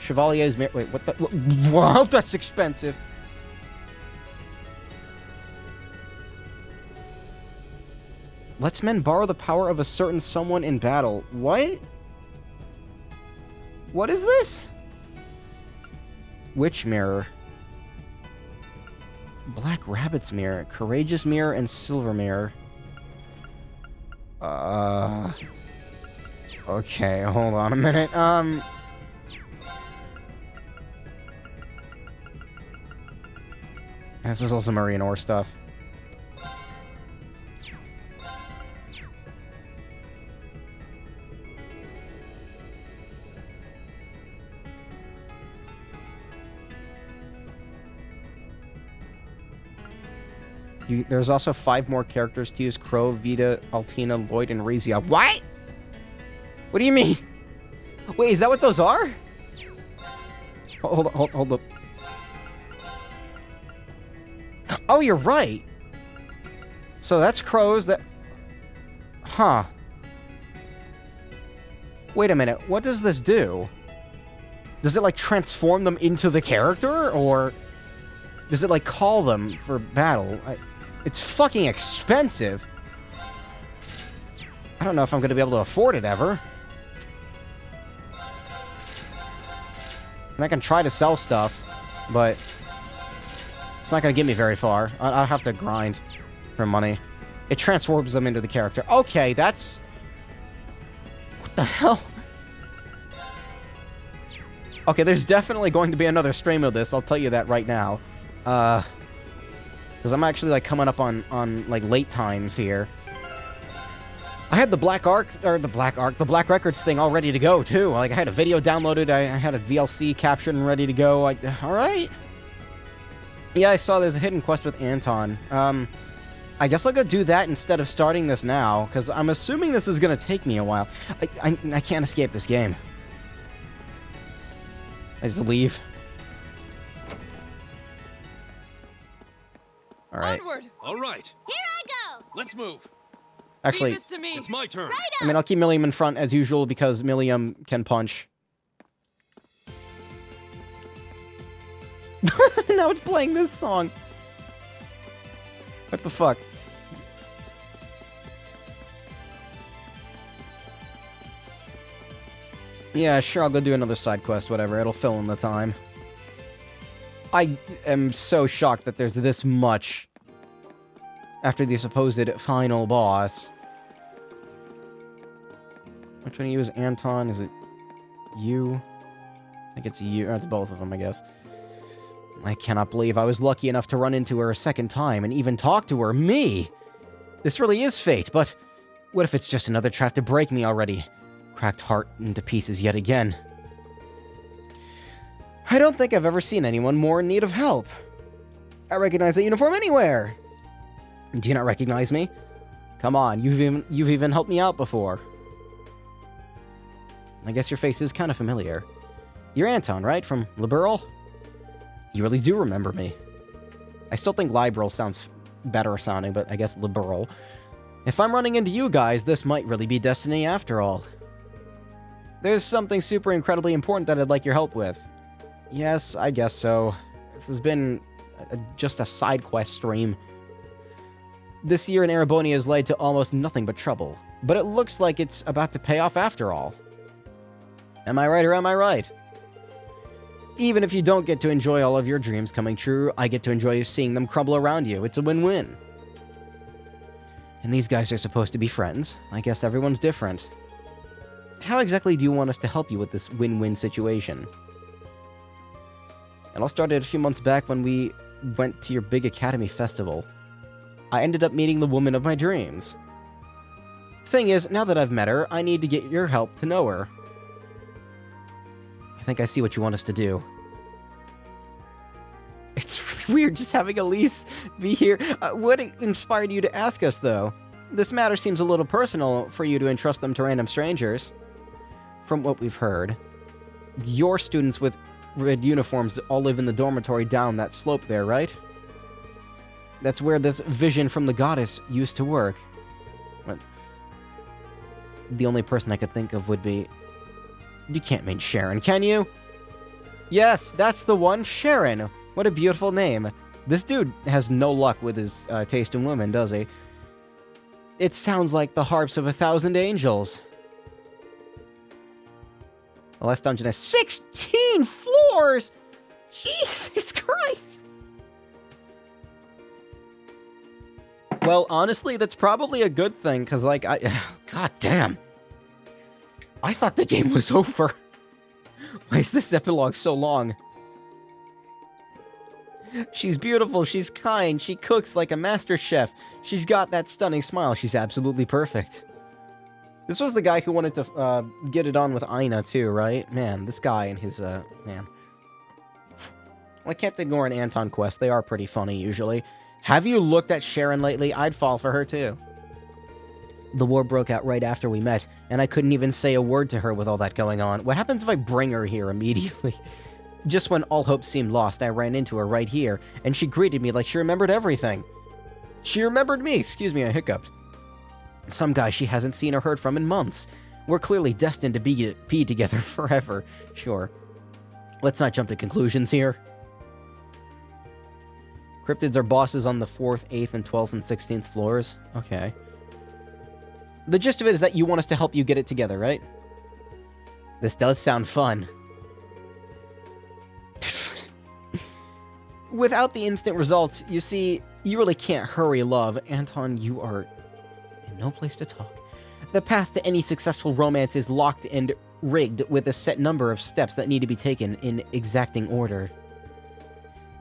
Chevalier's mirror. Wait, what the? Wow, that's expensive. Lets men borrow the power of a certain someone in battle. What? What is this? Witch mirror. Black Rabbit's mirror. Courageous mirror and silver mirror. Okay, hold on a minute. This is also Marine Ore stuff. There's also 5 more characters to use. Crow, Vita, Altina, Lloyd, and Rezia. What? What do you mean? Wait, is that what those are? Hold up. Oh, you're right. So that's crows that... Huh. Wait a minute. What does this do? Does it, like, transform them into the character? Or does it, like, call them for battle? It's fucking expensive. I don't know if I'm going to be able to afford it ever. And I can try to sell stuff, but it's not going to get me very far. I'll have to grind for money. It transforms them into the character. Okay, that's... What the hell? Okay, there's definitely going to be another stream of this, I'll tell you that right now. Because I'm actually, like, coming up on like, late times here. I had the Black Records thing all ready to go, too. Like, I had a video downloaded, I had a VLC captured and ready to go. Alright. Yeah, I saw there's a hidden quest with Anton. I guess I'll go do that instead of starting this now, because I'm assuming this is going to take me a while. I can't escape this game. I just leave. Alright. All right. Here I go. Let's move. Actually, Leave this to me. It's my turn. Right I mean, I'll keep Millium in front as usual because Millium can punch. Now it's playing this song. What the fuck? Yeah, sure, I'll go do another side quest, whatever. It'll fill in the time. I am so shocked that there's this much after the supposed final boss. Which one do you use? Anton? Is it you? I think it's you. It's both of them, I guess. I cannot believe I was lucky enough to run into her a second time and even talk to her. Me! This really is fate, but what if it's just another trap to break me already? Cracked heart into pieces yet again. I don't think I've ever seen anyone more in need of help. I recognize that uniform anywhere! Do you not recognize me? Come on, you've even helped me out before. I guess your face is kind of familiar. You're Anton, right? From Liberal? You really do remember me. I still think Liberal sounds better sounding, but I guess Liberal. If I'm running into you guys, this might really be destiny after all. There's something super incredibly important that I'd like your help with. Yes, I guess so. This has been just a side quest stream. This year in Erebonia has led to almost nothing but trouble, but it looks like it's about to pay off after all. Am I right or am I right? Even if you don't get to enjoy all of your dreams coming true, I get to enjoy seeing them crumble around you. It's a win-win. And these guys are supposed to be friends. I guess everyone's different. How exactly do you want us to help you with this win-win situation? It all started a few months back when we went to your big Academy festival. I ended up meeting the woman of my dreams. Thing is, now that I've met her, I need to get your help to know her. I think I see what you want us to do. It's really weird just having Elise be here. What inspired you to ask us, though? This matter seems a little personal for you to entrust them to random strangers. From what we've heard, your students with red uniforms all live in the dormitory down that slope there, right? That's where this vision from the goddess used to work. But the only person I could think of would be... You can't mean Sharon, can you? Yes, that's the one, Sharon. What a beautiful name. This dude has no luck with his taste in women, does he? It sounds like the harps of 1,000 angels. The last dungeon has 16 floors! Jesus Christ! Well, honestly, that's probably a good thing, because, like, God damn. I thought the game was over. Why is this epilogue so long? She's beautiful, she's kind, she cooks like a master chef. She's got that stunning smile, she's absolutely perfect. This was the guy who wanted to get it on with Aina too, right? Man, this guy and his, man. Well, I can't ignore an Anton quest, they are pretty funny usually. Have you looked at Sharon lately? I'd fall for her too. The war broke out right after we met, and I couldn't even say a word to her with all that going on. What happens if I bring her here immediately? Just when all hope seemed lost, I ran into her right here, and she greeted me like she remembered everything. She remembered me! Excuse me, I hiccuped. Some guy she hasn't seen or heard from in months. We're clearly destined to be together forever. Sure. Let's not jump to conclusions here. Cryptids are bosses on the 4th, 8th, and 12th and 16th floors. Okay. The gist of it is that you want us to help you get it together, right? This does sound fun. Without the instant results, you see, you really can't hurry love. Anton, you are in no place to talk. The path to any successful romance is locked and rigged with a set number of steps that need to be taken in exacting order.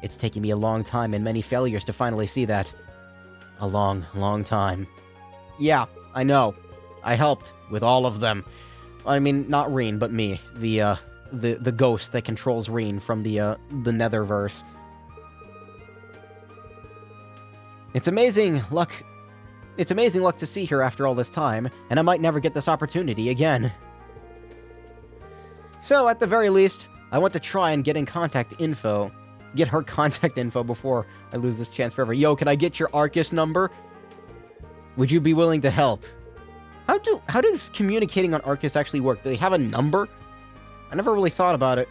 It's taken me a long time and many failures to finally see that. A long, long time. Yeah, I know. I helped with all of them. I mean, not Reen, but me. The ghost that controls Reen from the Netherverse. It's amazing luck to see her after all this time, and I might never get this opportunity again. So, at the very least, I want to try and get her contact info before I lose this chance forever. Yo, can I get your Arcus number? Would you be willing to help? How does communicating on Arcus actually work? Do they have a number? I never really thought about it.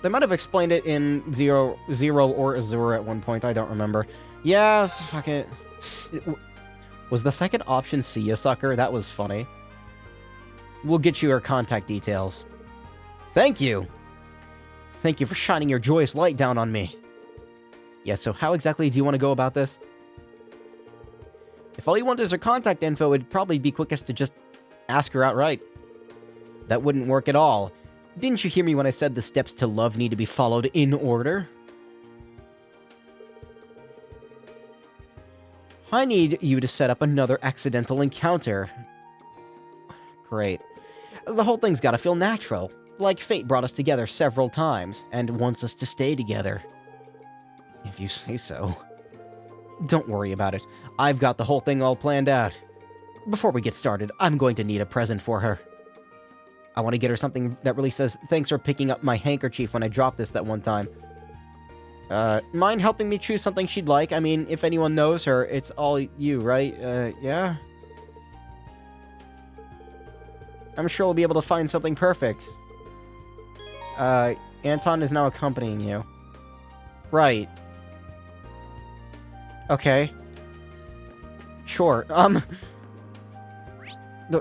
They might have explained it in Zero or Azure at one point, I don't remember. Yes, fuck it. Was the second option See Ya Sucker? That was funny. We'll get you her contact details. Thank you! Thank you for shining your joyous light down on me. Yeah, so how exactly do you want to go about this? If all you want is her contact info, it'd probably be quickest to just ask her outright. That wouldn't work at all. Didn't you hear me when I said the steps to love need to be followed in order? I need you to set up another accidental encounter. Great. The whole thing's gotta feel natural, like fate brought us together several times, and wants us to stay together. If you say so. Don't worry about it. I've got the whole thing all planned out. Before we get started, I'm going to need a present for her. I want to get her something that really says, thanks for picking up my handkerchief when I dropped this that one time. Mind helping me choose something she'd like? I mean, if anyone knows her, it's all you, right? Yeah? I'm sure we'll be able to find something perfect. Anton is now accompanying you. Right. Okay. Sure,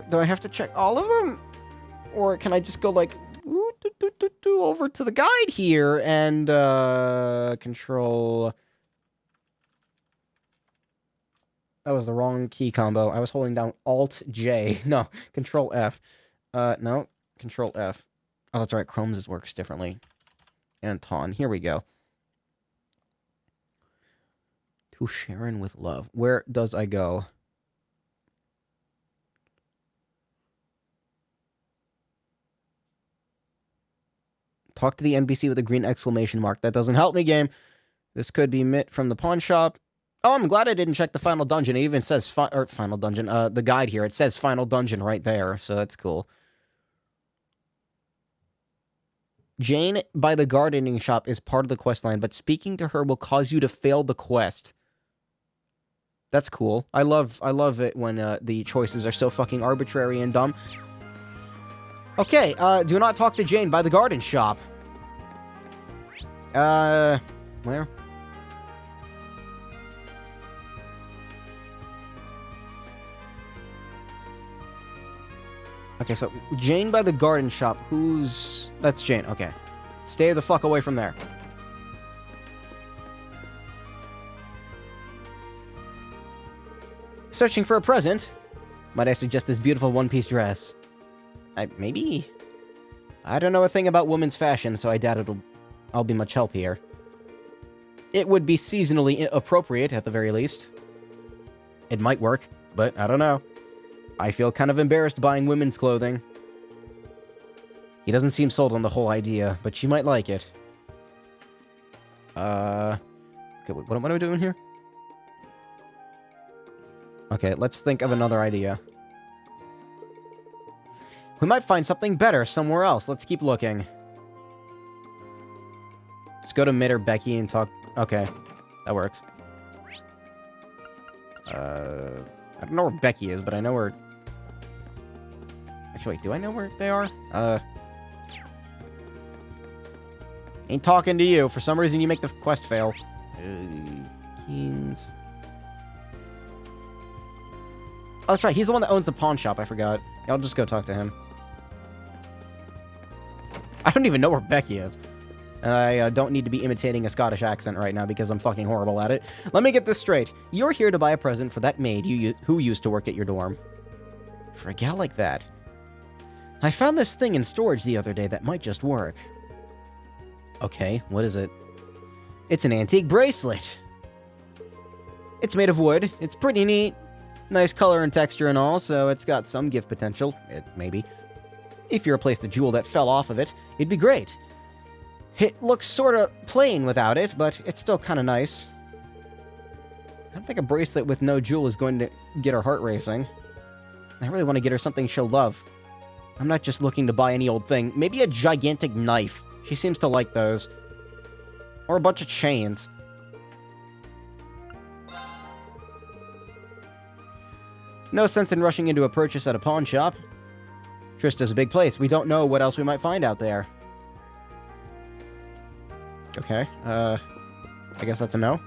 do I have to check all of them? Or can I just go, like, over to the guide here and, control... That was the wrong key combo. I was holding down Alt-J. No, Control F. No, Control F. Oh, that's right, Chrome's works differently. Anton, here we go. To Sharon with love. Where does I go? Talk to the NPC with a green exclamation mark. That doesn't help me, game. This could be Mitt from the pawn shop. Oh, I'm glad I didn't check the final dungeon. It even says final dungeon. The guide here. It says final dungeon right there, so that's cool. Jane by the gardening shop is part of the quest line, but speaking to her will cause you to fail the quest. That's cool. I love it when the choices are so fucking arbitrary and dumb. Okay, do not talk to Jane by the garden shop. Where? Okay, so Jane by the garden shop. Who's... That's Jane, okay. Stay the fuck away from there. Searching for a present? Might I suggest this beautiful one-piece dress? Maybe? I don't know a thing about women's fashion, so I doubt I'll be much help here. It would be seasonally appropriate, at the very least. It might work, but I don't know. I feel kind of embarrassed buying women's clothing. He doesn't seem sold on the whole idea, but she might like it. Okay, wait, what am I doing here? Okay, let's think of another idea. We might find something better somewhere else. Let's keep looking. Just go to Mitt or Becky and talk... Okay, that works. I don't know where Becky is, but I know where... Actually, wait, do I know where they are? Ain't talking to you. For some reason, you make the quest fail. Keynes... Oh, that's right. He's the one that owns the pawn shop. I forgot. I'll just go talk to him. I don't even know where Becky is. And I don't need to be imitating a Scottish accent right now because I'm fucking horrible at it. Let me get this straight. You're here to buy a present for that maid who used to work at your dorm. For a gal like that. I found this thing in storage the other day that might just work. Okay, what is it? It's an antique bracelet. It's made of wood. It's pretty neat. Nice color and texture and all, so it's got some gift potential. Maybe. If you replace the jewel that fell off of it, it'd be great. It looks sorta plain without it, but it's still kinda nice. I don't think a bracelet with no jewel is going to get her heart racing. I really want to get her something she'll love. I'm not just looking to buy any old thing. Maybe a gigantic knife. She seems to like those. Or a bunch of chains. No sense in rushing into a purchase at a pawn shop. Trista's a big place. We don't know what else we might find out there. Okay, I guess that's a no.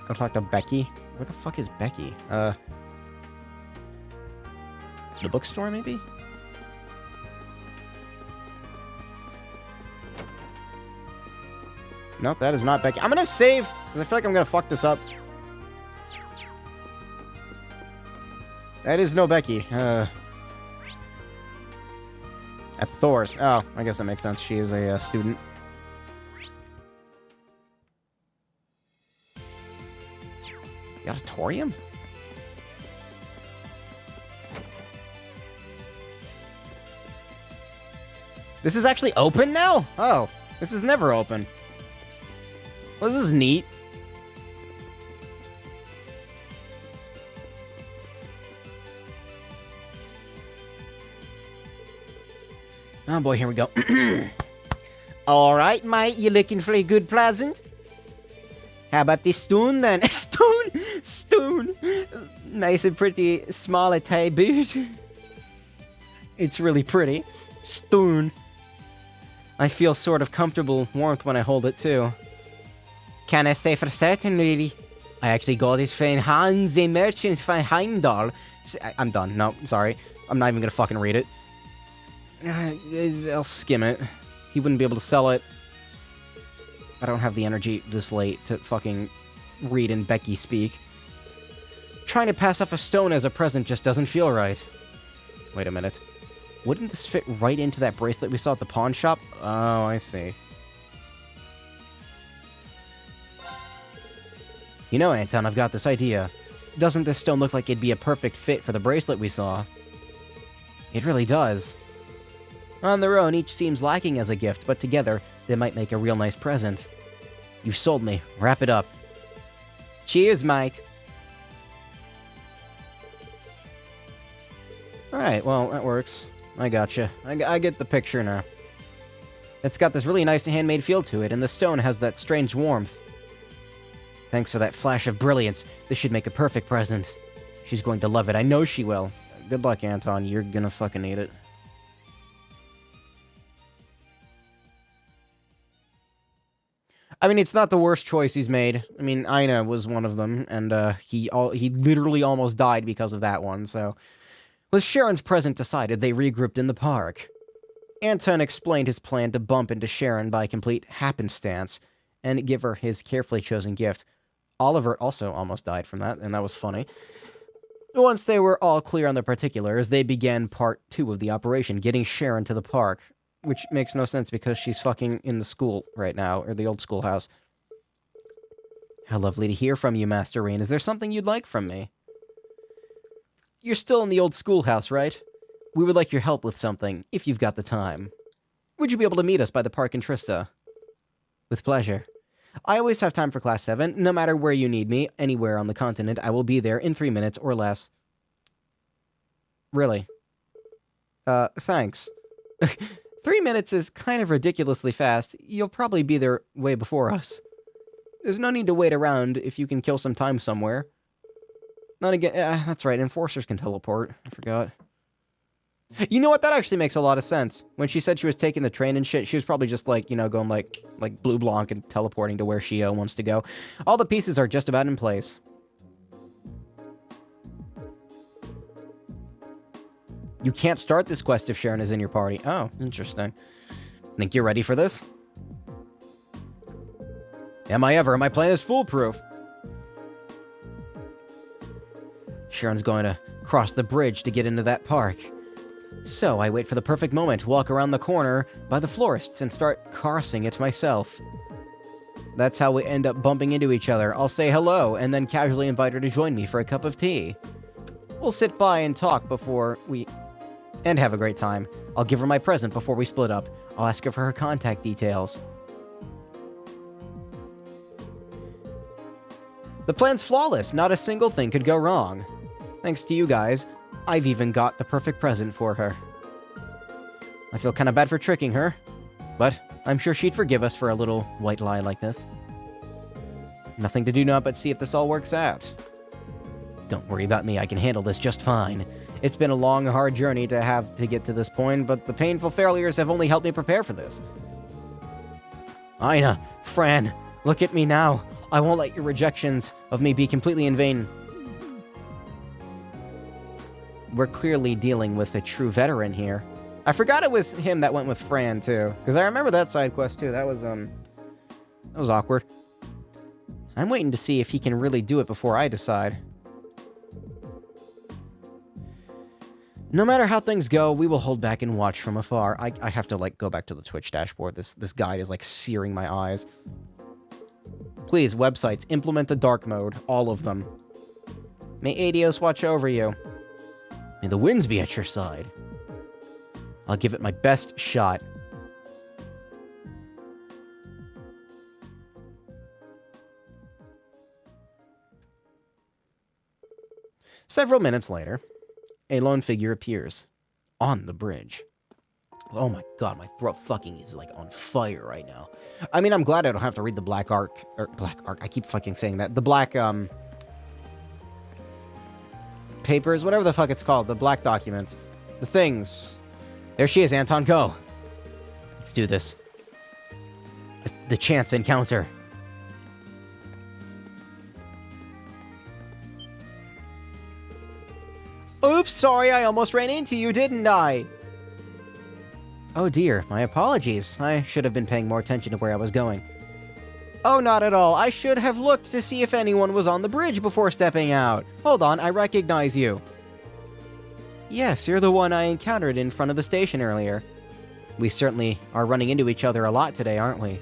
Go talk to Becky. Where the fuck is Becky? The bookstore, maybe? No, that is not Becky. I'm gonna save, because I feel like I'm gonna fuck this up. That is no Becky. At Thor's. Oh, I guess that makes sense. She is a student. The auditorium? This is actually open now? Oh, this is never open. Well, this is neat. Oh boy, here we go. Alright, mate, you looking for a good present? How about this stone then? Stone! Nice and pretty small tie boot. It's really pretty. Stone. I feel sort of comfortable warmth when I hold it too. Can I say for certain, really? I actually got it from Hans the Merchant von Heimdall. I'm done. No, sorry. I'm not even gonna fucking read it. I'll skim it. He wouldn't be able to sell it. I don't have the energy this late to fucking read and Becky speak. Trying to pass off a stone as a present just doesn't feel right. Wait a minute. Wouldn't this fit right into that bracelet we saw at the pawn shop? Oh, I see. You know, Anton, I've got this idea. Doesn't this stone look like it'd be a perfect fit for the bracelet we saw? It really does. On their own, each seems lacking as a gift, but together, they might make a real nice present. You've sold me. Wrap it up. Cheers, mate. Alright, well, that works. I gotcha. I get the picture now. It's got this really nice handmade feel to it, and the stone has that strange warmth. Thanks for that flash of brilliance. This should make a perfect present. She's going to love it. I know she will. Good luck, Anton. You're gonna fucking need it. I mean, it's not the worst choice he's made. I mean, Aina was one of them, and he literally almost died because of that one, so... With Sharon's present decided, they regrouped in the park. Anton explained his plan to bump into Sharon by complete happenstance, and give her his carefully chosen gift. Oliver also almost died from that, and that was funny. Once they were all clear on the particulars, they began part 2 of the operation, getting Sharon to the park. Which makes no sense because she's fucking in the school right now, or the old schoolhouse. How lovely to hear from you, Master Rain. Is there something you'd like from me? You're still in the old schoolhouse, right? We would like your help with something, if you've got the time. Would you be able to meet us by the park in Trista? With pleasure. I always have time for Class 7. No matter where you need me, anywhere on the continent, I will be there in 3 minutes or less. Really? Thanks. 3 minutes is kind of ridiculously fast. You'll probably be there way before us. There's no need to wait around if you can kill some time somewhere. Not again. That's right, enforcers can teleport. I forgot. You know what? That actually makes a lot of sense. When she said she was taking the train and shit, she was probably just like, you know, going like Blue Blanc and teleporting to where she wants to go. All the pieces are just about in place. You can't start this quest if Sharon is in your party. Oh, interesting. Think you're ready for this? Am I ever? My plan is foolproof. Sharon's going to cross the bridge to get into that park. So I wait for the perfect moment, walk around the corner by the florists and start crossing it myself. That's how we end up bumping into each other. I'll say hello and then casually invite her to join me for a cup of tea. We'll sit by and talk and have a great time. I'll give her my present before we split up. I'll ask her for her contact details. The plan's flawless. Not a single thing could go wrong. Thanks to you guys, I've even got the perfect present for her. I feel kind of bad for tricking her, but I'm sure she'd forgive us for a little white lie like this. Nothing to do now but see if this all works out. Don't worry about me, I can handle this just fine. It's been a long, hard journey to have to get to this point, but the painful failures have only helped me prepare for this. Aina, Fran, look at me now. I won't let your rejections of me be completely in vain. We're clearly dealing with a true veteran here. I forgot it was him that went with Fran, too. Because I remember that side quest, too. That was awkward. I'm waiting to see if he can really do it before I decide. No matter how things go, we will hold back and watch from afar. I have to, like, go back to the Twitch dashboard. This guide is, like, searing my eyes. Please, websites, implement a dark mode. All of them. May Adios watch over you. May the winds be at your side. I'll give it my best shot. Several minutes later, a lone figure appears on the bridge. Oh my god, my throat fucking is like on fire right now. I mean, I'm glad I don't have to read the Black Ark, I keep fucking saying that. The Black, papers, whatever the fuck it's called, the Black documents. The things. There she is, Anton, go. Let's do this. The chance encounter. Oops, sorry, I almost ran into you, didn't I? Oh dear, my apologies. I should have been paying more attention to where I was going. Oh, not at all. I should have looked to see if anyone was on the bridge before stepping out. Hold on, I recognize you. Yes, you're the one I encountered in front of the station earlier. We certainly are running into each other a lot today, aren't we?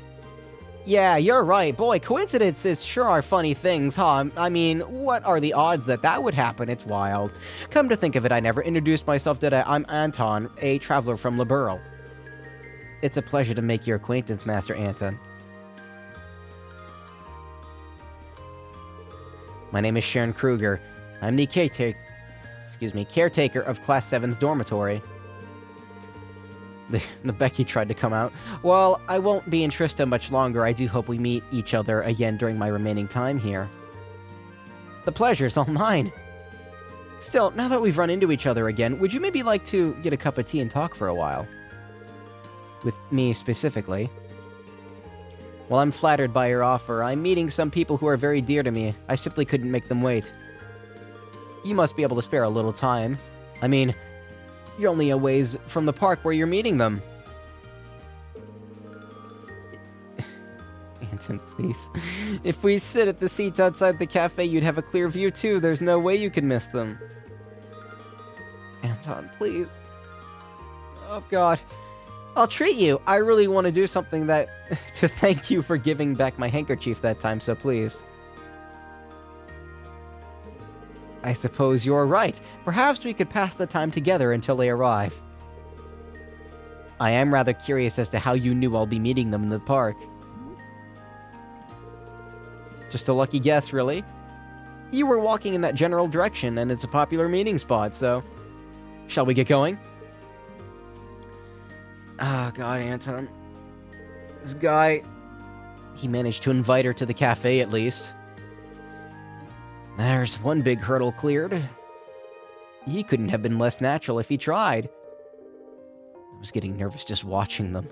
Yeah, you're right. Boy, coincidences sure are funny things, huh? I mean, what are the odds that that would happen? It's wild. Come to think of it, I never introduced myself, did I? I'm Anton, a traveler from Liberl. It's a pleasure to make your acquaintance, Master Anton. My name is Sharon Kruger. I'm the caretaker of Class 7's dormitory. The Becky tried to come out. Well, I won't be in Trista much longer. I do hope we meet each other again during my remaining time here. The pleasure's all mine. Still, now that we've run into each other again, would you maybe like to get a cup of tea and talk for a while? With me specifically. Well, I'm flattered by your offer. I'm meeting some people who are very dear to me. I simply couldn't make them wait. You must be able to spare a little time. I mean, you're only a ways from the park where you're meeting them. Anton, please. If we sit at the seats outside the cafe, you'd have a clear view too. There's no way you could miss them. Anton, please. Oh, God. I'll treat you. I really want to do something to thank you for giving back my handkerchief that time, so please. I suppose you're right. Perhaps we could pass the time together until they arrive. I am rather curious as to how you knew I'll be meeting them in the park. Just a lucky guess, really. You were walking in that general direction, and it's a popular meeting spot, so... Shall we get going? Ah, God, Anton. This guy... He managed to invite her to the cafe, at least. There's one big hurdle cleared. He couldn't have been less natural if he tried. I was getting nervous just watching them.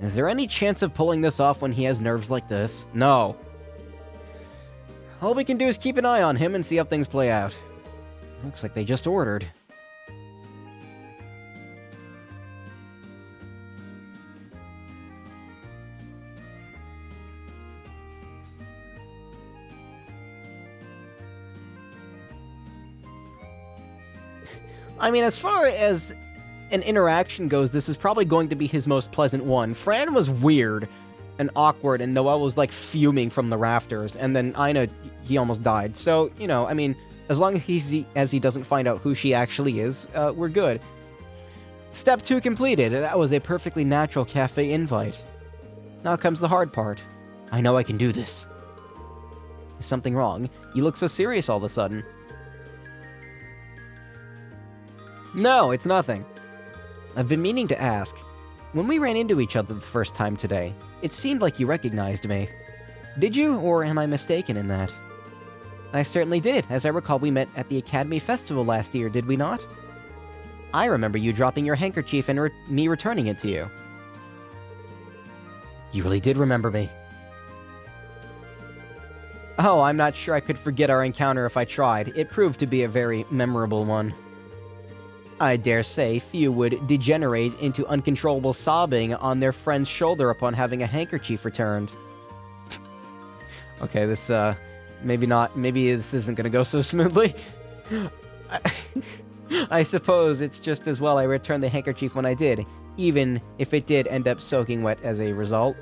Is there any chance of pulling this off when he has nerves like this? No. All we can do is keep an eye on him and see how things play out. Looks like they just ordered. I mean, as far as an interaction goes, this is probably going to be his most pleasant one. Fran was weird and awkward, and Noelle was, like, fuming from the rafters, and then Ina, he almost died. So, you know, I mean, as long as he doesn't find out who she actually is, we're good. Step 2 completed. That was a perfectly natural cafe invite. Now comes the hard part. I know I can do this. Is something wrong? You look so serious all of a sudden. No, it's nothing. I've been meaning to ask. When we ran into each other the first time today, it seemed like you recognized me. Did you, or am I mistaken in that? I certainly did. As I recall, we met at the Academy Festival last year, did we not? I remember you dropping your handkerchief and me returning it to you. You really did remember me. Oh, I'm not sure I could forget our encounter if I tried. It proved to be a very memorable one. I dare say few would degenerate into uncontrollable sobbing on their friend's shoulder upon having a handkerchief returned. Okay, this, maybe this isn't gonna go so smoothly. I suppose it's just as well I returned the handkerchief when I did, even if it did end up soaking wet as a result.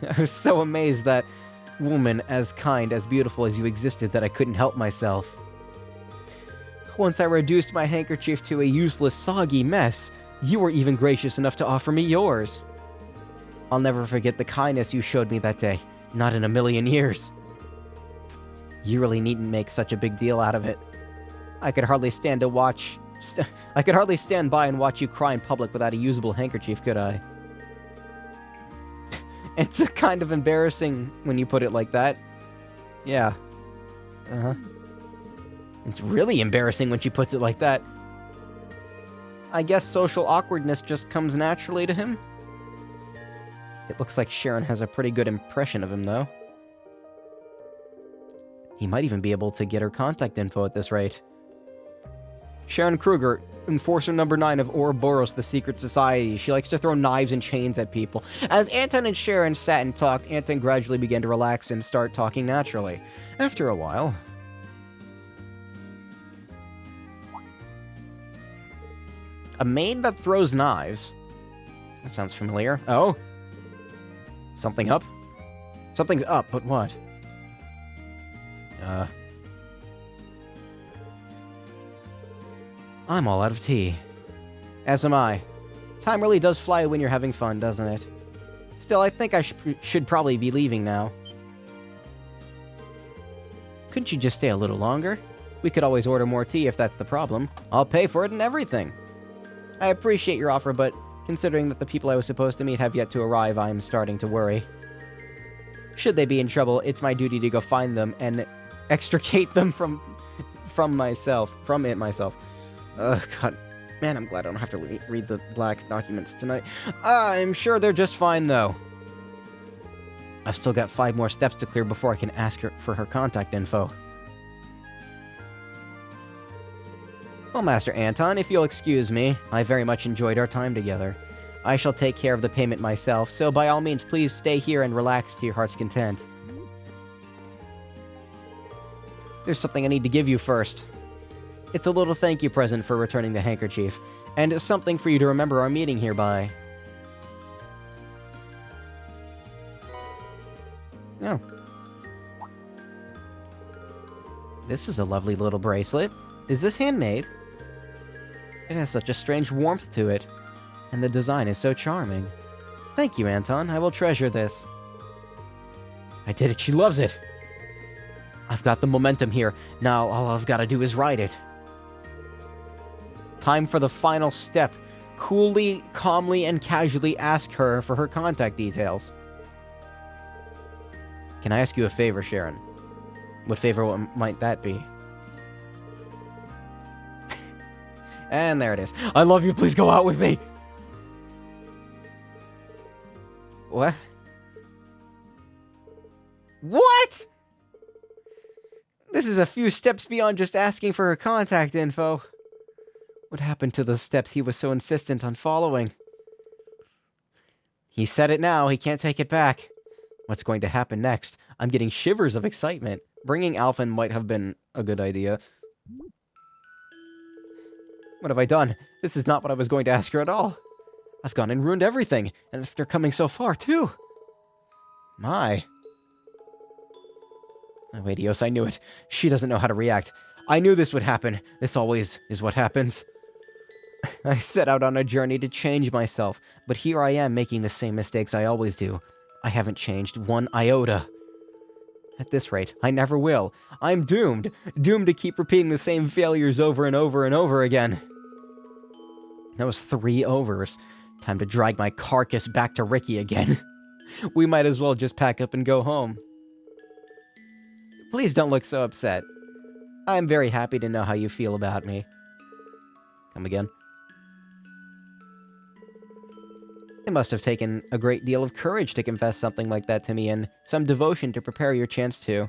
I was so amazed that woman as kind, as beautiful as you existed that I couldn't help myself. Once I reduced my handkerchief to a useless, soggy mess, you were even gracious enough to offer me yours. I'll never forget the kindness you showed me that day, not in a million years. You really needn't make such a big deal out of it. I could hardly stand to watch I could hardly stand by and watch you cry in public without a usable handkerchief, could I? It's a kind of embarrassing when you put it like that. Yeah. Uh-huh. It's really embarrassing when she puts it like that. I guess social awkwardness just comes naturally to him. It looks like Sharon has a pretty good impression of him, though. He might even be able to get her contact info at this rate. Sharon Kruger, Enforcer number 9 of Ouroboros, the Secret Society. She likes to throw knives and chains at people. As Anton and Sharon sat and talked, Anton gradually began to relax and start talking naturally. After a while... A maid that throws knives. That sounds familiar. Oh? Something up? Something's up, but what? I'm all out of tea. As am I. Time really does fly when you're having fun, doesn't it? Still, I think I should probably be leaving now. Couldn't you just stay a little longer? We could always order more tea if that's the problem. I'll pay for it and everything. I appreciate your offer, but considering that the people I was supposed to meet have yet to arrive, I'm starting to worry. Should they be in trouble, it's my duty to go find them and extricate them from it myself. Ugh, God. Man, I'm glad I don't have to read the black documents tonight. I'm sure they're just fine, though. I've still got 5 more steps to clear before I can ask her for her contact info. Well, Master Anton, if you'll excuse me, I very much enjoyed our time together. I shall take care of the payment myself, so by all means, please stay here and relax to your heart's content. There's something I need to give you first. It's a little thank you present for returning the handkerchief, and something for you to remember our meeting here by. Oh. This is a lovely little bracelet. Is this handmade? It has such a strange warmth to it, and the design is so charming. Thank you, Anton. I will treasure this. I did it. She loves it. I've got the momentum here. Now all I've got to do is ride it. Time for the final step. Coolly, calmly, and casually ask her for her contact details. Can I ask you a favor, Sharon? What favor might that be? And there it is. I love you, please go out with me! What? What?! This is a few steps beyond just asking for her contact info. What happened to the steps he was so insistent on following? He said it now, he can't take it back. What's going to happen next? I'm getting shivers of excitement. Bringing Alphen might have been a good idea. What have I done? This is not what I was going to ask her at all. I've gone and ruined everything, and after coming so far, too. My. Oh, wait, Eos, I knew it. She doesn't know how to react. I knew this would happen. This always is what happens. I set out on a journey to change myself, but here I am making the same mistakes I always do. I haven't changed 1 iota. At this rate, I never will. I'm doomed. Doomed to keep repeating the same failures over and over and over again. That was 3 overs. Time to drag my carcass back to Ricky again. We might as well just pack up and go home. Please don't look so upset. I'm very happy to know how you feel about me. Come again. It must have taken a great deal of courage to confess something like that to me, and some devotion to prepare your chance to.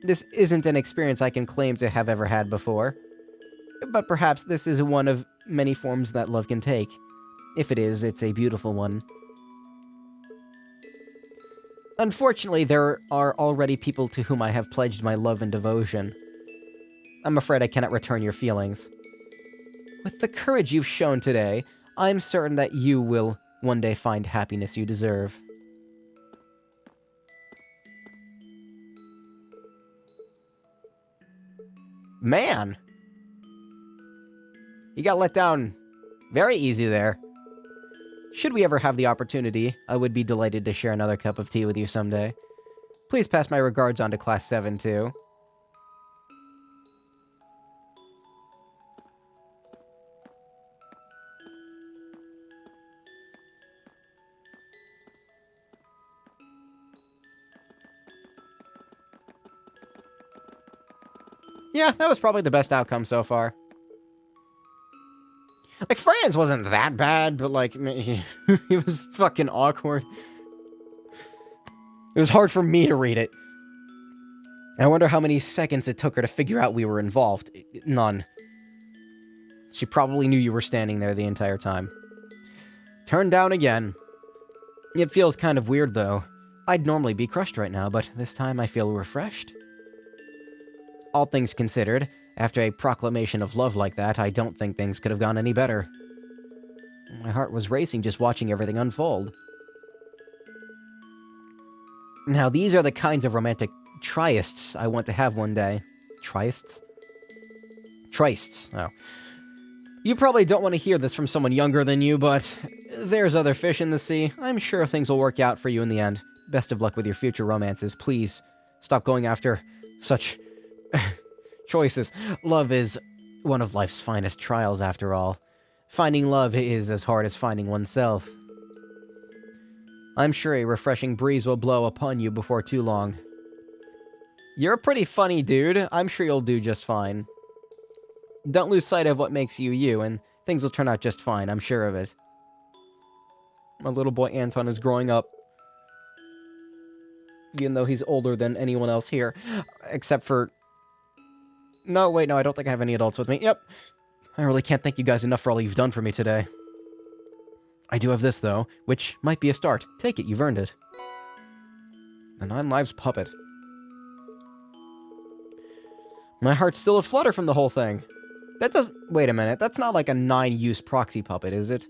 This isn't an experience I can claim to have ever had before, but perhaps this is one of many forms that love can take. If it is, it's a beautiful one. Unfortunately, there are already people to whom I have pledged my love and devotion. I'm afraid I cannot return your feelings. With the courage you've shown today, I'm certain that you will one day find happiness you deserve. Man! You got let down very easy there. Should we ever have the opportunity, I would be delighted to share another cup of tea with you someday. Please pass my regards on to Class 7, too. Yeah, that was probably the best outcome so far. Like, Franz wasn't that bad, but, like, he was fucking awkward. It was hard for me to read it. I wonder how many seconds it took her to figure out we were involved. None. She probably knew you were standing there the entire time. Turned down again. It feels kind of weird, though. I'd normally be crushed right now, but this time I feel refreshed. All things considered, after a proclamation of love like that, I don't think things could have gone any better. My heart was racing just watching everything unfold. Now, these are the kinds of romantic trysts I want to have one day. Trysts? Trysts. Oh. You probably don't want to hear this from someone younger than you, but there's other fish in the sea. I'm sure things will work out for you in the end. Best of luck with your future romances. Please, stop going after such choices. Love is one of life's finest trials, after all. Finding love is as hard as finding oneself. I'm sure a refreshing breeze will blow upon you before too long. You're a pretty funny dude. I'm sure you'll do just fine. Don't lose sight of what makes you you, and things will turn out just fine, I'm sure of it. My little boy Anton is growing up. Even though he's older than anyone else here. Except for... No, wait, no, I don't think I have any adults with me. Yep. I really can't thank you guys enough for all you've done for me today. I do have this, though, which might be a start. Take it, you've earned it. The 9 Lives puppet. My heart's still aflutter from the whole thing. That doesn't... Wait a minute, that's not like a 9-use proxy puppet, is it?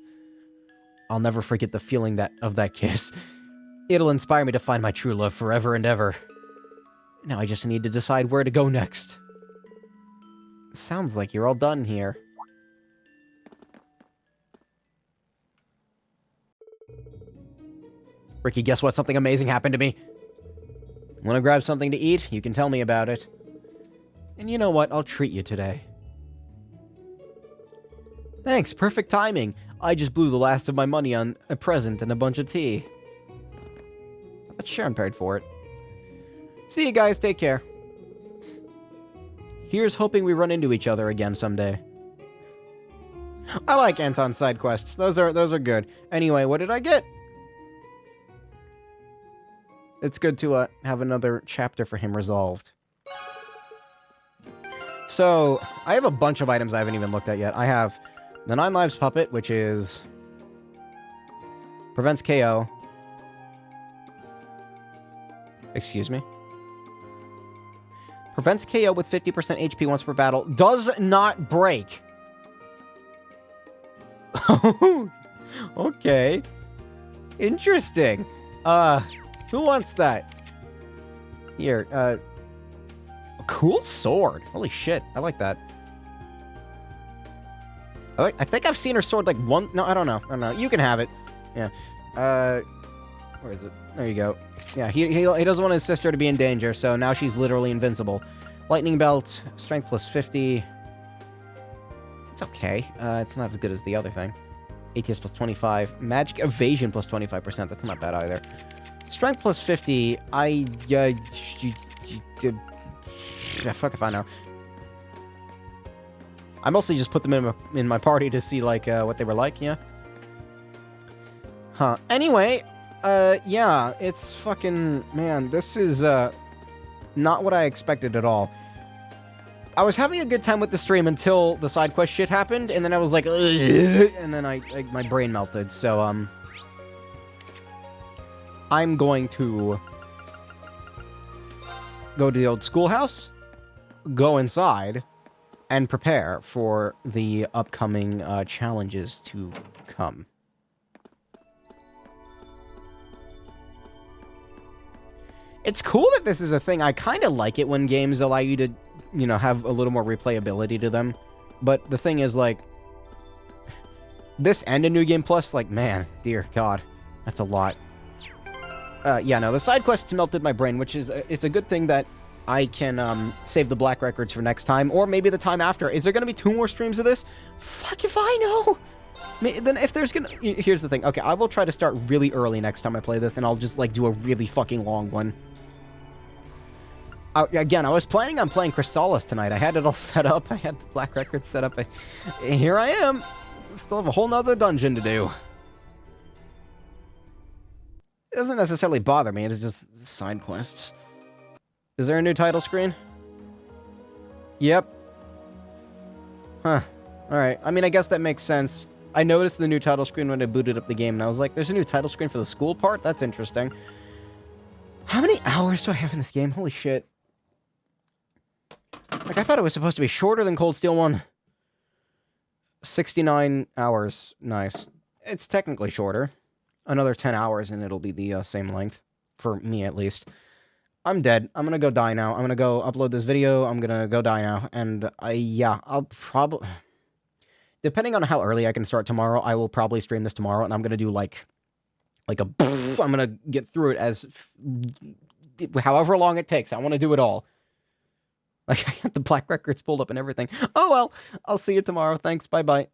I'll never forget the feeling of that kiss. It'll inspire me to find my true love forever and ever. Now I just need to decide where to go next. Sounds like you're all done here. Ricky, guess what? Something amazing happened to me. Wanna grab something to eat? You can tell me about it. And you know what? I'll treat you today. Thanks, perfect timing. I just blew the last of my money on a present and a bunch of tea. But Sharon paid for it. See you guys, take care. Here's hoping we run into each other again someday. I like Anton's side quests. Those are good. Anyway, what did I get? It's good to have another chapter for him resolved. So, I have a bunch of items I haven't even looked at yet. I have the 9 Lives puppet, which is... prevents KO. Excuse me. Prevents KO with 50% HP once per battle. Does not break. Okay. Interesting. Who wants that? Here, a cool sword. Holy shit, I like that. I think I've seen her sword like one... No, I don't know. You can have it. Yeah. Where is it? There you go. Yeah, he doesn't want his sister to be in danger, so now she's literally invincible. Lightning belt, strength plus 50. It's okay. It's not as good as the other thing. ATS plus 25. Magic evasion plus 25%. That's not bad either. Strength plus 50. Fuck if I know. I mostly just put them in my party to see, like, what they were like, yeah? Huh. Anyway, yeah, it's fucking... Man, this is, not what I expected at all. I was having a good time with the stream until the side quest shit happened, and then I was like, ugh, and then my brain melted, so, I'm going to go to the old schoolhouse, go inside, and prepare for the upcoming challenges to come. It's cool that this is a thing. I kind of like it when games allow you to, you know, have a little more replayability to them. But the thing is, like, this and a New Game Plus, like, man, dear God, that's a lot. Yeah, no, the side quests melted my brain, which is, it's a good thing that I can save the black records for next time, or maybe the time after. Is there going to be 2 more streams of this? Fuck if I know! Then if there's gonna... Here's the thing. Okay, I will try to start really early next time I play this, and I'll just, like, do a really fucking long one. Again, I was planning on playing Chrysalis tonight. I had it all set up. I had the Black Record set up. Here I am. Still have a whole nother dungeon to do. It doesn't necessarily bother me. It's just side quests. Is there a new title screen? Yep. Huh. Alright. I mean, I guess that makes sense. I noticed the new title screen when I booted up the game, and I was like, there's a new title screen for the school part? That's interesting. How many hours do I have in this game? Holy shit. Like, I thought it was supposed to be shorter than Cold Steel 1. 69 hours. Nice. It's technically shorter. Another 10 hours and it'll be the same length. For me, at least. I'm dead. I'm gonna go die now. I'm gonna go upload this video. I'm gonna go die now. And, yeah, I'll probably... Depending on how early I can start tomorrow, I will probably stream this tomorrow, and I'm gonna do, like a... I'm gonna get through it as... however long it takes. I want to do it all. Like, I got the Black Records pulled up and everything. Oh, well. I'll see you tomorrow. Thanks. Bye-bye.